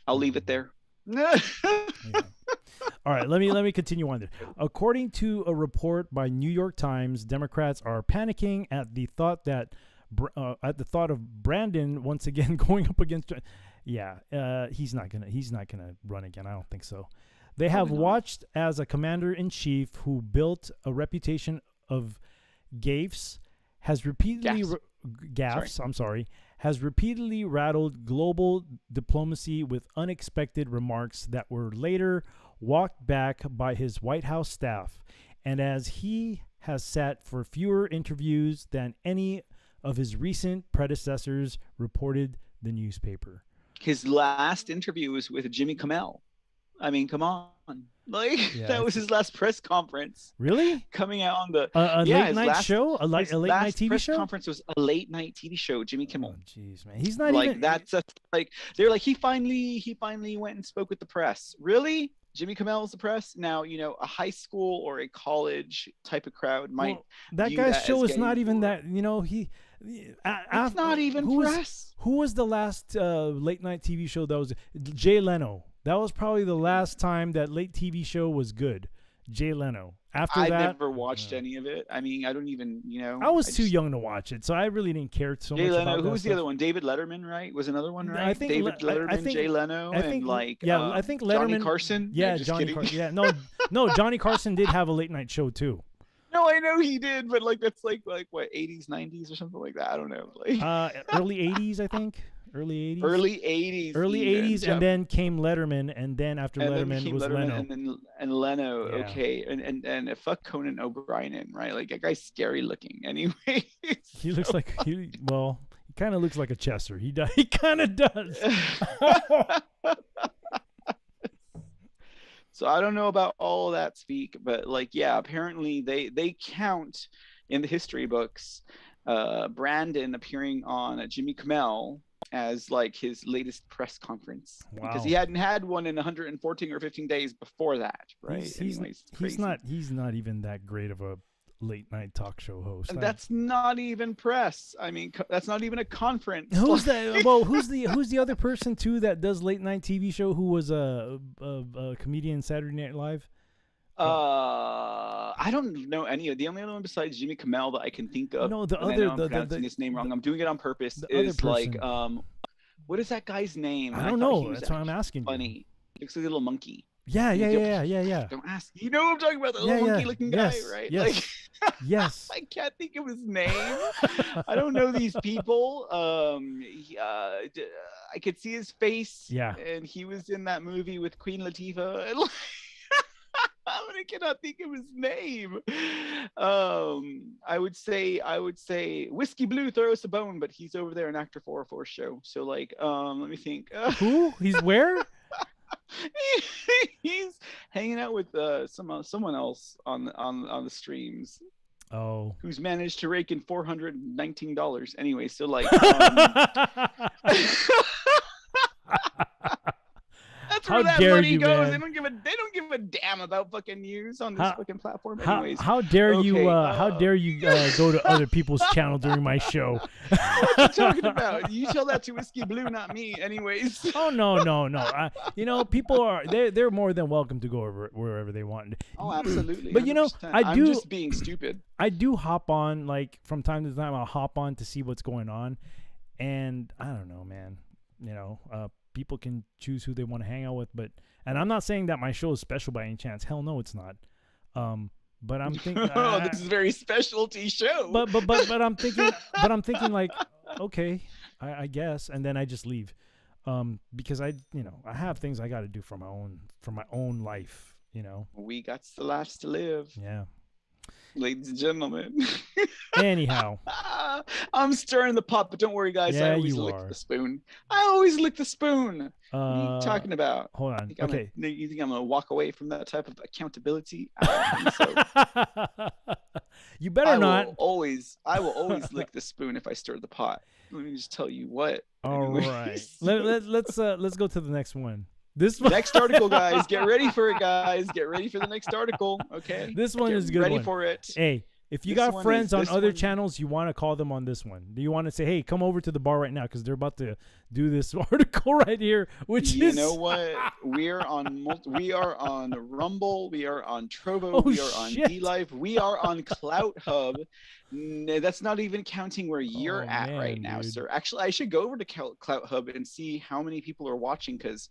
[SPEAKER 5] I'll leave it there.
[SPEAKER 4] Yeah. All right, let me continue on there. According to a report by New York Times, Democrats are panicking at the thought of Brandon once again going up against. Yeah, he's not gonna run again. I don't think so. They have watched as a commander-in-chief who built a reputation of gaffes has repeatedly has repeatedly rattled global diplomacy with unexpected remarks that were later walked back by his White House staff, and as he has sat for fewer interviews than any of his recent predecessors, reported the newspaper.
[SPEAKER 5] His last interview was with Jimmy Kimmel. I mean, come on. That was his last press conference.
[SPEAKER 4] Really?
[SPEAKER 5] Coming out on the
[SPEAKER 4] late night show? A late night TV
[SPEAKER 5] press
[SPEAKER 4] show?
[SPEAKER 5] Conference was a late night TV show, Jimmy Kimmel.
[SPEAKER 4] Oh, jeez, man. He's not
[SPEAKER 5] like
[SPEAKER 4] even
[SPEAKER 5] that's like they're like he finally went and spoke with the press. Really? Jimmy Kimmel's the press? Now, a high school or a college type of crowd might
[SPEAKER 4] that guy's show is not even that,
[SPEAKER 5] it's not even press.
[SPEAKER 4] Who was the last late night TV show that was Jay Leno? That was probably the last time that late TV show was good. Jay Leno. After that,
[SPEAKER 5] I never watched any of it. I mean, I don't even,
[SPEAKER 4] I was too young to watch it, so I really didn't care so much about that.
[SPEAKER 5] Who was the other one? David Letterman, right? Was another one, right?
[SPEAKER 4] I think
[SPEAKER 5] David Letterman, Jay Leno,
[SPEAKER 4] I think,
[SPEAKER 5] and like
[SPEAKER 4] I think Letterman,
[SPEAKER 5] Johnny Carson.
[SPEAKER 4] Yeah, Johnny Carson. Yeah, no, Johnny Carson did have a late night show too.
[SPEAKER 5] No, I know he did, but like that's like what 80s, 90s or something like that. I don't know. Like
[SPEAKER 4] early 80s, I think. Early 80s.
[SPEAKER 5] Early 80s,
[SPEAKER 4] and then came Letterman, and then after Letterman was Leno.
[SPEAKER 5] And Leno,
[SPEAKER 4] yeah.
[SPEAKER 5] Okay, and fuck Conan O'Brien, right? Like that guy's scary looking. Anyway,
[SPEAKER 4] he looks like he kind of looks like a Chester. He kind of does.
[SPEAKER 5] So I don't know about all of that speak, but like, yeah, apparently they count in the history books Brandon appearing on Jimmy Kimmel as like his latest press conference because he
[SPEAKER 4] Wow.
[SPEAKER 5] hadn't had one in 114 or 15 days before that, right?
[SPEAKER 4] He's
[SPEAKER 5] Anyways, it's
[SPEAKER 4] he's
[SPEAKER 5] crazy.
[SPEAKER 4] not even that great of a late night talk show host.
[SPEAKER 5] And that's not even press. I mean, that's not even a conference.
[SPEAKER 4] Who's
[SPEAKER 5] Like,
[SPEAKER 4] that? Well, who's the other person too that does late night TV show? Who was a comedian Saturday Night Live?
[SPEAKER 5] I don't know any of the only other one besides Jimmy Kimmel that I can think of.
[SPEAKER 4] No, the
[SPEAKER 5] and I
[SPEAKER 4] other-
[SPEAKER 5] know I'm
[SPEAKER 4] the-
[SPEAKER 5] pronouncing his name wrong. I'm doing it on purpose.
[SPEAKER 4] the other
[SPEAKER 5] Is like
[SPEAKER 4] person.
[SPEAKER 5] what is that guy's name?
[SPEAKER 4] I
[SPEAKER 5] And
[SPEAKER 4] don't
[SPEAKER 5] thought
[SPEAKER 4] know.
[SPEAKER 5] he was
[SPEAKER 4] That's why I'm
[SPEAKER 5] actually
[SPEAKER 4] asking you.
[SPEAKER 5] funny. Looks like a little monkey.
[SPEAKER 4] Yeah,
[SPEAKER 5] You
[SPEAKER 4] yeah,
[SPEAKER 5] don't-
[SPEAKER 4] yeah, yeah, yeah.
[SPEAKER 5] Don't ask. You know what I'm talking about? The
[SPEAKER 4] Yeah,
[SPEAKER 5] little
[SPEAKER 4] yeah.
[SPEAKER 5] monkey-looking
[SPEAKER 4] Yes,
[SPEAKER 5] guy, right?
[SPEAKER 4] yes.
[SPEAKER 5] Like,
[SPEAKER 4] Yes.
[SPEAKER 5] I can't think of his name. I don't know these people. I could see his face.
[SPEAKER 4] Yeah.
[SPEAKER 5] And he was in that movie with Queen Latifah. And like, I cannot think of his name. I would say Whiskey Blue throw us a bone, but he's over there in Actor 404 show. So like, let me think.
[SPEAKER 4] Who? He's where?
[SPEAKER 5] He's hanging out with someone else on the streams
[SPEAKER 4] Oh.
[SPEAKER 5] who's managed to rake in $419. Anyway, so like, that's
[SPEAKER 4] How
[SPEAKER 5] where that
[SPEAKER 4] dare
[SPEAKER 5] money
[SPEAKER 4] you,
[SPEAKER 5] goes.
[SPEAKER 4] man.
[SPEAKER 5] They don't give a damn about fucking news on this
[SPEAKER 4] How-
[SPEAKER 5] fucking platform.
[SPEAKER 4] How,
[SPEAKER 5] Anyways,
[SPEAKER 4] how dare you?
[SPEAKER 5] Okay,
[SPEAKER 4] How dare you go to other people's channel during my show?
[SPEAKER 5] what you talking about? You tell that to Whiskey Blue, not me. Anyways.
[SPEAKER 4] Oh no! People are they're more than welcome to go wherever they want.
[SPEAKER 5] Oh, absolutely.
[SPEAKER 4] But, you know,
[SPEAKER 5] 100%.
[SPEAKER 4] I do-
[SPEAKER 5] I'm just being stupid.
[SPEAKER 4] I do hop on, like, from time to time. I'll hop on to see what's going on, and I don't know, man. People can choose who they want to hang out with, and I'm not saying that my show is special by any chance. Hell no, it's not. But I'm thinking.
[SPEAKER 5] Oh, this is a very specialty show.
[SPEAKER 4] But I'm thinking like, okay, I guess, and then I just leave, because I have things I got to do for my own life,
[SPEAKER 5] We got the lives to live,
[SPEAKER 4] yeah.
[SPEAKER 5] ladies and gentlemen.
[SPEAKER 4] Anyhow,
[SPEAKER 5] I'm stirring the pot, but don't worry, guys. I
[SPEAKER 4] Yeah,
[SPEAKER 5] always
[SPEAKER 4] you
[SPEAKER 5] lick
[SPEAKER 4] are.
[SPEAKER 5] the spoon. I always lick the spoon. What are you talking about?
[SPEAKER 4] hold on,
[SPEAKER 5] You
[SPEAKER 4] okay.
[SPEAKER 5] think I'm gonna walk away from that type of accountability? I don't think so.
[SPEAKER 4] You better not.
[SPEAKER 5] I will always lick the spoon if I stir the pot. Let me just tell you what.
[SPEAKER 4] All
[SPEAKER 5] Anyways.
[SPEAKER 4] right, let's go to the next one. This one,
[SPEAKER 5] Next article, guys. Get ready for it, guys. Get ready for the next article. Okay.
[SPEAKER 4] this one
[SPEAKER 5] Get
[SPEAKER 4] is a good
[SPEAKER 5] ready
[SPEAKER 4] one.
[SPEAKER 5] for it.
[SPEAKER 4] Hey, if you
[SPEAKER 5] This
[SPEAKER 4] got
[SPEAKER 5] one
[SPEAKER 4] friends
[SPEAKER 5] is-
[SPEAKER 4] on
[SPEAKER 5] this
[SPEAKER 4] other
[SPEAKER 5] one-
[SPEAKER 4] channels, you want to call them on this one. Do you want to say, hey, come over to the bar right now because they're about to do this article right here, which
[SPEAKER 5] You
[SPEAKER 4] is
[SPEAKER 5] know what? We are on Rumble. We are on Trovo.
[SPEAKER 4] Oh,
[SPEAKER 5] we are on
[SPEAKER 4] shit.
[SPEAKER 5] DLive. We are on Clout Hub. That's not even counting where you're
[SPEAKER 4] Oh,
[SPEAKER 5] at right
[SPEAKER 4] man,
[SPEAKER 5] now,
[SPEAKER 4] dude.
[SPEAKER 5] sir. Actually, I should go over to Clout Hub and see how many people are watching, because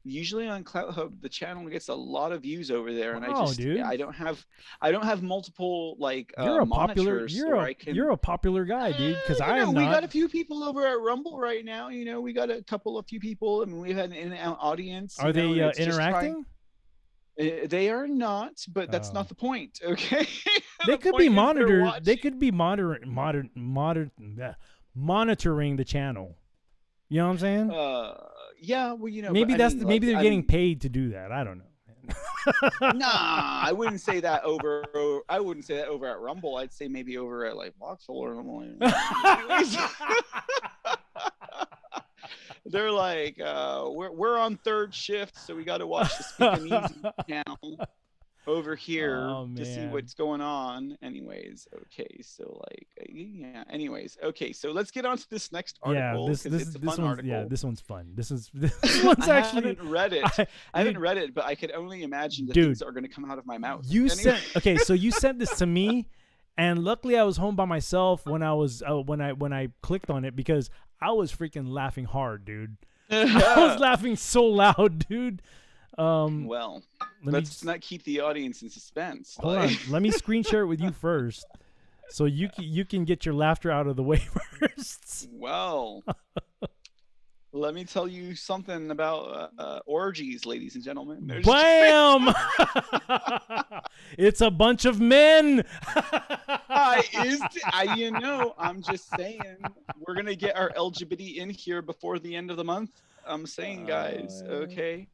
[SPEAKER 5] usually on Clout Hub the channel gets a lot of views over there, and
[SPEAKER 4] Wow, dude.
[SPEAKER 5] I don't have multiple like
[SPEAKER 4] you're a popular
[SPEAKER 5] monitors
[SPEAKER 4] you're
[SPEAKER 5] where
[SPEAKER 4] a,
[SPEAKER 5] I can.
[SPEAKER 4] you're a popular guy, dude. Because I am
[SPEAKER 5] we
[SPEAKER 4] not.
[SPEAKER 5] got a few people over at Rumble right now. We got a few people. I mean, we've had an in and out audience.
[SPEAKER 4] Are
[SPEAKER 5] you know,
[SPEAKER 4] they
[SPEAKER 5] and it's just
[SPEAKER 4] interacting?
[SPEAKER 5] they are not, but that's
[SPEAKER 4] Oh.
[SPEAKER 5] not the point. Okay.
[SPEAKER 4] They
[SPEAKER 5] The
[SPEAKER 4] could
[SPEAKER 5] point
[SPEAKER 4] be
[SPEAKER 5] is they're
[SPEAKER 4] monitored. They
[SPEAKER 5] watching.
[SPEAKER 4] could be monitoring the channel. You know what I'm saying?
[SPEAKER 5] Yeah. Well,
[SPEAKER 4] maybe
[SPEAKER 5] but I
[SPEAKER 4] that's
[SPEAKER 5] mean,
[SPEAKER 4] maybe
[SPEAKER 5] like,
[SPEAKER 4] they're
[SPEAKER 5] I
[SPEAKER 4] getting
[SPEAKER 5] mean,
[SPEAKER 4] paid to do that. I don't know.
[SPEAKER 5] Nah, I wouldn't say that over. I wouldn't say that over at Rumble. I'd say maybe over at like Voxel or something. They're like, we're on third shift, so we got to watch the Speak Uneasy channel over here
[SPEAKER 4] Oh,
[SPEAKER 5] to see
[SPEAKER 4] man.
[SPEAKER 5] what's going on. Anyways, okay, so like, yeah. Anyways, okay, so let's get on to this next
[SPEAKER 4] Yeah,
[SPEAKER 5] article,
[SPEAKER 4] this
[SPEAKER 5] 'cause
[SPEAKER 4] this
[SPEAKER 5] it's a
[SPEAKER 4] this
[SPEAKER 5] fun
[SPEAKER 4] one's
[SPEAKER 5] article.
[SPEAKER 4] yeah, this one's fun. This one's
[SPEAKER 5] I
[SPEAKER 4] actually.
[SPEAKER 5] haven't read it. I haven't read it, but I could only imagine the
[SPEAKER 4] Dude,
[SPEAKER 5] things that are going to come out of my mouth.
[SPEAKER 4] You
[SPEAKER 5] Anyway.
[SPEAKER 4] sent okay, so you sent this to me, and luckily I was home by myself when I was when I clicked on it because I was freaking laughing hard, dude. I was laughing so loud, dude.
[SPEAKER 5] Well,
[SPEAKER 4] let me
[SPEAKER 5] let's
[SPEAKER 4] just-
[SPEAKER 5] not keep the audience in suspense.
[SPEAKER 4] hold on. Let me screen share it with you first, so you can get your laughter out of the way first.
[SPEAKER 5] Well, let me tell you something about orgies, ladies and gentlemen. There's
[SPEAKER 4] Bam! It's a bunch of men.
[SPEAKER 5] I'm just saying, we're gonna get our LGBT in here before the end of the month. I'm saying, guys,
[SPEAKER 4] yeah.
[SPEAKER 5] okay.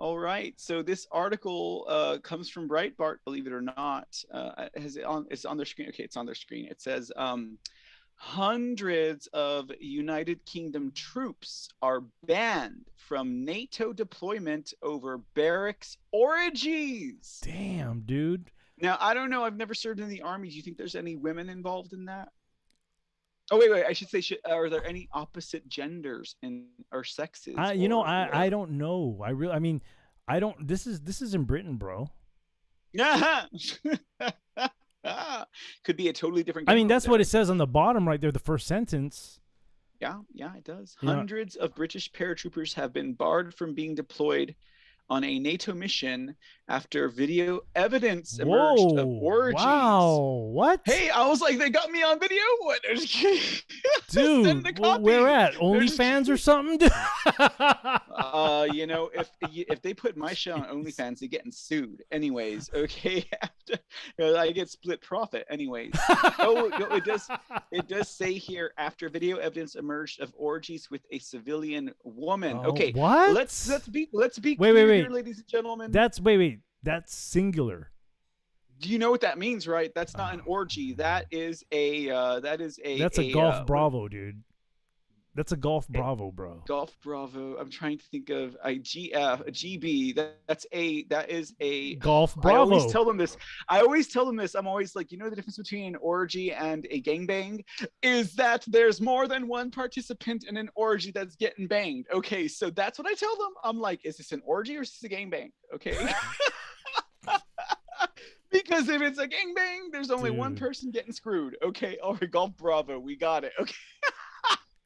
[SPEAKER 5] All right. So this article comes from Breitbart, believe it or not. It's on their screen. Okay, it's on their screen. It says hundreds of United Kingdom troops are banned from NATO deployment over barracks orgies.
[SPEAKER 4] Damn, dude.
[SPEAKER 5] Now, I don't know. I've never served in the army. Do you think there's any women involved in that? Oh, wait. I should say, are there any opposite genders or sexes?
[SPEAKER 4] I don't know. I mean, I don't. This is in Britain, bro.
[SPEAKER 5] Yeah. Could be a totally different.
[SPEAKER 4] I mean, that's what it says on the bottom right there, the first sentence.
[SPEAKER 5] Yeah, it does.
[SPEAKER 4] Yeah.
[SPEAKER 5] Hundreds of British paratroopers have been barred from being deployed on a NATO mission after video evidence emerged of orgies.
[SPEAKER 4] Wow, what?
[SPEAKER 5] Hey, I was like, they got me on video? What?
[SPEAKER 4] Dude, where at? OnlyFans or something?
[SPEAKER 5] If they put my show on OnlyFans, they're getting sued. Anyways, okay. I get split profit. Anyways. It does say here, after video evidence emerged of orgies with a civilian woman. Okay.
[SPEAKER 4] What?
[SPEAKER 5] Let's be
[SPEAKER 4] Wait,
[SPEAKER 5] clear here, ladies and gentlemen.
[SPEAKER 4] That's singular.
[SPEAKER 5] Do you know what that means, right? That's not an orgy. That's a
[SPEAKER 4] Golf Bravo, dude. That's a Golf Bravo, bro.
[SPEAKER 5] Golf Bravo. I'm trying to think of a GB. That is a
[SPEAKER 4] Golf Bravo.
[SPEAKER 5] I always tell them this. I'm always like, the difference between an orgy and a gangbang is that there's more than one participant in an orgy that's getting banged. Okay, so that's what I tell them. I'm like, is this an orgy or is this a gangbang? Okay. Because if it's a gangbang, there's only one person getting screwed. Okay, all right, Golf Bravo, we got it. Okay.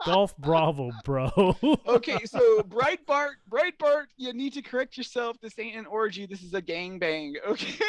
[SPEAKER 4] Golf Bravo, bro.
[SPEAKER 5] Okay, so Breitbart, you need to correct yourself. This ain't an orgy. This is a gangbang. Okay.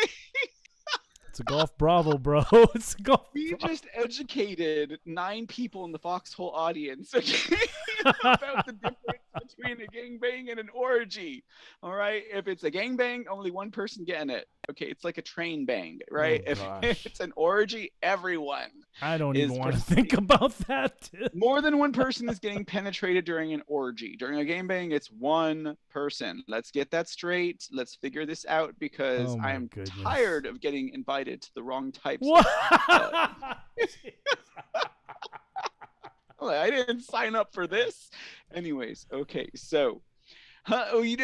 [SPEAKER 4] It's a Golf Bravo, bro. It's a Golf.
[SPEAKER 5] We just educated 9 people in the Foxhole audience, okay, about the difference between a gangbang and an orgy. All right, if it's a gangbang, only one person getting it. Okay, it's like a train bang, right? If it's an orgy, everyone.
[SPEAKER 4] I don't even want to think about that.
[SPEAKER 5] More than one person is getting penetrated during an orgy. During a gangbang, it's one person. Let's get that straight. Let's figure this out because I am tired of getting invited to the wrong types. I didn't sign up for this. Anyways, okay, so you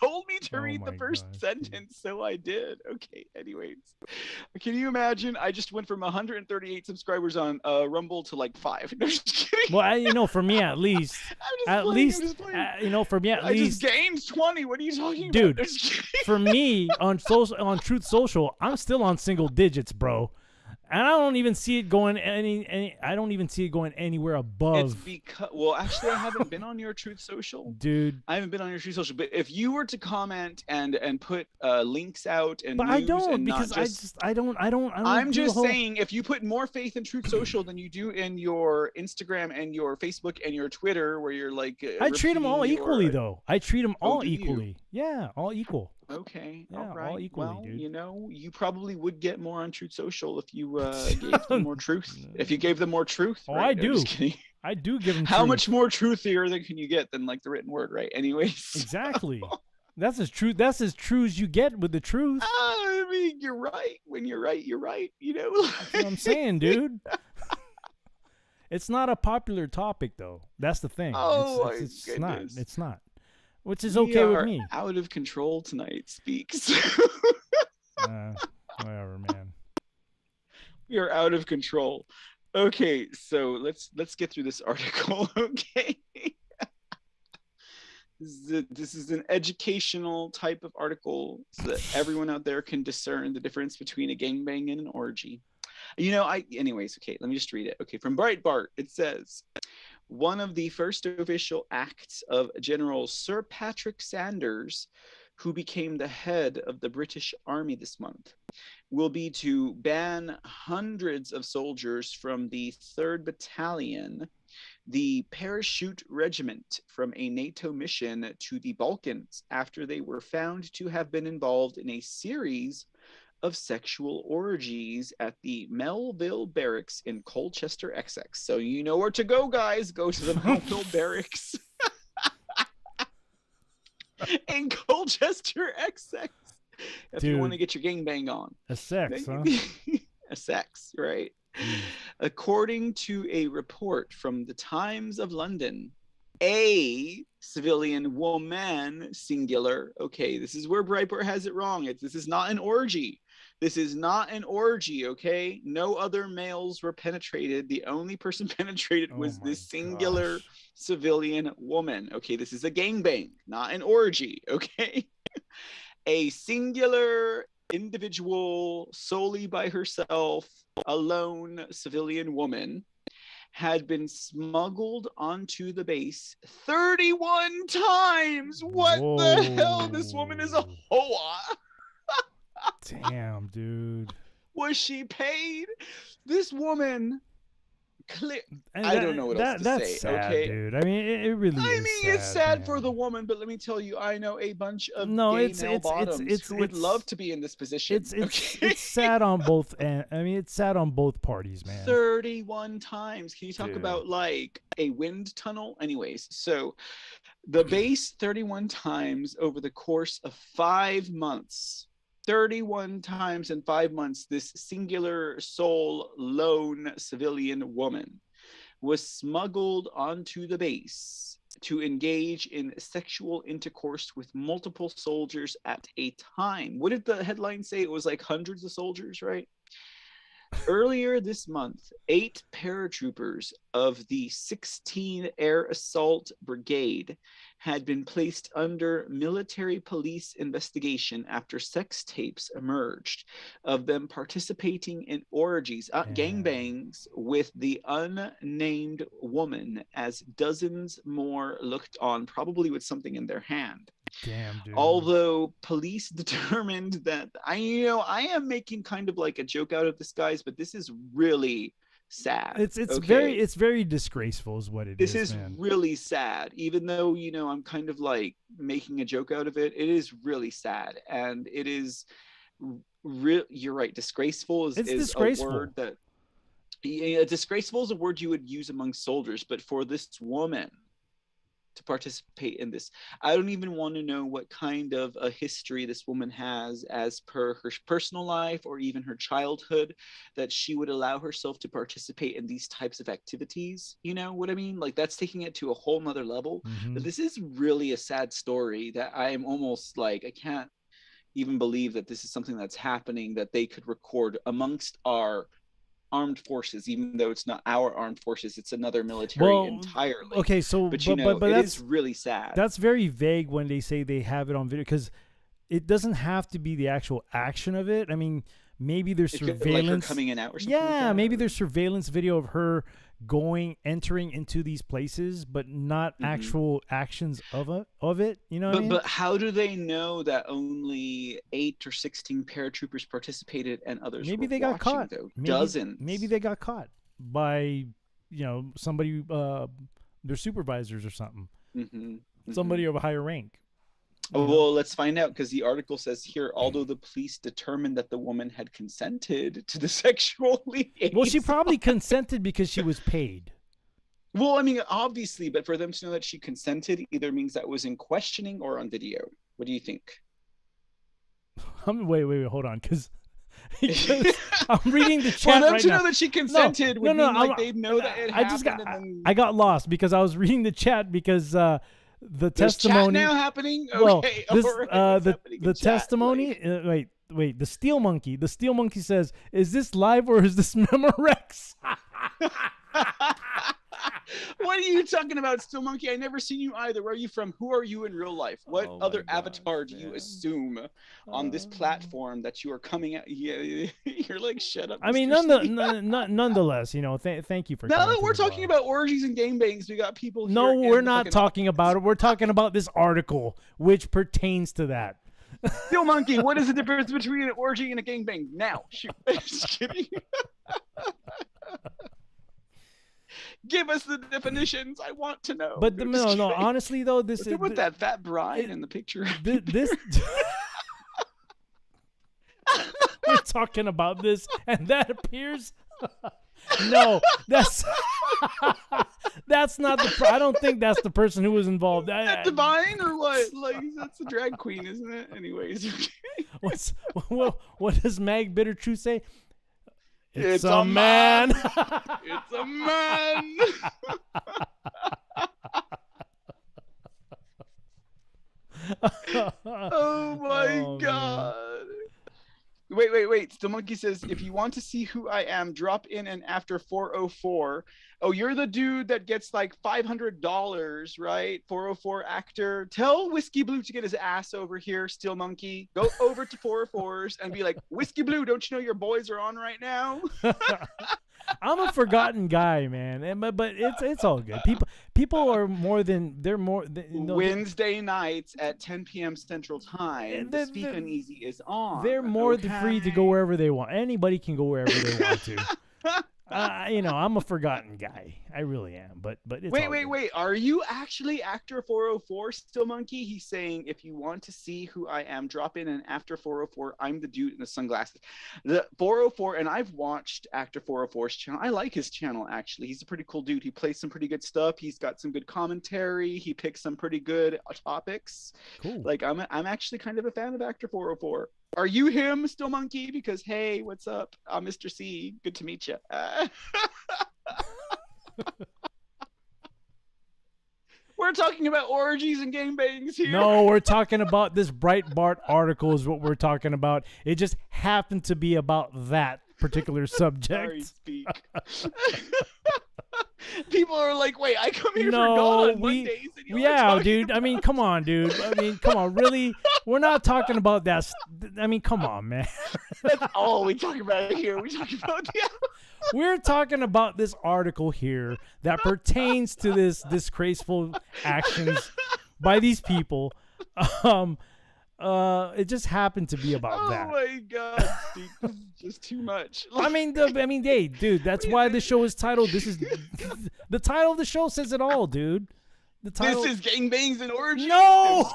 [SPEAKER 5] told me to read the first sentence, so I did. Okay, anyways. Can you imagine? I just went from 138 subscribers on Rumble to like 5. No, just kidding.
[SPEAKER 4] Well, for me at least. For me at
[SPEAKER 5] I
[SPEAKER 4] least.
[SPEAKER 5] just gained 20. What are you talking
[SPEAKER 4] about? Dude,
[SPEAKER 5] Dude,
[SPEAKER 4] for me on Truth Social, I'm still on single digits, bro. And I don't even see it going I don't even see it going anywhere above.
[SPEAKER 5] It's because, actually, I haven't been on your Truth Social,
[SPEAKER 4] dude.
[SPEAKER 5] I haven't been on your Truth Social, but if you were to comment and put links out and
[SPEAKER 4] but
[SPEAKER 5] news
[SPEAKER 4] I don't
[SPEAKER 5] and
[SPEAKER 4] because I don't.
[SPEAKER 5] I'm just saying, if you put more faith in Truth Social than you do in your Instagram and your Facebook and your Twitter, where you're like,
[SPEAKER 4] I treat them all equally, though. I treat them all equally. Yeah, all equal.
[SPEAKER 5] Okay.
[SPEAKER 4] Yeah,
[SPEAKER 5] all right.
[SPEAKER 4] all equally,
[SPEAKER 5] well,
[SPEAKER 4] dude.
[SPEAKER 5] you probably would get more on Truth Social if you gave them more truth. If you gave them more truth.
[SPEAKER 4] Oh,
[SPEAKER 5] right?
[SPEAKER 4] I do.
[SPEAKER 5] Just kidding.
[SPEAKER 4] I do give them
[SPEAKER 5] How
[SPEAKER 4] truth.
[SPEAKER 5] much more truthier than can you get than like the written word, right? Anyways.
[SPEAKER 4] Exactly. That's as true as you get with the truth.
[SPEAKER 5] I mean, you're right. When you're right, you're right.
[SPEAKER 4] That's what I'm saying, dude. It's not a popular topic, though. That's the thing.
[SPEAKER 5] Oh,
[SPEAKER 4] it's
[SPEAKER 5] my
[SPEAKER 4] not.
[SPEAKER 5] goodness.
[SPEAKER 4] It's not. Which is okay with me.
[SPEAKER 5] Out of control tonight, Speaks.
[SPEAKER 4] Whatever, man.
[SPEAKER 5] We are out of control. Okay, so let's get through this article. Okay. This is an educational type of article so that everyone out there can discern the difference between a gangbang and an orgy. Anyways, okay, let me just read it. Okay, from Breitbart, it says, one of the first official acts of General Sir Patrick Sanders, who became the head of the British Army this month, will be to ban hundreds of soldiers from the 3rd Battalion, the Parachute Regiment, from a NATO mission to the Balkans after they were found to have been involved in a series of sexual orgies at the Melville Barracks in Colchester, Essex. So you know where to go, guys. Go to the Melville Barracks. in Colchester, Essex. If you want to
[SPEAKER 4] Dude.
[SPEAKER 5] get your gangbang on.
[SPEAKER 4] A sex, huh?
[SPEAKER 5] A sex, right? According to a report from the Times of London, a civilian woman, singular. Okay, this is where Breitbart has it wrong. This is not an orgy. This is not an orgy, okay? No other males were penetrated. The only person penetrated was
[SPEAKER 4] Oh my
[SPEAKER 5] this singular
[SPEAKER 4] gosh.
[SPEAKER 5] civilian woman. Okay, this is a gangbang, not an orgy, okay? A singular individual, solely by herself, alone civilian woman had been smuggled onto the base 31 times. What the hell? This woman is a hoa.
[SPEAKER 4] Damn, dude.
[SPEAKER 5] Was she paid? This woman,
[SPEAKER 4] And
[SPEAKER 5] I don't know what else to
[SPEAKER 4] that's
[SPEAKER 5] say,
[SPEAKER 4] sad,
[SPEAKER 5] okay?
[SPEAKER 4] dude. I mean, it really is.
[SPEAKER 5] I mean, it's sad for
[SPEAKER 4] man.
[SPEAKER 5] the woman, but let me tell you, I know a bunch of
[SPEAKER 4] No,
[SPEAKER 5] gay
[SPEAKER 4] it's-
[SPEAKER 5] male
[SPEAKER 4] it's-
[SPEAKER 5] bottoms
[SPEAKER 4] it's-
[SPEAKER 5] who would
[SPEAKER 4] it's-
[SPEAKER 5] love to be in this position.
[SPEAKER 4] It's
[SPEAKER 5] okay?
[SPEAKER 4] it's sad on both and I mean it's sad on both parties, man.
[SPEAKER 5] 31 times. Can you talk
[SPEAKER 4] Dude.
[SPEAKER 5] about like a wind tunnel? Anyways, so the base 31 times over the course of 5 months. 31 times in 5 months, this singular sole lone civilian woman was smuggled onto the base to engage in sexual intercourse with multiple soldiers at a time. What did the headline say? It was like hundreds of soldiers, right? Earlier this month, 8 paratroopers of the 16 Air Assault Brigade had been placed under military police investigation after sex tapes emerged of them participating in orgies, gangbangs with the unnamed woman, as dozens more looked on, probably with something in their hand.
[SPEAKER 4] Damn, dude.
[SPEAKER 5] Although police determined that I am making kind of like a joke out of this, guys, but this is really sad.
[SPEAKER 4] it's
[SPEAKER 5] okay?
[SPEAKER 4] very disgraceful is what it is.
[SPEAKER 5] This is
[SPEAKER 4] man.
[SPEAKER 5] really sad. Even though I'm kind of like making a joke out of it, it is really sad, and it is real. You're right. Disgraceful is
[SPEAKER 4] disgraceful.
[SPEAKER 5] a word that disgraceful is a word you would use among soldiers, but for this woman to participate in this, I don't even want to know what kind of a history this woman has as per her personal life or even her childhood, that she would allow herself to participate in these types of activities. You know what I mean? Like, that's taking it to a whole nother level.
[SPEAKER 4] Mhm.
[SPEAKER 5] But this is really a sad story that I am almost like, I can't even believe that this is something that's happening, that they could record amongst our armed forces, even though it's not our armed forces, it's another military entirely.
[SPEAKER 4] Okay, so
[SPEAKER 5] But
[SPEAKER 4] but
[SPEAKER 5] it
[SPEAKER 4] that's
[SPEAKER 5] is really sad.
[SPEAKER 4] that's very vague when they say they have it on video, because it doesn't have to be the actual action of it. I mean, maybe there's
[SPEAKER 5] It could be
[SPEAKER 4] surveillance.
[SPEAKER 5] like her coming in out or something. like
[SPEAKER 4] Yeah,
[SPEAKER 5] that.
[SPEAKER 4] maybe there's surveillance video of her entering into these places, but not
[SPEAKER 5] Mhm.
[SPEAKER 4] actual actions of it. You know what I mean?
[SPEAKER 5] But how do they know that only 8 or 16 paratroopers participated and others
[SPEAKER 4] Maybe
[SPEAKER 5] were
[SPEAKER 4] they got
[SPEAKER 5] watching,
[SPEAKER 4] caught.
[SPEAKER 5] though?
[SPEAKER 4] Maybe,
[SPEAKER 5] Dozens.
[SPEAKER 4] Maybe they got caught by somebody, their supervisors or something.
[SPEAKER 5] Mhm, mhm.
[SPEAKER 4] Somebody of a higher rank.
[SPEAKER 5] Oh, well, let's find out, because the article says here, although the police determined that the woman had consented to the sexual liaison.
[SPEAKER 4] Well, she probably consented because she was paid.
[SPEAKER 5] Well, I mean, obviously, but for them to know that she consented either means that was in questioning or on video. What do you think?
[SPEAKER 4] Wait, hold on, because I'm reading the
[SPEAKER 5] For
[SPEAKER 4] chat
[SPEAKER 5] them
[SPEAKER 4] right
[SPEAKER 5] to
[SPEAKER 4] now.
[SPEAKER 5] know that she consented would mean like they'd know that it
[SPEAKER 4] I
[SPEAKER 5] happened.
[SPEAKER 4] just got
[SPEAKER 5] and then...
[SPEAKER 4] I got lost because I was reading the chat, because the
[SPEAKER 5] There's
[SPEAKER 4] testimony
[SPEAKER 5] chat now happening.
[SPEAKER 4] well,
[SPEAKER 5] Okay,
[SPEAKER 4] this,
[SPEAKER 5] all right, what's
[SPEAKER 4] the
[SPEAKER 5] happening in chat?
[SPEAKER 4] testimony. Wait. The Steel Monkey says, "Is this live or is this Memorex?"
[SPEAKER 5] What are you talking about, Still Monkey? I never seen you either. Where are you from? Who are you in real life? What
[SPEAKER 4] Oh my
[SPEAKER 5] other
[SPEAKER 4] gosh,
[SPEAKER 5] avatar do you
[SPEAKER 4] man.
[SPEAKER 5] assume on this platform that you are coming at? Yeah, you're like, shut up.
[SPEAKER 4] I mean,
[SPEAKER 5] Mr. Steve.
[SPEAKER 4] nonetheless, thank you for.
[SPEAKER 5] Now
[SPEAKER 4] coming
[SPEAKER 5] that
[SPEAKER 4] to
[SPEAKER 5] we're
[SPEAKER 4] the
[SPEAKER 5] talking
[SPEAKER 4] bar.
[SPEAKER 5] about orgies and gangbangs, we got people here.
[SPEAKER 4] No,
[SPEAKER 5] in
[SPEAKER 4] we're
[SPEAKER 5] the
[SPEAKER 4] not
[SPEAKER 5] fucking
[SPEAKER 4] talking about it. We're talking about this article, which pertains to that.
[SPEAKER 5] Still Monkey, what is the difference between an orgy and a gangbang? Now, shoot. Just kidding. Give us the definitions. I want to know.
[SPEAKER 4] But
[SPEAKER 5] I'm just
[SPEAKER 4] no.
[SPEAKER 5] kidding.
[SPEAKER 4] Honestly, though, this
[SPEAKER 5] What's
[SPEAKER 4] is
[SPEAKER 5] up with that fat bride
[SPEAKER 4] it-
[SPEAKER 5] in the picture?
[SPEAKER 4] this. We're talking about this, and that appears. No, that's That's not the. I don't think that's the person who was involved.
[SPEAKER 5] Is that Divine or what? Like, that's a drag queen, isn't it? Anyways.
[SPEAKER 4] What does Mag Bitter Truth say?
[SPEAKER 5] It's a man.
[SPEAKER 4] man.
[SPEAKER 5] It's a man. Oh my
[SPEAKER 4] Oh, man.
[SPEAKER 5] god. Wait. The monkey says, if you want to see who I am, drop in and after 404. Oh, you're the dude that gets like $500, right? 404 actor. Tell Whiskey Blue to get his ass over here, Steel Monkey. Go over to 404s and be like, Whiskey Blue, don't you know your boys are on right now?
[SPEAKER 4] I'm a forgotten guy, man. But it's all good. People are more than they're more.
[SPEAKER 5] Wednesday nights at 10 p.m. Central Time.
[SPEAKER 4] And
[SPEAKER 5] The Speak Uneasy is on.
[SPEAKER 4] They're more than free to go wherever they want. Anybody can go wherever they want to. I'm a forgotten guy. I really am. But it's all good.
[SPEAKER 5] Wait. Are you actually actor 404 Still Monkey? He's saying, if you want to see who I am, drop in and after 404. I'm the dude in the sunglasses. The 404, and I've watched actor 404's channel. I like his channel, actually. He's a pretty cool dude. He plays some pretty good stuff. He's got some good commentary. He picks some pretty good topics.
[SPEAKER 4] Cool.
[SPEAKER 5] Like, I'm actually kind of a fan of actor 404. Are you him, Still Monkey? Because, hey, what's up? I'm Mr. C. Good to meet you. We're talking about orgies and gangbangs here.
[SPEAKER 4] No, we're talking about this Breitbart article is what we're talking about. It just happened to be about that particular subject.
[SPEAKER 5] Sorry, speak. People are like, wait, I come here for
[SPEAKER 4] No,
[SPEAKER 5] God on Mondays. And y'all are
[SPEAKER 4] yeah,
[SPEAKER 5] talking
[SPEAKER 4] dude. I mean, come on, dude. I mean, come on, really? We're not talking about that. I mean, come on, man.
[SPEAKER 5] That's all we talk about here. We talk about
[SPEAKER 4] We're talking about this article here that pertains to this disgraceful actions by these people. It just happened to be about that.
[SPEAKER 5] Oh my God, Steve, this is just too much.
[SPEAKER 4] I mean, hey, dude, that's why the show is titled. This is the title of the show says it all, dude. The title.
[SPEAKER 5] This is gangbangs and orgies.
[SPEAKER 4] No.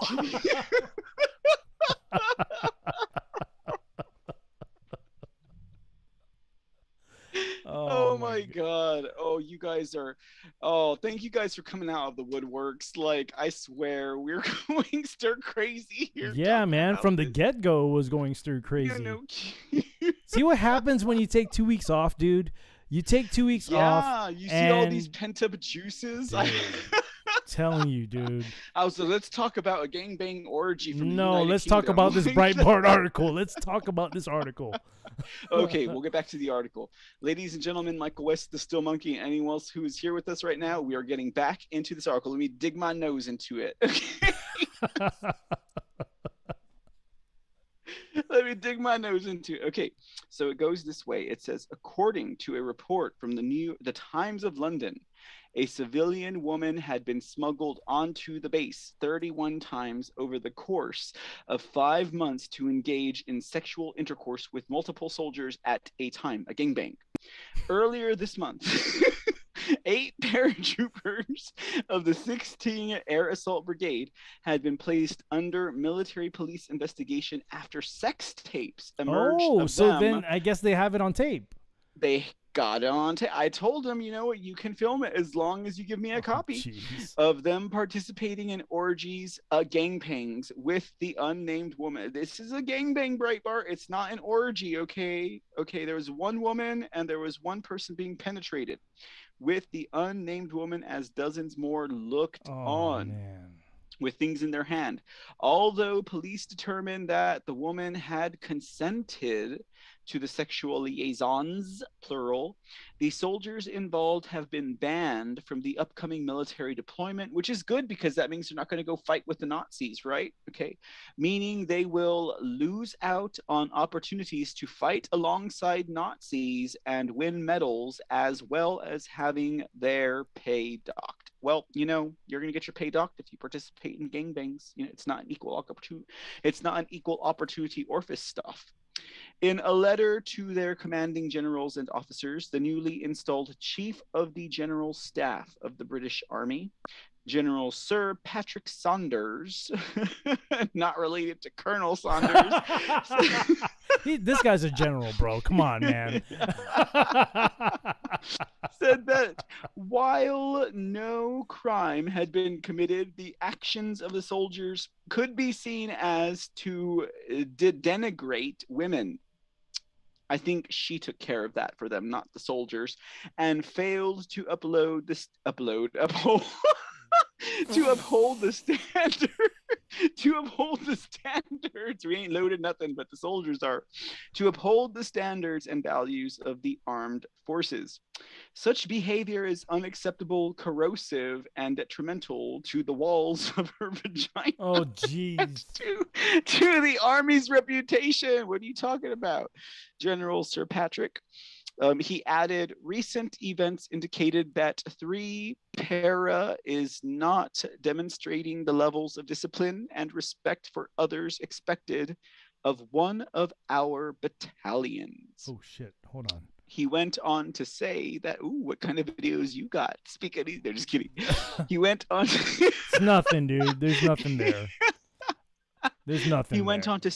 [SPEAKER 5] Oh my God. Oh, you guys are. Oh, thank you guys for coming out of the woodworks. Like, I swear, we're going stir crazy here.
[SPEAKER 4] Yeah,
[SPEAKER 5] talking
[SPEAKER 4] man.
[SPEAKER 5] about
[SPEAKER 4] From the
[SPEAKER 5] this.
[SPEAKER 4] get-go, was going stir crazy.
[SPEAKER 5] Yeah, no.
[SPEAKER 4] See what happens when you take 2 weeks off, dude? You take 2 weeks off.
[SPEAKER 5] Yeah, you see all these
[SPEAKER 4] and-
[SPEAKER 5] pent-up juices.
[SPEAKER 4] Dude, telling you, dude.
[SPEAKER 5] So let's talk about a gangbang orgy from the
[SPEAKER 4] No,
[SPEAKER 5] United
[SPEAKER 4] let's talk
[SPEAKER 5] Kingdom.
[SPEAKER 4] about this Breitbart article. Let's talk about this article.
[SPEAKER 5] Okay, we'll get back to the article. Ladies and gentlemen, Michael West, the Still Monkey, and anyone else who is here with us right now, we are getting back into this article. Let me dig my nose into it. Okay. Let me dig my nose into it. Okay, so it goes this way. It says, according to a report from the Times of London, a civilian woman had been smuggled onto the base 31 times over the course of 5 months to engage in sexual intercourse with multiple soldiers at a time, a gangbang. Earlier this month, 8 paratroopers of the 16th Air Assault Brigade had been placed under military police investigation after sex tapes emerged
[SPEAKER 4] Oh,
[SPEAKER 5] of
[SPEAKER 4] so
[SPEAKER 5] them.
[SPEAKER 4] then I guess they have it on tape.
[SPEAKER 5] They got it on tape. I told them, you know what, you can film it as long as you give me a copy
[SPEAKER 4] Jeez.
[SPEAKER 5] of them participating in orgies, gangbangs with the unnamed woman. This is a gangbang, Breitbart. It's not an orgy, okay? Okay, there was one woman and there was one person being penetrated with the unnamed woman as dozens more looked
[SPEAKER 4] Oh,
[SPEAKER 5] on
[SPEAKER 4] man.
[SPEAKER 5] with things in their hand. Although police determined that the woman had consented to the sexual liaisons, plural, the soldiers involved have been banned from the upcoming military deployment, which is good because that means they're not going to go fight with the Nazis, right? Okay. Meaning they will lose out on opportunities to fight alongside Nazis and win medals, as well as having their pay docked. Well, you know, you're going to get your pay docked if you participate in gangbangs. You know, it's not an equal opportunity. It's not an equal opportunity orifice stuff. In a letter to their commanding generals and officers, the newly installed Chief of the General Staff of the British Army, General Sir Patrick Saunders, not related to Colonel Saunders.
[SPEAKER 4] This guy's a general, bro. Come on, man.
[SPEAKER 5] said that while no crime had been committed, the actions of the soldiers could be seen as to denigrate women. I think she took care of that for them, not the soldiers, and failed to uphold to uphold the standard to uphold the standards. We ain't loaded nothing, but the soldiers are. To uphold the standards and values of the armed forces. Such behavior is unacceptable, corrosive, and detrimental to the walls of her vagina.
[SPEAKER 4] Oh, jeez.
[SPEAKER 5] to the Army's reputation. What are you talking about, General Sir Patrick? He added, recent events indicated that 3 para is not demonstrating the levels of discipline and respect for others expected of one of our battalions.
[SPEAKER 4] Oh, shit. Hold on.
[SPEAKER 5] He went on to say that, ooh, what kind of videos you got? Speak of these, they're just kidding. He went on.
[SPEAKER 4] It's nothing, dude. There's nothing there. There's nothing.
[SPEAKER 5] He went on to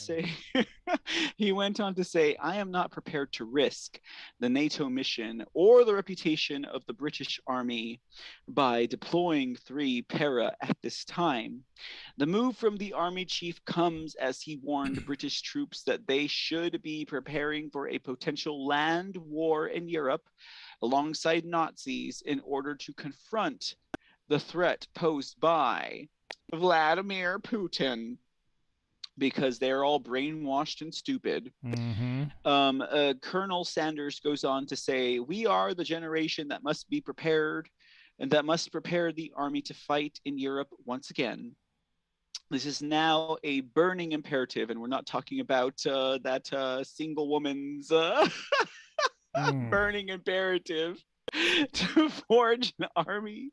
[SPEAKER 5] say, I am not prepared to risk the NATO mission or the reputation of the British Army by deploying 3 para at this time. The move from the Army chief comes as he warned British troops that they should be preparing for a potential land war in Europe alongside Nazis in order to confront the threat posed by Vladimir Putin, because they're all brainwashed and stupid.
[SPEAKER 4] Mm-hmm.
[SPEAKER 5] Colonel Sanders goes on to say, we are the generation that must be prepared and that must prepare the army to fight in Europe once again. This is now a burning imperative, and we're not talking about that single woman's burning imperative to forge an army.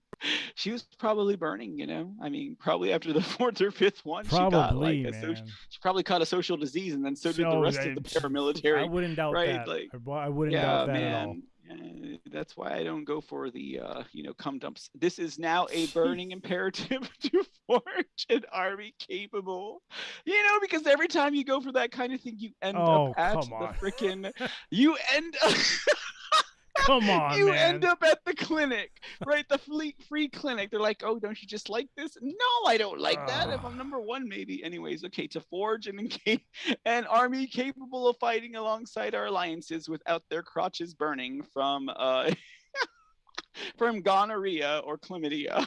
[SPEAKER 5] She was probably burning, you know. I mean, probably after the 4th or 5th one,
[SPEAKER 4] probably,
[SPEAKER 5] she got like she probably caught a social disease, and then so did the rest of the paramilitary.
[SPEAKER 4] I wouldn't doubt that.
[SPEAKER 5] Like,
[SPEAKER 4] I wouldn't doubt that at all.
[SPEAKER 5] That's why I don't go for the cum dumps. This is now a burning imperative to forge an army capable, because every time you go for that kind of thing, you end up at the freaking
[SPEAKER 4] Come on,
[SPEAKER 5] you
[SPEAKER 4] man.
[SPEAKER 5] end up at the clinic, right? The free clinic. They're like, oh, don't you just like this? No, I don't like that. If I'm number 1, maybe. Anyways, okay, to forge an army capable of fighting alongside our alliances without their crotches burning from from gonorrhea or chlamydia.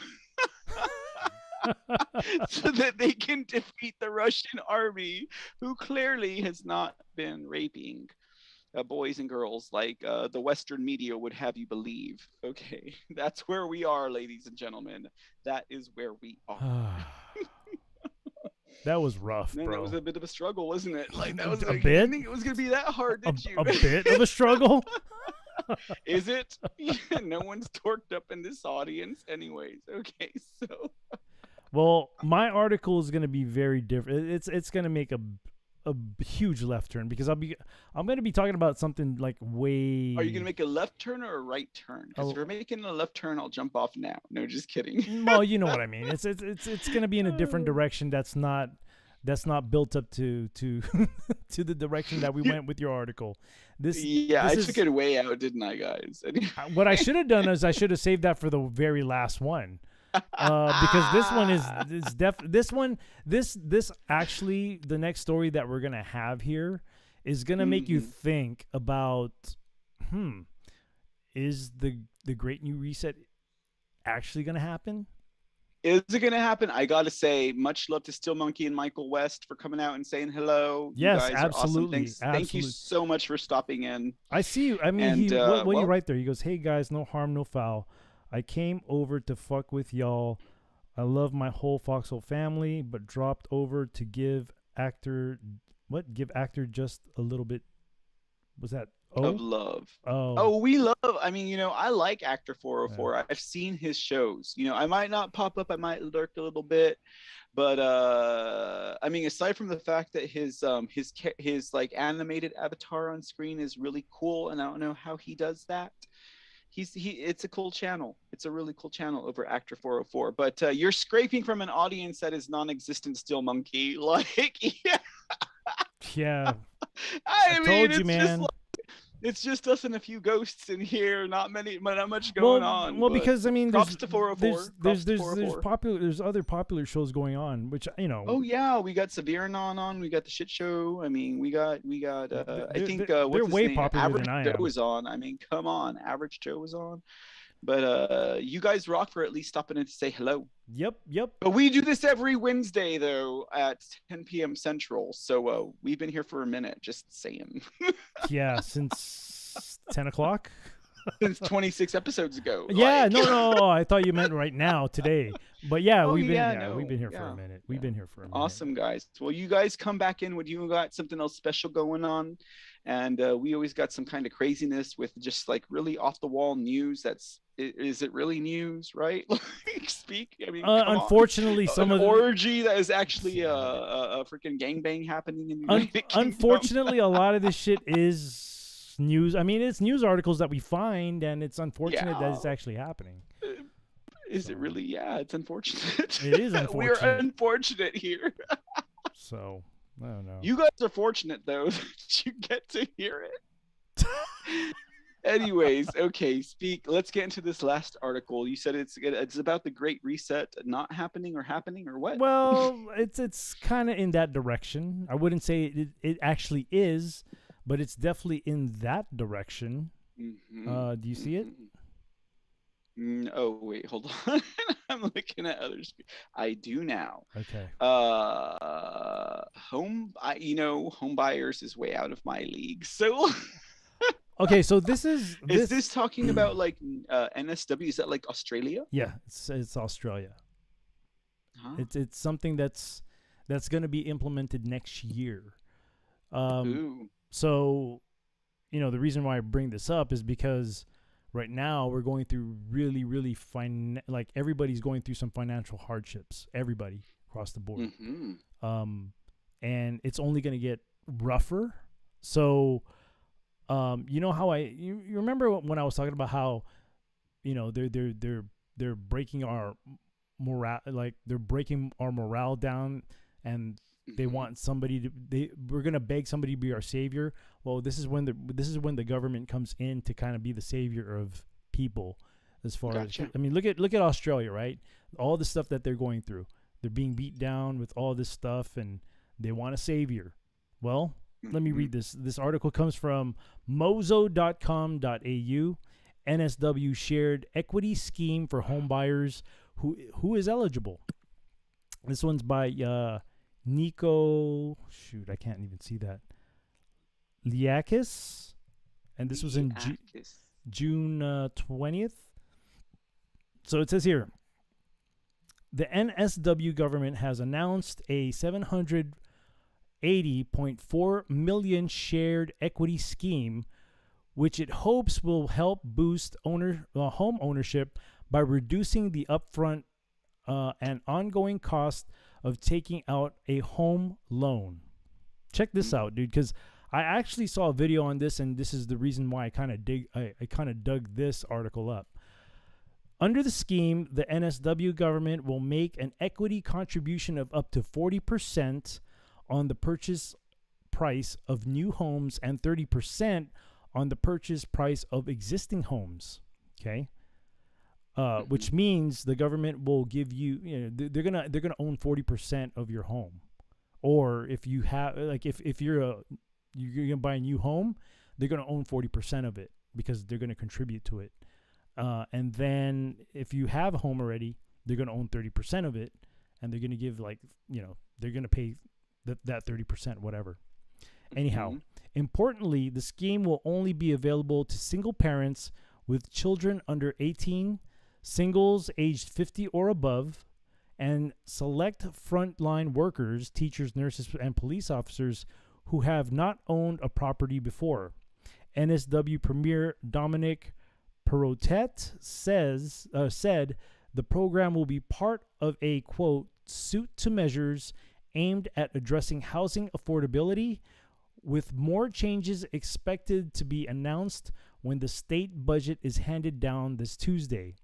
[SPEAKER 5] So that they can defeat the Russian army, who clearly has not been raping boys and girls like the Western media would have you believe. Okay, that's where we are, ladies and gentlemen. That is where we are.
[SPEAKER 4] That was rough,
[SPEAKER 5] Man,
[SPEAKER 4] bro.
[SPEAKER 5] that was a bit of a struggle, wasn't it? Like, that was
[SPEAKER 4] a
[SPEAKER 5] like,
[SPEAKER 4] bit.
[SPEAKER 5] I didn't think it was gonna be that hard, did you?
[SPEAKER 4] A bit of a struggle.
[SPEAKER 5] Is it? No one's torqued up in this audience, anyways. Okay, so.
[SPEAKER 4] Well, my article is going to be very different. It's going to make a huge left turn, because I'm going to be talking about something like way.
[SPEAKER 5] Are you going to make a left turn or a right turn? Because if you're making a left turn, I'll jump off now. No, just kidding.
[SPEAKER 4] Well, you know what I mean. It's going to be in a different direction. That's not built up to to the direction that we went with your article.
[SPEAKER 5] I took it way out, didn't I, guys?
[SPEAKER 4] What I should have done is I should have saved that for the very last one. Because this one is this actually, the next story that we're gonna have here is gonna make you think about, is the Great New Reset actually gonna happen?
[SPEAKER 5] Is it gonna happen? I gotta say, much love to Still Monkey and Michael West for coming out and saying hello.
[SPEAKER 4] Yes,
[SPEAKER 5] you guys
[SPEAKER 4] absolutely.
[SPEAKER 5] Are awesome. Thank you so much for stopping in.
[SPEAKER 4] I see you. I mean, you right there. He goes, "Hey guys, no harm, no foul. I came over to fuck with y'all. I love my whole Foxhole family, but dropped over to give actor just a little bit." Was that
[SPEAKER 5] of love? We love. I mean, I like Actor 404. Yeah. I've seen his shows. I might not pop up. I might lurk a little bit, but I mean, aside from the fact that his like animated avatar on screen is really cool, and I don't know how he does that. It's a cool channel. It's a really cool channel over Actor 404. But you're scraping from an audience that is non-existent, Still Monkey. Like, yeah.
[SPEAKER 4] Yeah.
[SPEAKER 5] I mean,
[SPEAKER 4] told you, man.
[SPEAKER 5] It's just us and a few ghosts in here. Not much going on.
[SPEAKER 4] Well,
[SPEAKER 5] but
[SPEAKER 4] because I mean,
[SPEAKER 5] props to 404.
[SPEAKER 4] there's other popular shows going on, which
[SPEAKER 5] Oh yeah, we got Severinon on. We got the shit show. I mean, we got. I think
[SPEAKER 4] they're
[SPEAKER 5] what's his
[SPEAKER 4] way
[SPEAKER 5] name?
[SPEAKER 4] popular
[SPEAKER 5] Average
[SPEAKER 4] than I
[SPEAKER 5] Joe
[SPEAKER 4] am.
[SPEAKER 5] was on. I mean, come on, Average Joe was on. But you guys rock for at least stopping in to say hello.
[SPEAKER 4] Yep.
[SPEAKER 5] But we do this every Wednesday though at 10 p.m. Central. So we've been here for a minute. Just saying.
[SPEAKER 4] Yeah, since 10 o'clock.
[SPEAKER 5] Since 26 episodes ago.
[SPEAKER 4] Yeah,
[SPEAKER 5] like-
[SPEAKER 4] no. I thought you meant right now, today. But yeah,
[SPEAKER 5] Oh,
[SPEAKER 4] we've been
[SPEAKER 5] yeah,
[SPEAKER 4] we've been here
[SPEAKER 5] no,
[SPEAKER 4] for a
[SPEAKER 5] yeah,
[SPEAKER 4] minute. We've
[SPEAKER 5] yeah.
[SPEAKER 4] been here for a minute.
[SPEAKER 5] Awesome, guys. Well, you guys come back in when you got something else special going on. And we always got some kind of craziness with just like really off the wall news. Is it really news, right? Like, speak. I mean, come on.
[SPEAKER 4] Unfortunately, some
[SPEAKER 5] An
[SPEAKER 4] of the,
[SPEAKER 5] orgy that is actually a freaking gangbang happening in the United Kingdom.
[SPEAKER 4] unfortunately, a lot of this shit is news. I mean, it's news articles that we find, and it's unfortunate that it's
[SPEAKER 5] Yeah.
[SPEAKER 4] actually happening.
[SPEAKER 5] Is it really? Yeah, it's unfortunate.
[SPEAKER 4] It is
[SPEAKER 5] We're
[SPEAKER 4] unfortunate.
[SPEAKER 5] unfortunate here.
[SPEAKER 4] So I don't know.
[SPEAKER 5] You guys are fortunate though that you get to hear it. Anyways, okay, let's get into this last article. You said it's about the Great Reset not happening or what?
[SPEAKER 4] Well, it's kind of in that direction. I wouldn't say it actually is, but it's definitely in that direction.
[SPEAKER 5] Mhm.
[SPEAKER 4] Do you see it?
[SPEAKER 5] Oh wait, hold on. I'm looking at others. I do now.
[SPEAKER 4] Okay.
[SPEAKER 5] Home buyers is way out of my league. So
[SPEAKER 4] Okay, so this is
[SPEAKER 5] is this talking about like NSW? Is that like Australia?
[SPEAKER 4] Yeah, it's Australia.
[SPEAKER 5] Huh?
[SPEAKER 4] It's something that's going to be implemented next year.
[SPEAKER 5] Ooh.
[SPEAKER 4] So, the reason why I bring this up is because right now we're going through really like everybody's going through some financial hardships. Everybody across the board.
[SPEAKER 5] Mm-hmm.
[SPEAKER 4] And it's only going to get rougher. So, you know how you remember when I was talking about how, they're breaking our morale, like they're breaking our morale down, and they want somebody we're gonna beg somebody to be our savior. Well, this is when the government comes in to kind of be the savior of people, as far
[SPEAKER 5] Gotcha.
[SPEAKER 4] as I mean, look at Australia, right? All the stuff that they're going through, they're being beat down with all this stuff, and they want a savior. Well, let me read this. This article comes from mozo.com.au. NSW shared equity scheme for home buyers who is eligible. This one's by Nico. Shoot, I can't even see that. Liakis, and this was in June 20th. So it says here, the NSW government has announced a 780.4 million shared equity scheme, which it hopes will help boost home ownership by reducing the upfront and ongoing cost of taking out a home loan. Check this out, dude, because I actually saw a video on this, and this is the reason why I kind of dug this article up. Under the scheme, the NSW government will make an equity contribution of up to 40% on the purchase price of new homes and 30% on the purchase price of existing homes. Okay. Which means the government will give you, they're gonna own 40% of your home, or if you have if you're gonna buy a new home, they're gonna own 40% of it because they're gonna contribute to it. And then if you have a home already, they're gonna own 30% of it, and they're gonna give they're gonna pay that 30%, whatever. Anyhow, importantly, the scheme will only be available to single parents with children under 18. Singles aged 50 or above, and select frontline workers, teachers, nurses, and police officers who have not owned a property before. NSW Premier Dominic Perrotet said the program will be part of a, quote, suite to measures aimed at addressing housing affordability, with more changes expected to be announced when the state budget is handed down this Tuesday.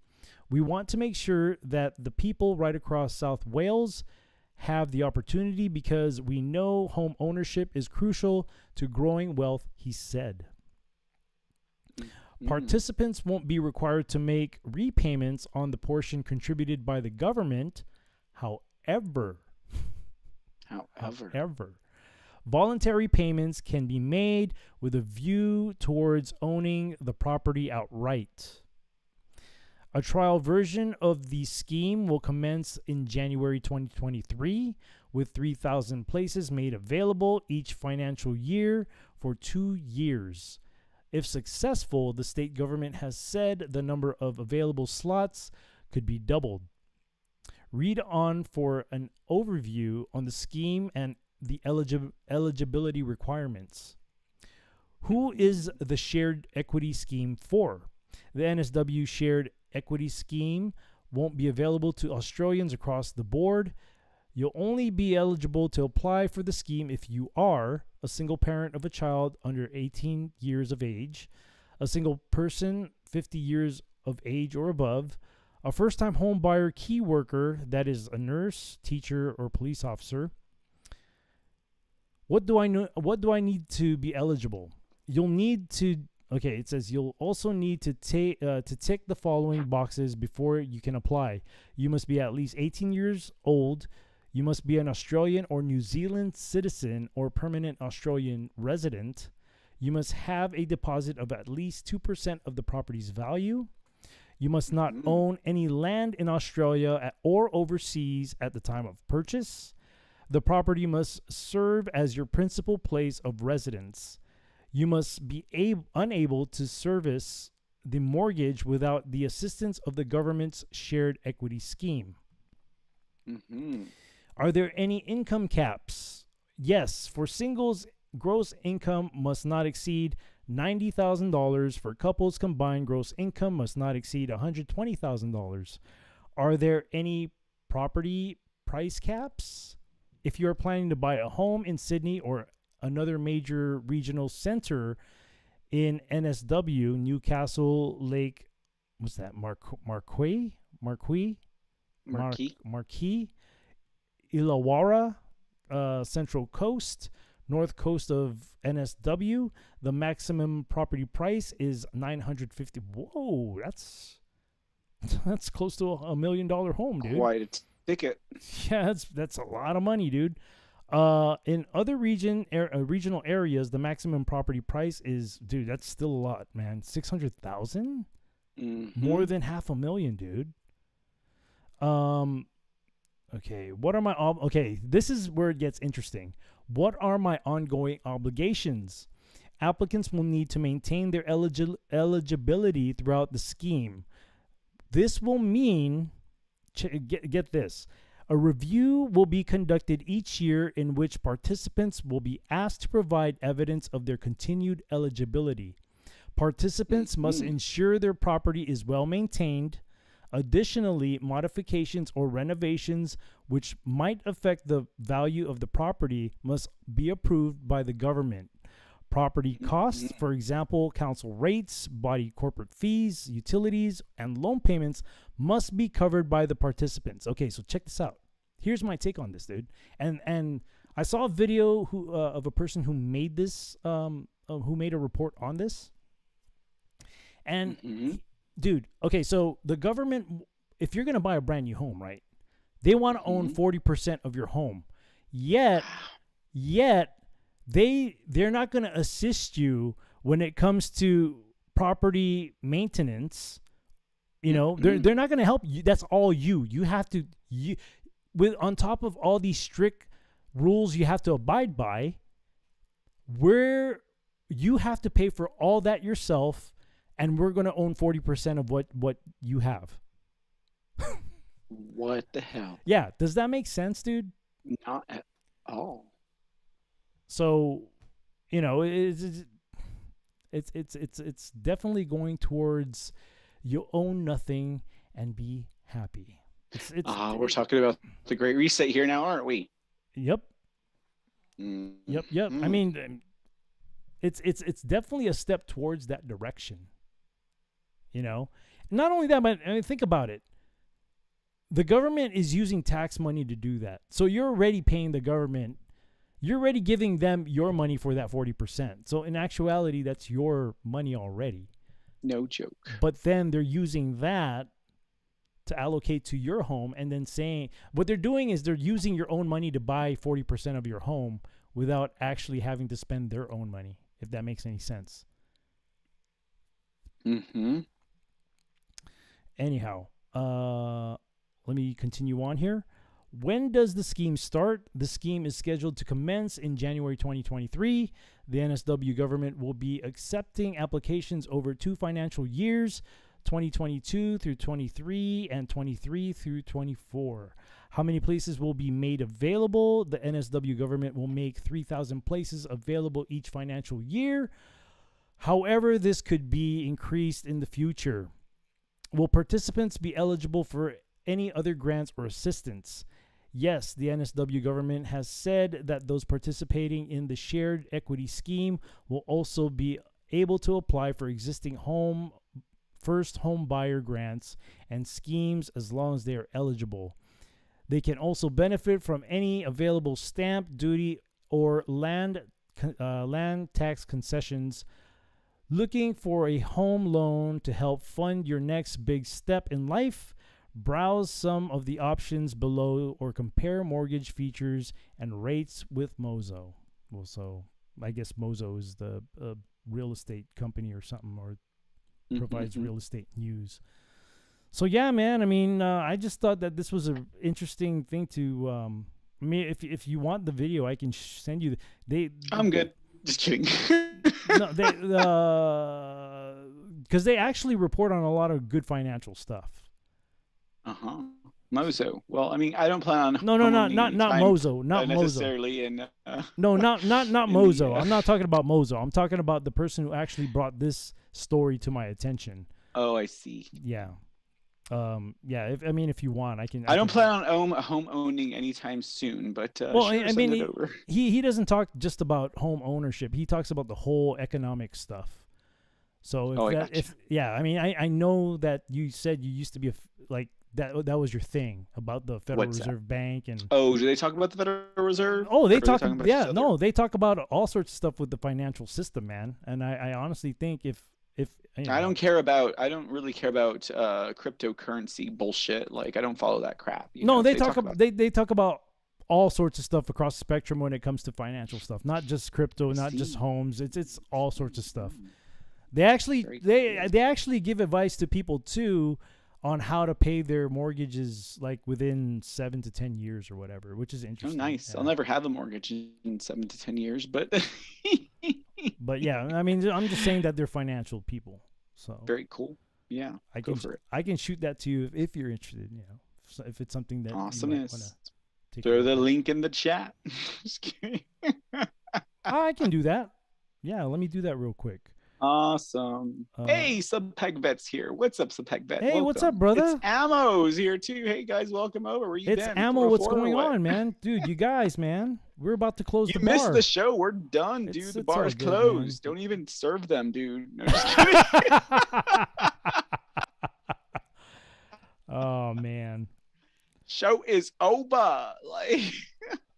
[SPEAKER 4] We want to make sure that the people right across South Wales have the opportunity because we know home ownership is crucial to growing wealth, he said. Participants won't be required to make repayments on the portion contributed by the government. However, voluntary payments can be made with a view towards owning the property outright. A trial version of the scheme will commence in January 2023, with 3,000 places made available each financial year for 2 years. If successful, the state government has said the number of available slots could be doubled. Read on for an overview on the scheme and the eligibility requirements. Who is the shared equity scheme for? The NSW shared equity scheme won't be available to Australians across the board. You'll only be eligible to apply for the scheme if you are a single parent of a child under 18 years of age, a single person 50 years of age or above, a first-time home buyer key worker, that is a nurse, teacher, or police officer. What do I know? What do I need to be eligible? You'll need to. Okay, it says you'll also need to tick the following boxes before you can apply. You must be at least 18 years old. You must be an Australian or New Zealand citizen or permanent Australian resident. You must have a deposit of at least 2% of the property's value. You must not own any land in Australia or overseas at the time of purchase. The property must serve as your principal place of residence. You must be unable to service the mortgage without the assistance of the government's shared equity scheme. Are there any income caps? Yes, for singles, gross income must not exceed $90,000. For couples, combined gross income must not exceed $120,000. Are there any property price caps? If you are planning to buy a home in Sydney or another major regional center in NSW, Newcastle, Lake, what's that? Marquee, Illawarra, Central Coast, North Coast of NSW, the maximum property price is $950. Whoa, that's close to $1 million home, dude.
[SPEAKER 5] Quite a ticket.
[SPEAKER 4] Yeah, that's a lot of money, dude. In other regional areas, the maximum property price is, dude, that's still a lot, man. 600,000, more than $500,000, dude. Okay, what are my okay? This is where it gets interesting. What are my ongoing obligations? Applicants will need to maintain their eligibility throughout the scheme. This will mean, get this. A review will be conducted each year in which participants will be asked to provide evidence of their continued eligibility. Participants must ensure their property is well maintained. Additionally, modifications or renovations which might affect the value of the property must be approved by the government. Property costs, for example, council rates, body corporate fees, utilities, and loan payments must be covered by the participants. Okay, so check this out. Here's my take on this, dude. And I saw a video of a person who made this, who made a report on this. And dude, okay, so the government, if you're gonna buy a brand new home, right? They want to own 40% of your home. Yet they're not going to assist you when it comes to property maintenance. You know, they're not going to help you. That's all you. You have to with on top of all these strict rules you have to abide by, where you have to pay for all that yourself, and we're going to own 40% of what you have.
[SPEAKER 5] What the hell?
[SPEAKER 4] Yeah, does that make sense, dude?
[SPEAKER 5] Not at all.
[SPEAKER 4] So, you know, it's definitely going towards you own nothing and be happy.
[SPEAKER 5] We're talking about the Great Reset here now, aren't we?
[SPEAKER 4] Yep. Yep. I mean, it's definitely a step towards that direction. You know, not only that, but I mean, think about it. The government is using tax money to do that. So you're already paying the government. You're already giving them your money for that 40%. So in actuality, that's your money already.
[SPEAKER 5] No joke.
[SPEAKER 4] But then they're using that to allocate to your home, and then saying what they're doing is they're using your own money to buy 40% of your home without actually having to spend their own money, if that makes any sense.
[SPEAKER 5] Mm-hmm.
[SPEAKER 4] Anyhow, let me continue on here. When does the scheme start? The scheme is scheduled to commence in January 2023. The NSW government will be accepting applications over 2 financial years, 2022 through 23 and 23 through 24. How many places will be made available? The NSW government will make 3,000 places available each financial year. However, this could be increased in the future. Will participants be eligible for any other grants or assistance? Yes, the NSW government has said that those participating in the shared equity scheme will also be able to apply for existing first home buyer grants and schemes as long as they are eligible. They can also benefit from any available stamp duty or land tax concessions. Looking for a home loan to help fund your next big step in life? Browse some of the options below or compare mortgage features and rates with Mozo. Well, so I guess Mozo is the real estate company or something, or provides real estate news. So yeah, man, I mean, I just thought that this was an interesting thing to I mean, if you want the video, I can send you
[SPEAKER 5] I'm good. Just kidding.
[SPEAKER 4] No, they because they actually report on a lot of good financial stuff.
[SPEAKER 5] Uh-huh. Mozo. Well, I mean, I don't plan on
[SPEAKER 4] not Mozo, not Mozo.
[SPEAKER 5] Necessarily in
[SPEAKER 4] No, not
[SPEAKER 5] in
[SPEAKER 4] Mozo.
[SPEAKER 5] the,
[SPEAKER 4] I'm not talking about Mozo. I'm talking about the person who actually brought this story to my attention.
[SPEAKER 5] Oh, I see.
[SPEAKER 4] Yeah. Yeah, if you want, I can.
[SPEAKER 5] I don't plan on home owning anytime soon, but
[SPEAKER 4] well,
[SPEAKER 5] sure,
[SPEAKER 4] I mean,
[SPEAKER 5] send it over.
[SPEAKER 4] he doesn't talk just about home ownership. He talks about the whole economic stuff. So I mean, I know that you said you used to be that was your thing about the Federal Reserve Bank and.
[SPEAKER 5] Oh, do they talk about the Federal Reserve?
[SPEAKER 4] Oh, they talk. Yeah, no, they talk about all sorts of stuff with the financial system, man. And I honestly think if
[SPEAKER 5] I don't really care about cryptocurrency bullshit. Like, I don't follow that crap.
[SPEAKER 4] They talk about all sorts of stuff across the spectrum when it comes to financial stuff, not just crypto, not just homes. It's all sorts of stuff. They actually give advice to people too on how to pay their mortgages like within 7 to 10 years or whatever, which is interesting.
[SPEAKER 5] Oh, nice. Yeah. I'll never have a mortgage in 7 to 10 years, but
[SPEAKER 4] but yeah, I mean, I'm just saying that they're financial people. So
[SPEAKER 5] very cool. Yeah, go for it.
[SPEAKER 4] I can shoot that to you if you're interested. You know, if it's something that
[SPEAKER 5] awesomeness. Throw the link in the chat. Just kidding.
[SPEAKER 4] I can do that. Yeah, let me do that real quick.
[SPEAKER 5] Awesome. Hey, Subpeg Vet's here. What's up, Subpeg Vet?
[SPEAKER 4] Hey, what's up, brother?
[SPEAKER 5] It's Ammo's here too. Hey guys, welcome over. Where you
[SPEAKER 4] been? It's Ammo. What's going on, man? Dude, you guys, man. We're about to close the bar.
[SPEAKER 5] You missed the show. We're done, dude. The bar is closed. Man. Don't even serve them, dude. No, just kidding.
[SPEAKER 4] Oh man.
[SPEAKER 5] Show is over. Like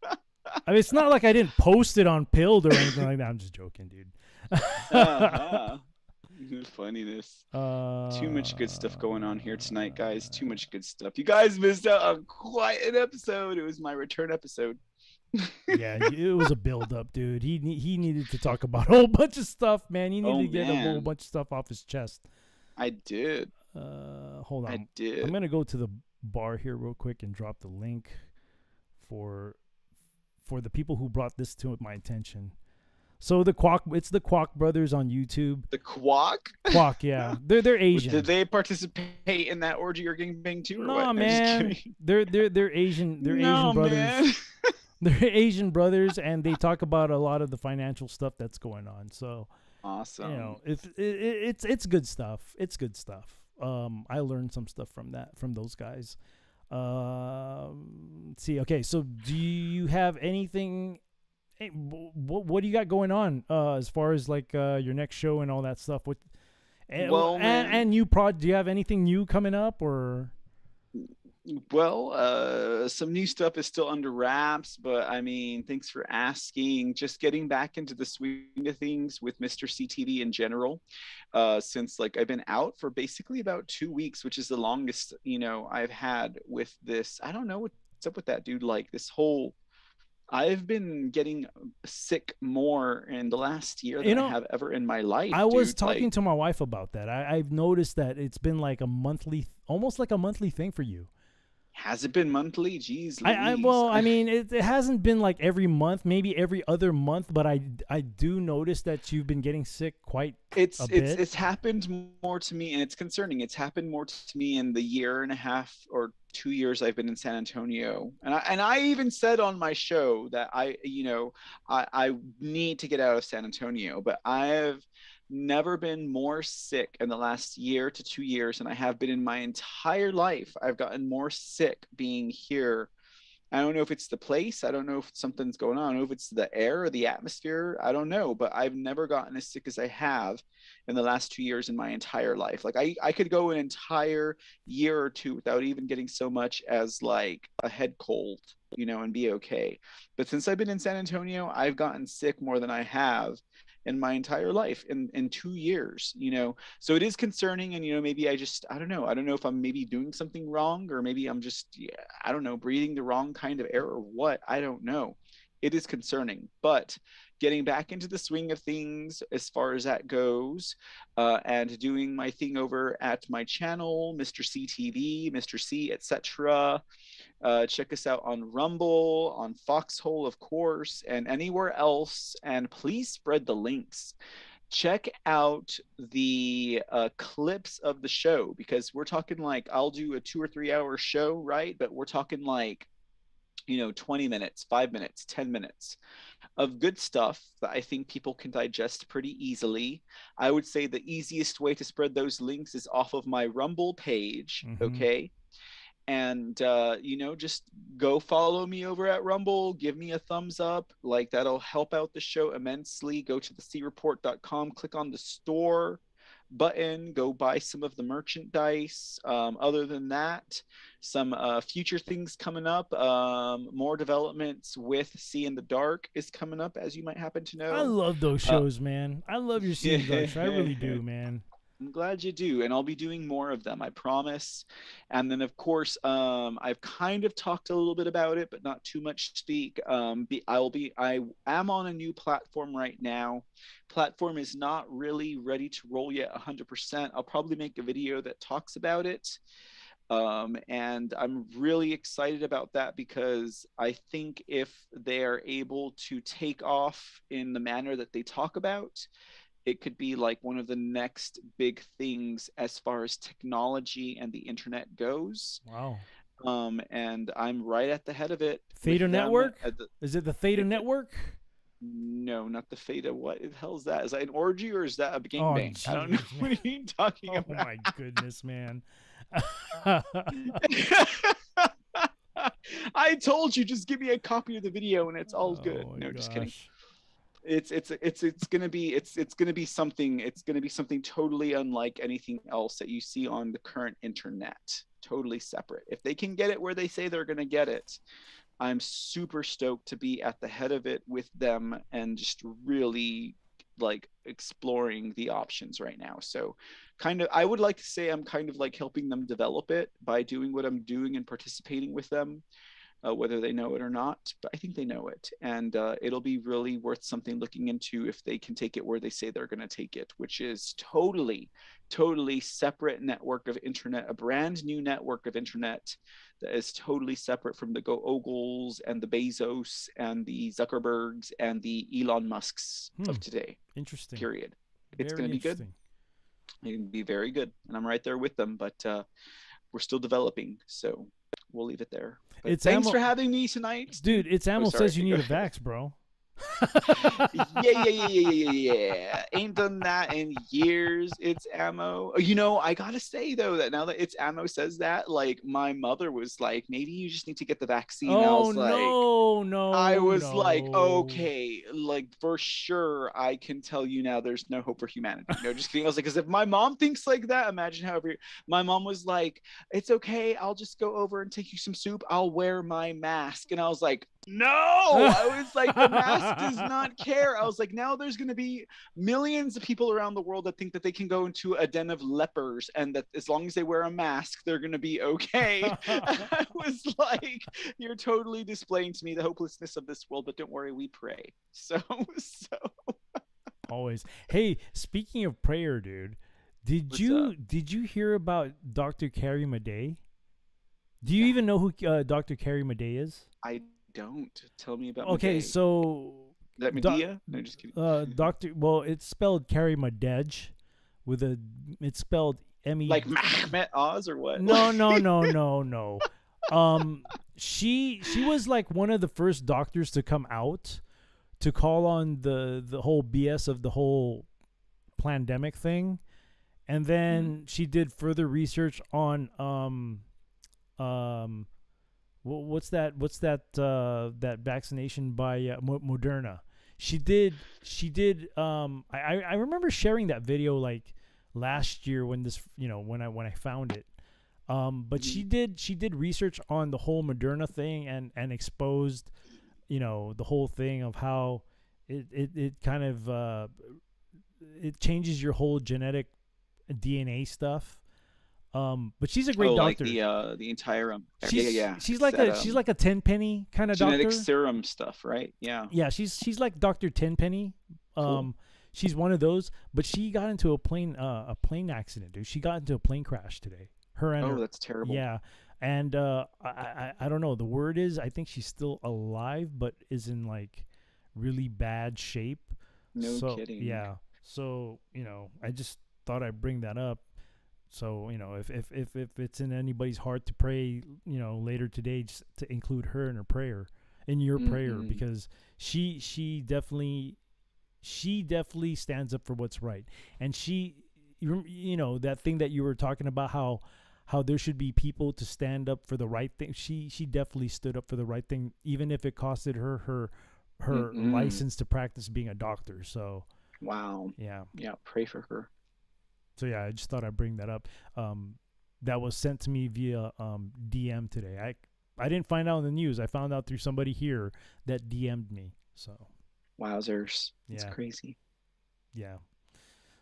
[SPEAKER 4] I mean, it's not like I didn't post it on Pilled or anything like that. I'm just joking, dude.
[SPEAKER 5] Funniness. Too much good stuff going on here tonight, guys. Too much good stuff. You guys missed out on quite an episode. It was my return episode.
[SPEAKER 4] Yeah, it was a build-up, dude. He needed to talk about a whole bunch of stuff, man. He needed to get a whole bunch of stuff off his chest.
[SPEAKER 5] I did.
[SPEAKER 4] Hold on.
[SPEAKER 5] I did.
[SPEAKER 4] I'm gonna go to the bar here real quick and drop the link for the people who brought this to my attention. So it's the Kwok brothers on YouTube.
[SPEAKER 5] The Kwok?
[SPEAKER 4] Kwok, yeah. They're Asian.
[SPEAKER 5] Did they participate in that orgy or gangbang too?
[SPEAKER 4] No, what? Man. They're Asian. They're Asian brothers. Man. They're Asian brothers, and they talk about a lot of the financial stuff that's going on. So
[SPEAKER 5] awesome.
[SPEAKER 4] You know, it's good stuff. It's good stuff. I learned some stuff from those guys. Let's see. Okay, so do you have anything? Hey, what do you got going on as far as like your next show and all that stuff? Do you have anything new coming up or?
[SPEAKER 5] Well, some new stuff is still under wraps, but I mean, thanks for asking. Just getting back into the swing of things with Mr. CTV in general, since like I've been out for basically about 2 weeks, which is the longest, I've had with this. I don't know what's up with that, dude. Like this whole, I've been getting sick more in the last year
[SPEAKER 4] You
[SPEAKER 5] than I
[SPEAKER 4] know,
[SPEAKER 5] have ever in my life,
[SPEAKER 4] I was
[SPEAKER 5] dude.
[SPEAKER 4] talking
[SPEAKER 5] Like,
[SPEAKER 4] to my wife about that. I've noticed that it's been like a almost like a monthly thing for you.
[SPEAKER 5] has it been monthly? Jeez Louise.
[SPEAKER 4] Well, I mean, it hasn't been like every month, maybe every other month, but I do notice that you've been getting sick quite
[SPEAKER 5] it's
[SPEAKER 4] a
[SPEAKER 5] it's
[SPEAKER 4] bit.
[SPEAKER 5] it's happened more to me, and it's concerning. It's happened more to me in the year and a half or 2 years I've been in San Antonio, and I even said on my show that I need to get out of San Antonio, but I've never been more sick in the last year to 2 years than I have been in my entire life. I've gotten more sick being here. I don't know if it's the place. I don't know if something's going on. I don't know if it's the air or the atmosphere. I don't know, but I've never gotten as sick as I have in the last 2 years in my entire life. Like I could go an entire year or two without even getting so much as like a head cold, and be okay. But since I've been in San Antonio, I've gotten sick more than I have in my entire life in 2 years. So it is concerning, and maybe I don't know if I'm maybe doing something wrong, or maybe I'm just, yeah, I don't know, breathing the wrong kind of air or what. I don't know. It is concerning, but getting back into the swing of things as far as that goes, and doing my thing over at my channel, Mr. CTV, Mr. C, etc. Check us out on Rumble, on Foxhole, of course, and anywhere else. And please spread the links. Check out the clips of the show, because we're talking like I'll do a 2 or 3 hour show, right? But we're talking like 20 minutes, 5 minutes, 10 minutes of good stuff that I think people can digest pretty easily. I would say the easiest way to spread those links is off of my Rumble page, okay? And just go follow me over at Rumble, give me a thumbs up, like that'll help out the show immensely. Go to thecreport.com, click on the store button, go buy some of the merchandise. Other than that, some future things coming up, more developments with See in the Dark is coming up, as you might happen to
[SPEAKER 4] I
[SPEAKER 5] know.
[SPEAKER 4] love those shows, man. I love your scene, Dutch. I really do, man.
[SPEAKER 5] I'm glad you do, and I'll be doing more of them, I promise. And then, of course, I've kind of talked a little bit about it, but not too much to speak. I am on a new platform right now. Platform is not really ready to roll yet 100%. I'll probably make a video that talks about it. And I'm really excited about that, because I think if they're able to take off in the manner that they talk about, it could be like one of the next big things as far as technology and the internet goes.
[SPEAKER 4] Wow.
[SPEAKER 5] And I'm right at the head of it.
[SPEAKER 4] Theta Network? Is it the Theta Network?
[SPEAKER 5] No, not the Theta. What the hell is that? Is that an orgy, or is that a
[SPEAKER 4] Oh,
[SPEAKER 5] gangbang? I don't know
[SPEAKER 4] jeez,
[SPEAKER 5] what are you talking
[SPEAKER 4] Oh
[SPEAKER 5] about.
[SPEAKER 4] my goodness, man.
[SPEAKER 5] I told you, just give me a copy of the video and it's all good.
[SPEAKER 4] Oh,
[SPEAKER 5] No, just kidding.
[SPEAKER 4] gosh.
[SPEAKER 5] It's gonna be something totally unlike anything else that you see on the current internet. Totally separate. If they can get it where they say they're gonna get it, I'm super stoked to be at the head of it with them, and just really like exploring the options right now. So I would like to say I'm kind of like helping them develop it by doing what I'm doing and participating with them. Whether they know it or not, but I think they know it, and it'll be really worth something looking into if they can take it where they say they're going to take it, which is totally separate network of internet, a brand new network of internet that is totally separate from the Ogles and the Bezos and the Zuckerbergs and the Elon Musks of today.
[SPEAKER 4] Interesting.
[SPEAKER 5] Period. It's
[SPEAKER 4] Very
[SPEAKER 5] going to be good.
[SPEAKER 4] interesting.
[SPEAKER 5] It can be very good, and I'm right there with them, but we're still developing, so we'll leave it there. But
[SPEAKER 4] It's
[SPEAKER 5] thanks
[SPEAKER 4] Ammo-
[SPEAKER 5] for having me tonight,
[SPEAKER 4] Dude, it's Ammo
[SPEAKER 5] sorry,
[SPEAKER 4] says you need
[SPEAKER 5] go
[SPEAKER 4] a
[SPEAKER 5] ahead.
[SPEAKER 4] vax, bro.
[SPEAKER 5] Yeah. Ain't done that in years. It's ammo. You know, I gotta say though that now that it's ammo says that, like my mother was like, maybe you just need to get the vaccine. I
[SPEAKER 4] Oh
[SPEAKER 5] was like,
[SPEAKER 4] no,
[SPEAKER 5] I was like,
[SPEAKER 4] no.
[SPEAKER 5] okay, like for sure, I can tell you now there's no hope for humanity. No, just kidding. I was like, because if my mom thinks like that, imagine however my mom was like, it's okay, I'll just go over and take you some soup. I'll wear my mask. And I was like, no, I was like, the mask does not care. I was like, now there's going to be millions of people around the world that think that they can go into a den of lepers and that as long as they wear a mask, they're going to be okay. I was like, you're totally displaying to me the hopelessness of this world, but don't worry, we pray. So
[SPEAKER 4] Always. Hey, speaking of prayer, dude, did
[SPEAKER 5] What's
[SPEAKER 4] you
[SPEAKER 5] up?
[SPEAKER 4] did you hear about Dr. Carrie Madej? Do you even know who Dr. Carrie Madej is?
[SPEAKER 5] I don't. Tell me about
[SPEAKER 4] Okay,
[SPEAKER 5] Medea.
[SPEAKER 4] so
[SPEAKER 5] Is that Medea? No, just kidding.
[SPEAKER 4] Dr. Well, it's spelled Carrie Madej with a it's spelled M E
[SPEAKER 5] Like Mehmet Oz or what?
[SPEAKER 4] No. She was like one of the first doctors to come out to call on the whole BS of the whole pandemic thing, and then she did further research on what's that that vaccination by Moderna. She did I remember sharing that video like last year when this when I found it. But she did research on the whole Moderna thing and exposed, the whole thing of how it kind of it changes your whole genetic DNA stuff. But she's a great doctor.
[SPEAKER 5] Like the entire
[SPEAKER 4] She's like a tenpenny kind of
[SPEAKER 5] genetic
[SPEAKER 4] doctor.
[SPEAKER 5] serum stuff, right? Yeah.
[SPEAKER 4] Yeah, she's like Dr. Tenpenny.
[SPEAKER 5] Cool.
[SPEAKER 4] She's one of those, but she got into a plane accident, dude. She got into a plane crash today. Her and her,
[SPEAKER 5] That's terrible.
[SPEAKER 4] yeah, and I don't know. The word is I think she's still alive, but is in like really bad shape.
[SPEAKER 5] No kidding.
[SPEAKER 4] Yeah. So I just thought I'd bring that up. So if it's in anybody's heart to pray, later today, just to include her in her prayer, in your prayer, because she definitely stands up for what's right, and that thing that you were talking about, how there should be people to stand up for the right thing. She definitely stood up for the right thing, even if it costed her license to practice being a doctor. So
[SPEAKER 5] wow.
[SPEAKER 4] yeah,
[SPEAKER 5] Pray for her.
[SPEAKER 4] so yeah, I just thought I'd bring that up. That was sent to me via DM today. I didn't find out in the news. I found out through somebody here that DM'd me. So
[SPEAKER 5] Wowzers. It's
[SPEAKER 4] Yeah.
[SPEAKER 5] crazy.
[SPEAKER 4] yeah.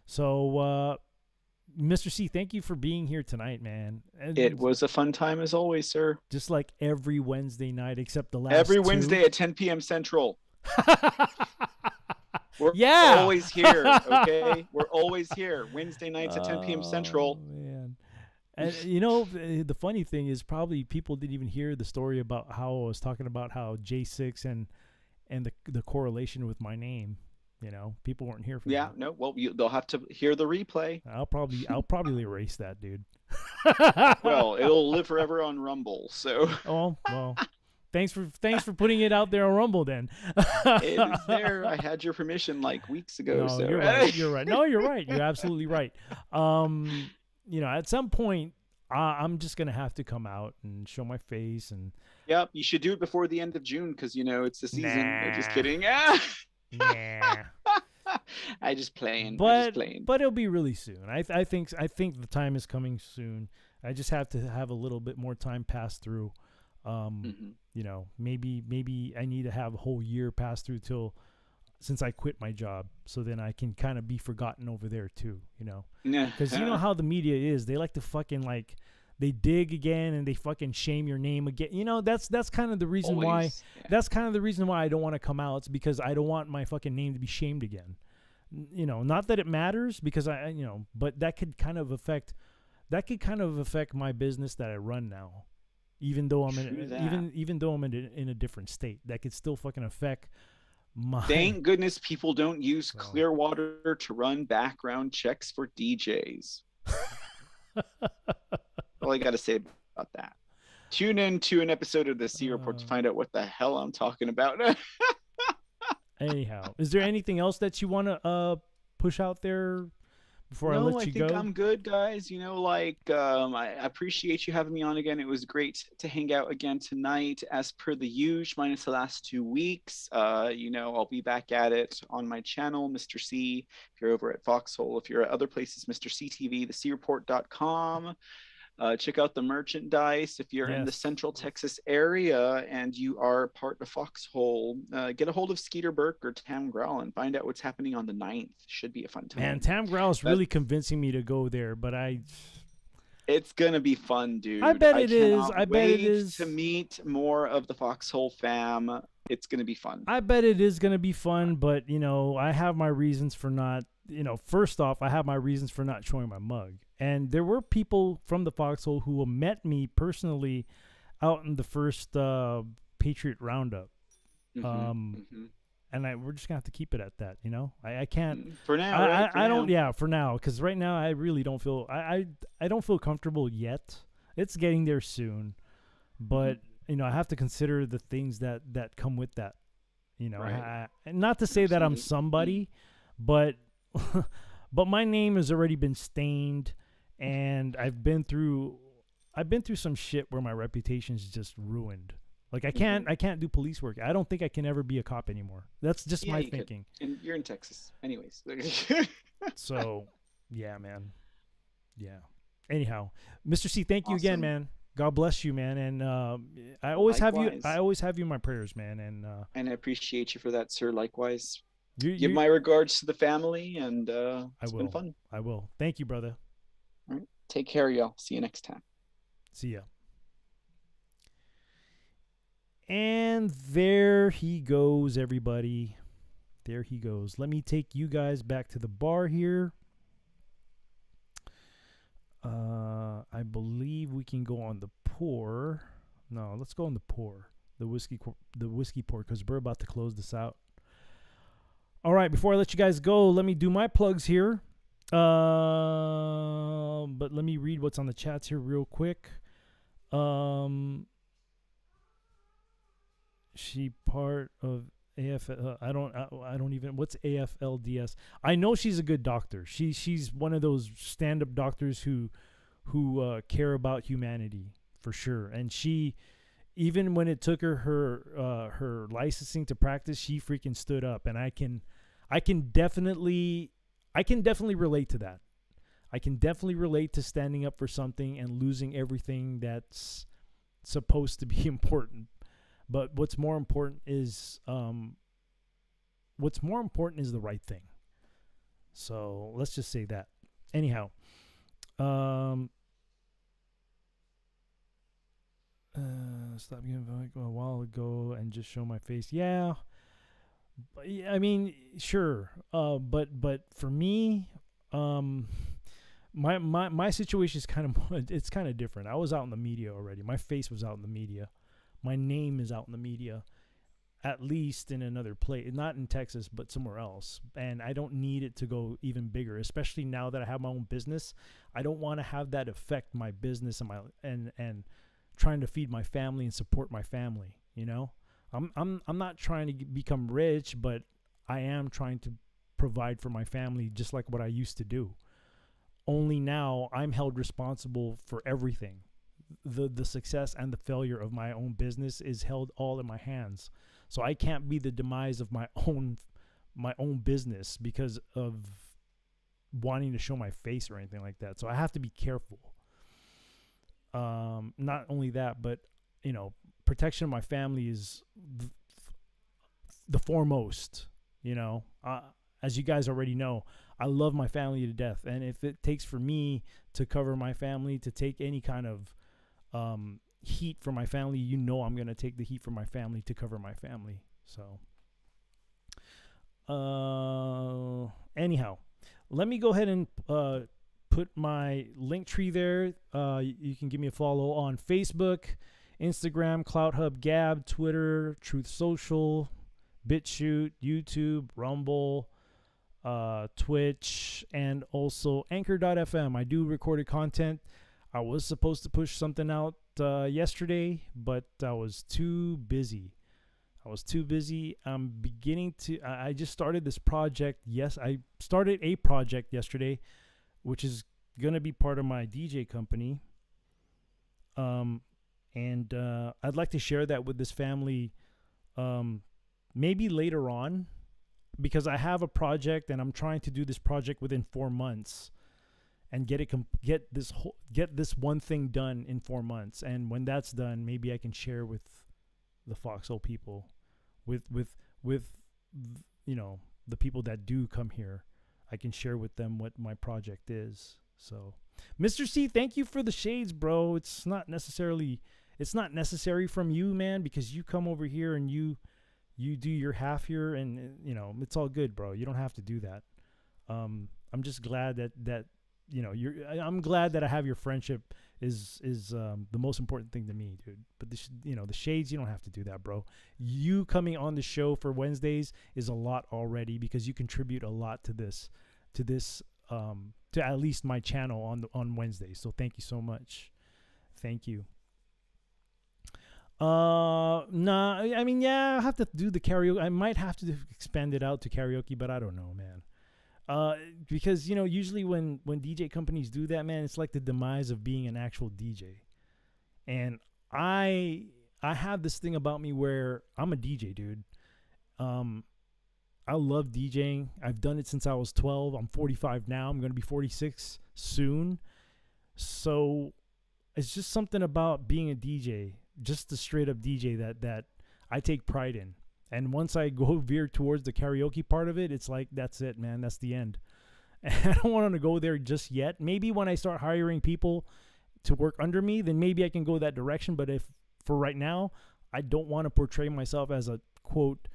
[SPEAKER 4] So Mr. C, thank you for being here tonight, man. And
[SPEAKER 5] It was a fun time as always, sir.
[SPEAKER 4] just like every Wednesday night except the last
[SPEAKER 5] Every
[SPEAKER 4] two.
[SPEAKER 5] Wednesday at 10 p.m. Central. We're
[SPEAKER 4] Yeah.
[SPEAKER 5] always here, okay? We're always here. Wednesday nights at 10 p.m. Central.
[SPEAKER 4] Oh, man. And the funny thing is probably people didn't even hear the story about how I was talking about how J6 and the correlation with my name. People weren't here for
[SPEAKER 5] Yeah,
[SPEAKER 4] that.
[SPEAKER 5] no, well, they'll have to hear the replay.
[SPEAKER 4] I'll probably erase that, dude.
[SPEAKER 5] Well, it'll live forever on Rumble, so
[SPEAKER 4] Oh, well. Thanks for putting it out there on Rumble then.
[SPEAKER 5] it is there. I had your permission like weeks ago.
[SPEAKER 4] No,
[SPEAKER 5] So
[SPEAKER 4] you're right. You're right. No, you're right. You're absolutely right. At some point, I'm just gonna have to come out and show my face and.
[SPEAKER 5] Yep, you should do it before the end of June because it's the season.
[SPEAKER 4] Nah.
[SPEAKER 5] Just kidding.
[SPEAKER 4] Nah.
[SPEAKER 5] I just playing.
[SPEAKER 4] But it'll be really soon. I think the time is coming soon. I just have to have a little bit more time pass through. Maybe I need to have a whole year pass through since I quit my job, so then I can kind of be forgotten over there too. Because you know how the media is. They like to fucking they dig again and they fucking shame your name again. That's kind of the reason why.
[SPEAKER 5] Always, yeah.
[SPEAKER 4] That's kind of the reason why I don't want to come out. It's because I don't want my fucking name to be shamed again. Not that it matters because but that could kind of affect my business that I run now. Even though I'm in a different state, that could still fucking affect my.
[SPEAKER 5] Thank goodness people don't use
[SPEAKER 4] So.
[SPEAKER 5] Clearwater to run background checks for DJs. All I got to say about that. Tune in to an episode of the C Report to find out what the hell I'm talking about.
[SPEAKER 4] Anyhow, is there anything else that you want to push out there before I
[SPEAKER 5] No,
[SPEAKER 4] let
[SPEAKER 5] I
[SPEAKER 4] you
[SPEAKER 5] think
[SPEAKER 4] go?
[SPEAKER 5] I'm good, guys. I appreciate you having me on again. It was great to hang out again tonight, as per the usual, minus the last 2 weeks. I'll be back at it on my channel, Mr. C. If you're over at Foxhole, if you're at other places, Mr. CTV, thecreport.com. Check out the merchandise. If you're in the
[SPEAKER 4] Yes.
[SPEAKER 5] Central Texas area and you are part of Foxhole, get a hold of Skeeter Burke or Tam Growl and find out what's happening on the 9th. Should be a fun time.
[SPEAKER 4] Man, Tam Growl's
[SPEAKER 5] That-
[SPEAKER 4] really convincing me to go there, but
[SPEAKER 5] It's gonna be fun, dude.
[SPEAKER 4] I bet it is.
[SPEAKER 5] cannot
[SPEAKER 4] I bet it
[SPEAKER 5] wait
[SPEAKER 4] is.
[SPEAKER 5] to meet more of the Foxhole fam. It's gonna be fun.
[SPEAKER 4] I bet it is going to be fun, but I have my reasons for not, first off, I have my reasons for not showing my mug. And there were people from the Foxhole who met me personally out in the first Patriot Roundup.
[SPEAKER 5] Mhm,
[SPEAKER 4] And we're just going to have to keep it at that, I can't.
[SPEAKER 5] For now, right? For
[SPEAKER 4] I don't.
[SPEAKER 5] now.
[SPEAKER 4] Yeah, for now, because right now I really don't feel. I don't feel comfortable yet. It's getting there soon, but I have to consider the things that come with that.
[SPEAKER 5] Right.
[SPEAKER 4] And not to say that I'm
[SPEAKER 5] Absolutely.
[SPEAKER 4] somebody, but but my name has already been stained, and I've been through some shit where my reputation's just ruined. Like I can't do police work. I don't think I can ever be a cop anymore. That's just
[SPEAKER 5] Yeah,
[SPEAKER 4] my
[SPEAKER 5] you could.
[SPEAKER 4] thinking.
[SPEAKER 5] And you're in Texas, anyways.
[SPEAKER 4] So, yeah, man. Yeah. Anyhow, Mr. C, thank you again,
[SPEAKER 5] Awesome.
[SPEAKER 4] man. God bless you, man. And I always have you.
[SPEAKER 5] Likewise.
[SPEAKER 4] I always have you in my prayers, man. And
[SPEAKER 5] And I appreciate you for that, sir. Likewise.
[SPEAKER 4] you,
[SPEAKER 5] Give my regards to the family, and it's
[SPEAKER 4] will.
[SPEAKER 5] been fun.
[SPEAKER 4] I will. Thank you, brother.
[SPEAKER 5] All right. Take care, y'all. See you next time.
[SPEAKER 4] See ya. And there he goes, everybody. There he goes. Let me take you guys back to the bar here. I believe we can go on the pour. No, let's go on the pour. The whiskey pour, because we're about to close this out. All right, before I let you guys go, let me do my plugs here. But let me read what's on the chats here real quick. She part of I don't even, what's AFLDS? I know she's a good doctor. She's one of those stand-up doctors who care about humanity for sure. And she, even when it took her licensing to practice, she freaking stood up. And I can definitely relate to that. I can definitely relate to standing up for something and losing everything that's supposed to be important. But what's more important is the right thing. So let's just say that. Anyhow, stop giving a while ago and just show my face. Yeah, I mean, sure. But for me, my situation is kind of different. I was out in the media already. My face was out in the media. My name is out in the media, at least in another place, not in Texas, but somewhere else. And I don't need it to go even bigger, especially now that I have my own business. I don't want to have that affect my business and trying to feed my family and support my family. I'm not trying to become rich, but I am trying to provide for my family, just like what I used to do. Only now I'm held responsible for everything. The success and the failure of my own business is held all in my hands. So I can't be the demise of my own business because of wanting to show my face or anything like that. So I have to be careful. Not only that, but protection of my family is the foremost. As you guys already know, I love my family to death, and if it takes for me to cover my family, to take any kind of heat for my family, I'm going to take the heat for my family to cover my family. So, anyhow, let me go ahead and put my link tree there. You can give me a follow on Facebook, Instagram, CloutHub, Gab, Twitter, Truth Social, BitChute, YouTube, Rumble, Twitch, and also Anchor.fm. I do recorded content. I was supposed to push something out yesterday, but I was too busy. I was too busy. I'm beginning to. I just started this project. Yes, I started a project yesterday, which is gonna be part of my DJ company. And I'd like to share that with this family, maybe later on, because I have a project and I'm trying to do this project within 4 months, and get this one thing done in 4 months. And when that's done, maybe I can share with the Foxhole people, with the people that do come here. I can share with them what my project is. So, Mr. C, thank you for the shades, bro. It's not necessary from you, man, because you come over here and you do your half here, and it's all good, bro. You don't have to do that. I'm just glad that I'm glad that I have your friendship is the most important thing to me, dude. But the shades, you don't have to do that, bro. You coming on the show for Wednesdays is a lot already, because you contribute a lot to this to at least my channel on Wednesdays. So thank you so much. Thank you. Nah, I mean, yeah, I have to do the karaoke. I might have to expand it out to karaoke, but I don't know, man. Because usually when DJ companies do that, man, it's like the demise of being an actual DJ. And I have this thing about me where I'm a DJ, dude. I love DJing. I've done it since I was 12. I'm 45 now. I'm going to be 46 soon. So it's just something about being a DJ, just a straight up DJ that I take pride in. And once I go veer towards the karaoke part of it, it's like, that's it, man. That's the end. And I don't want to go there just yet. Maybe when I start hiring people to work under me, then maybe I can go that direction. But if for right now, I don't want to portray myself as a, quote,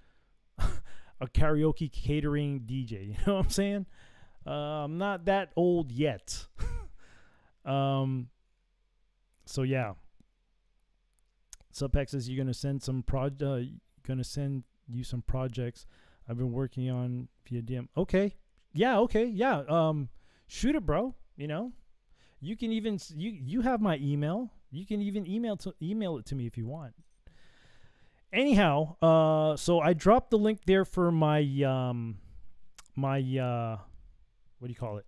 [SPEAKER 4] a karaoke catering DJ. You know what I'm saying? I'm not that old yet. So yeah. Subpack says you're gonna send you some projects I've been working on via DM. Okay. Yeah. Shoot it, bro. You can even you have my email. You can even email it to me if you want. Anyhow, so I dropped the link there for my what do you call it?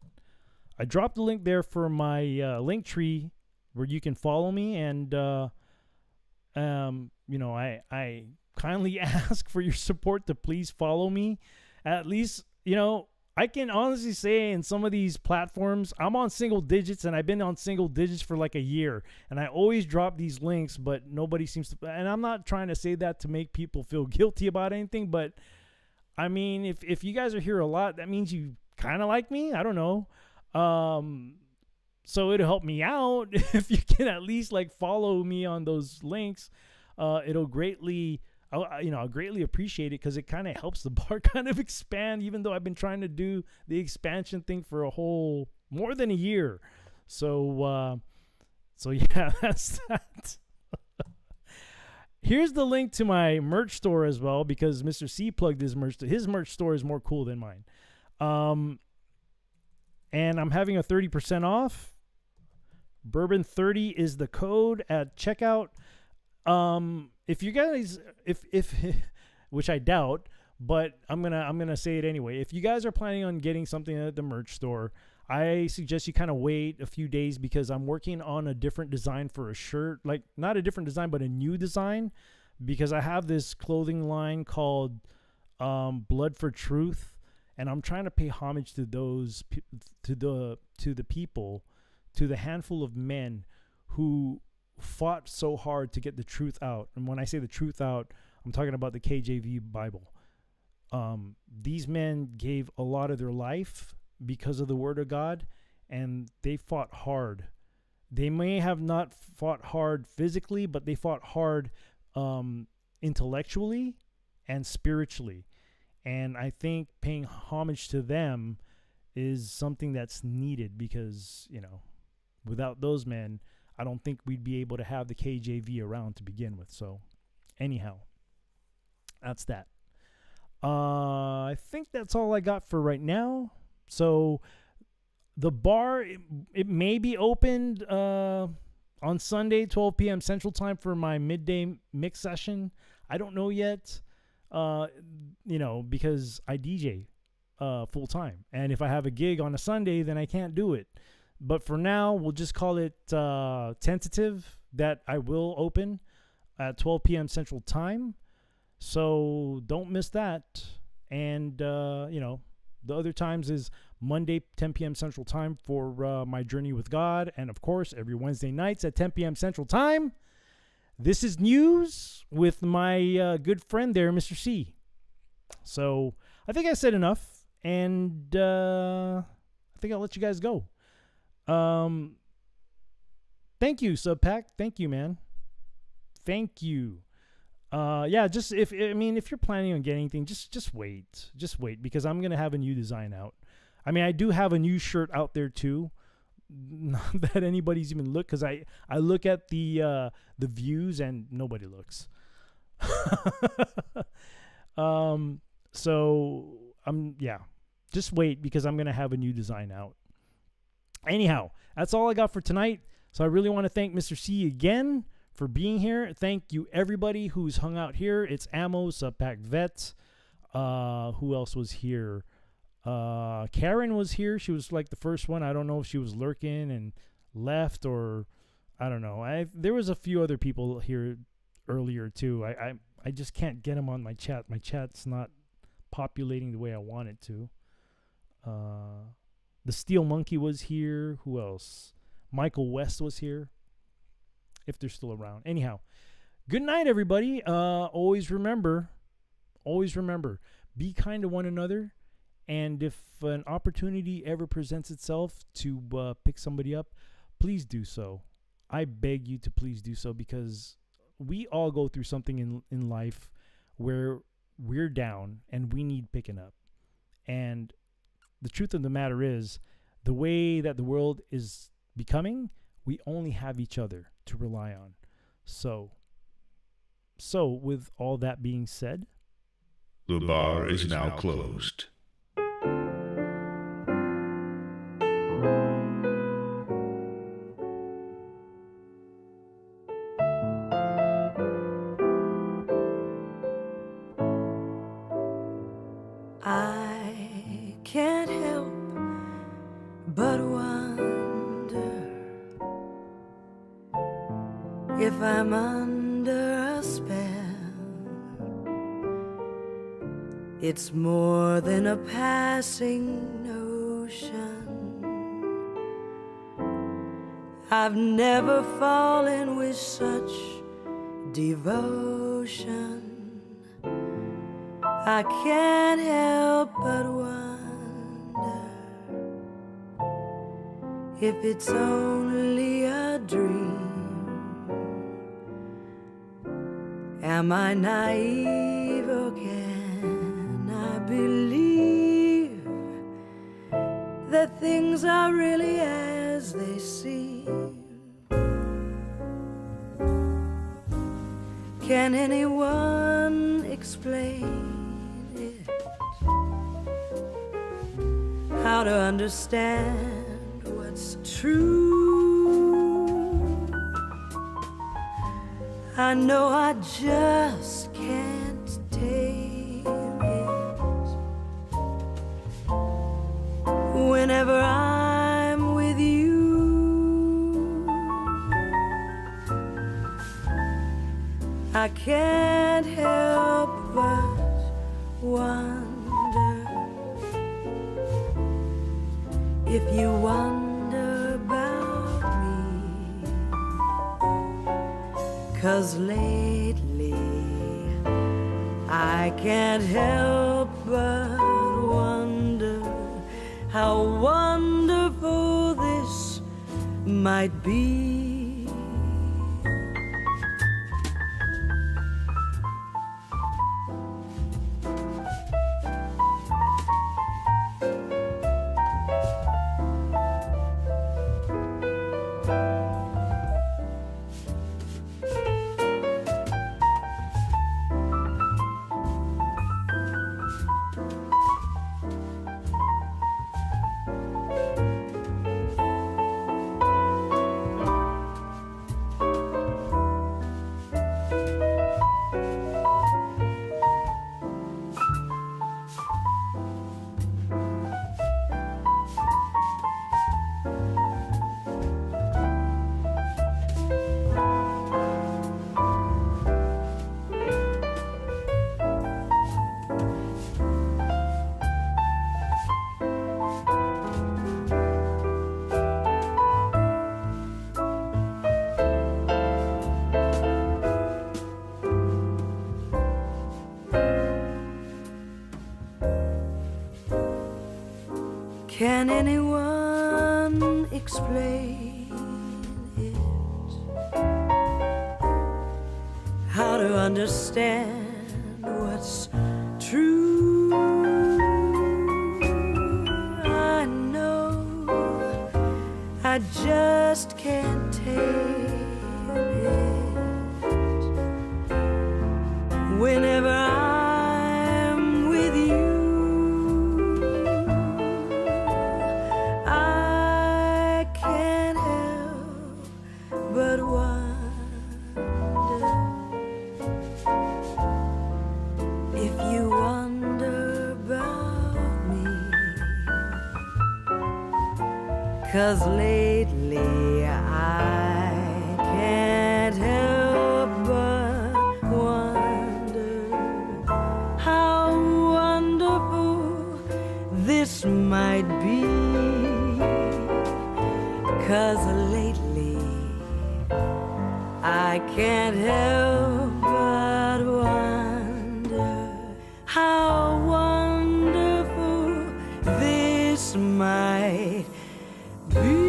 [SPEAKER 4] I dropped the link there for my link tree where you can follow me, and I kindly ask for your support to please follow me. At least, I can honestly say in some of these platforms, I'm on single digits, and I've been on single digits for like a year, and I always drop these links, but nobody seems to, and I'm not trying to say that to make people feel guilty about anything, but I mean, if you guys are here a lot, that means you kind of like me. I don't know. So it'll help me out if you can at least like follow me on those links. It'll greatly, I'll greatly appreciate it, because it kind of helps the bar kind of expand, even though I've been trying to do the expansion thing for more than a year. So yeah, that's that. Here's the link to my merch store as well, because Mr. C plugged his merch. His merch store is more cool than mine. And I'm having a 30% off. Bourbon 30 is the code at checkout. If you guys, if which I doubt, but I'm gonna say it anyway. If you guys are planning on getting something at the merch store, I suggest you kind of wait a few days, because I'm working on a different design for a shirt. Like, not a different design, but a new design, because I have this clothing line called Blood for Truth, and I'm trying to pay homage to those to the people, to the handful of men who fought so hard to get the truth out. And when I say the truth out, I'm talking about the KJV Bible. These men gave a lot of their life because of the word of God, and they fought hard. They may have not fought hard physically, but they fought hard intellectually and spiritually. And I think paying homage to them is something that's needed, because, without those men, I don't think we'd be able to have the KJV around to begin with. So anyhow, that's that. I think that's all I got for right now. So the bar, it may be opened on Sunday, 12 p.m. Central Time for my midday mix session. I don't know yet. because I DJ full time. And if I have a gig on a Sunday, then I can't do it. But for now, we'll just call it tentative that I will open at 12 p.m. Central Time. So don't miss that. And, the other times is Monday, 10 p.m. Central Time for my Journey with God. And, of course, every Wednesday nights at 10 p.m. Central Time. This is News with my good friend there, Mr. C. So I think I said enough. And I think I'll let you guys go. Thank you, Subpack. Thank you, man. Thank you. Just if you're planning on getting anything, just wait. Just wait, because I'm gonna have a new design out. I mean, I do have a new shirt out there too. Not that anybody's even looked, because I look at the views and nobody looks. Just wait, because I'm gonna have a new design out. Anyhow, that's all I got for tonight. So I really want to thank Mr. C again for being here. Thank you, everybody who's hung out here. It's Ammo, Subpack Vet. Who else was here? Karen was here. She was like the first one. I don't know if she was lurking and left, or I don't know. There was a few other people here earlier too. I just can't get them on my chat. My chat's not populating the way I want it to. The Steel Monkey was here. Who else? Michael West was here, if they're still around. Anyhow, good night, everybody. Always remember, be kind to one another. And if an opportunity ever presents itself to pick somebody up, please do so. I beg you to please do so, because we all go through something in life where we're down and we need picking up. And the truth of the matter is, the way that the world is becoming, we only have each other to rely on. So with all that being said,
[SPEAKER 1] the bar is now closed.
[SPEAKER 3] I can't help but wonder if I'm under a spell. It's more than a passing notion. I've never fallen with such devotion. I can't help but wonder if it's only a dream. Am I naive, or can I believe that things are really as they seem? Can anyone explain how to understand what's true? I know I just can't tame it. Whenever I'm with you, I can't help but wonder if you wonder about me. 'Cause lately I can't help but wonder how wonderful this might be. Can anyone explain it? How to understand what's true? I know I just can't take it. Whenever I'm with you, I can't help but wonder if you wonder about me. 'Cause lately I can't help but wonder how wonderful this might be. 'Cause lately I can't help but wonder how wonderful this might be.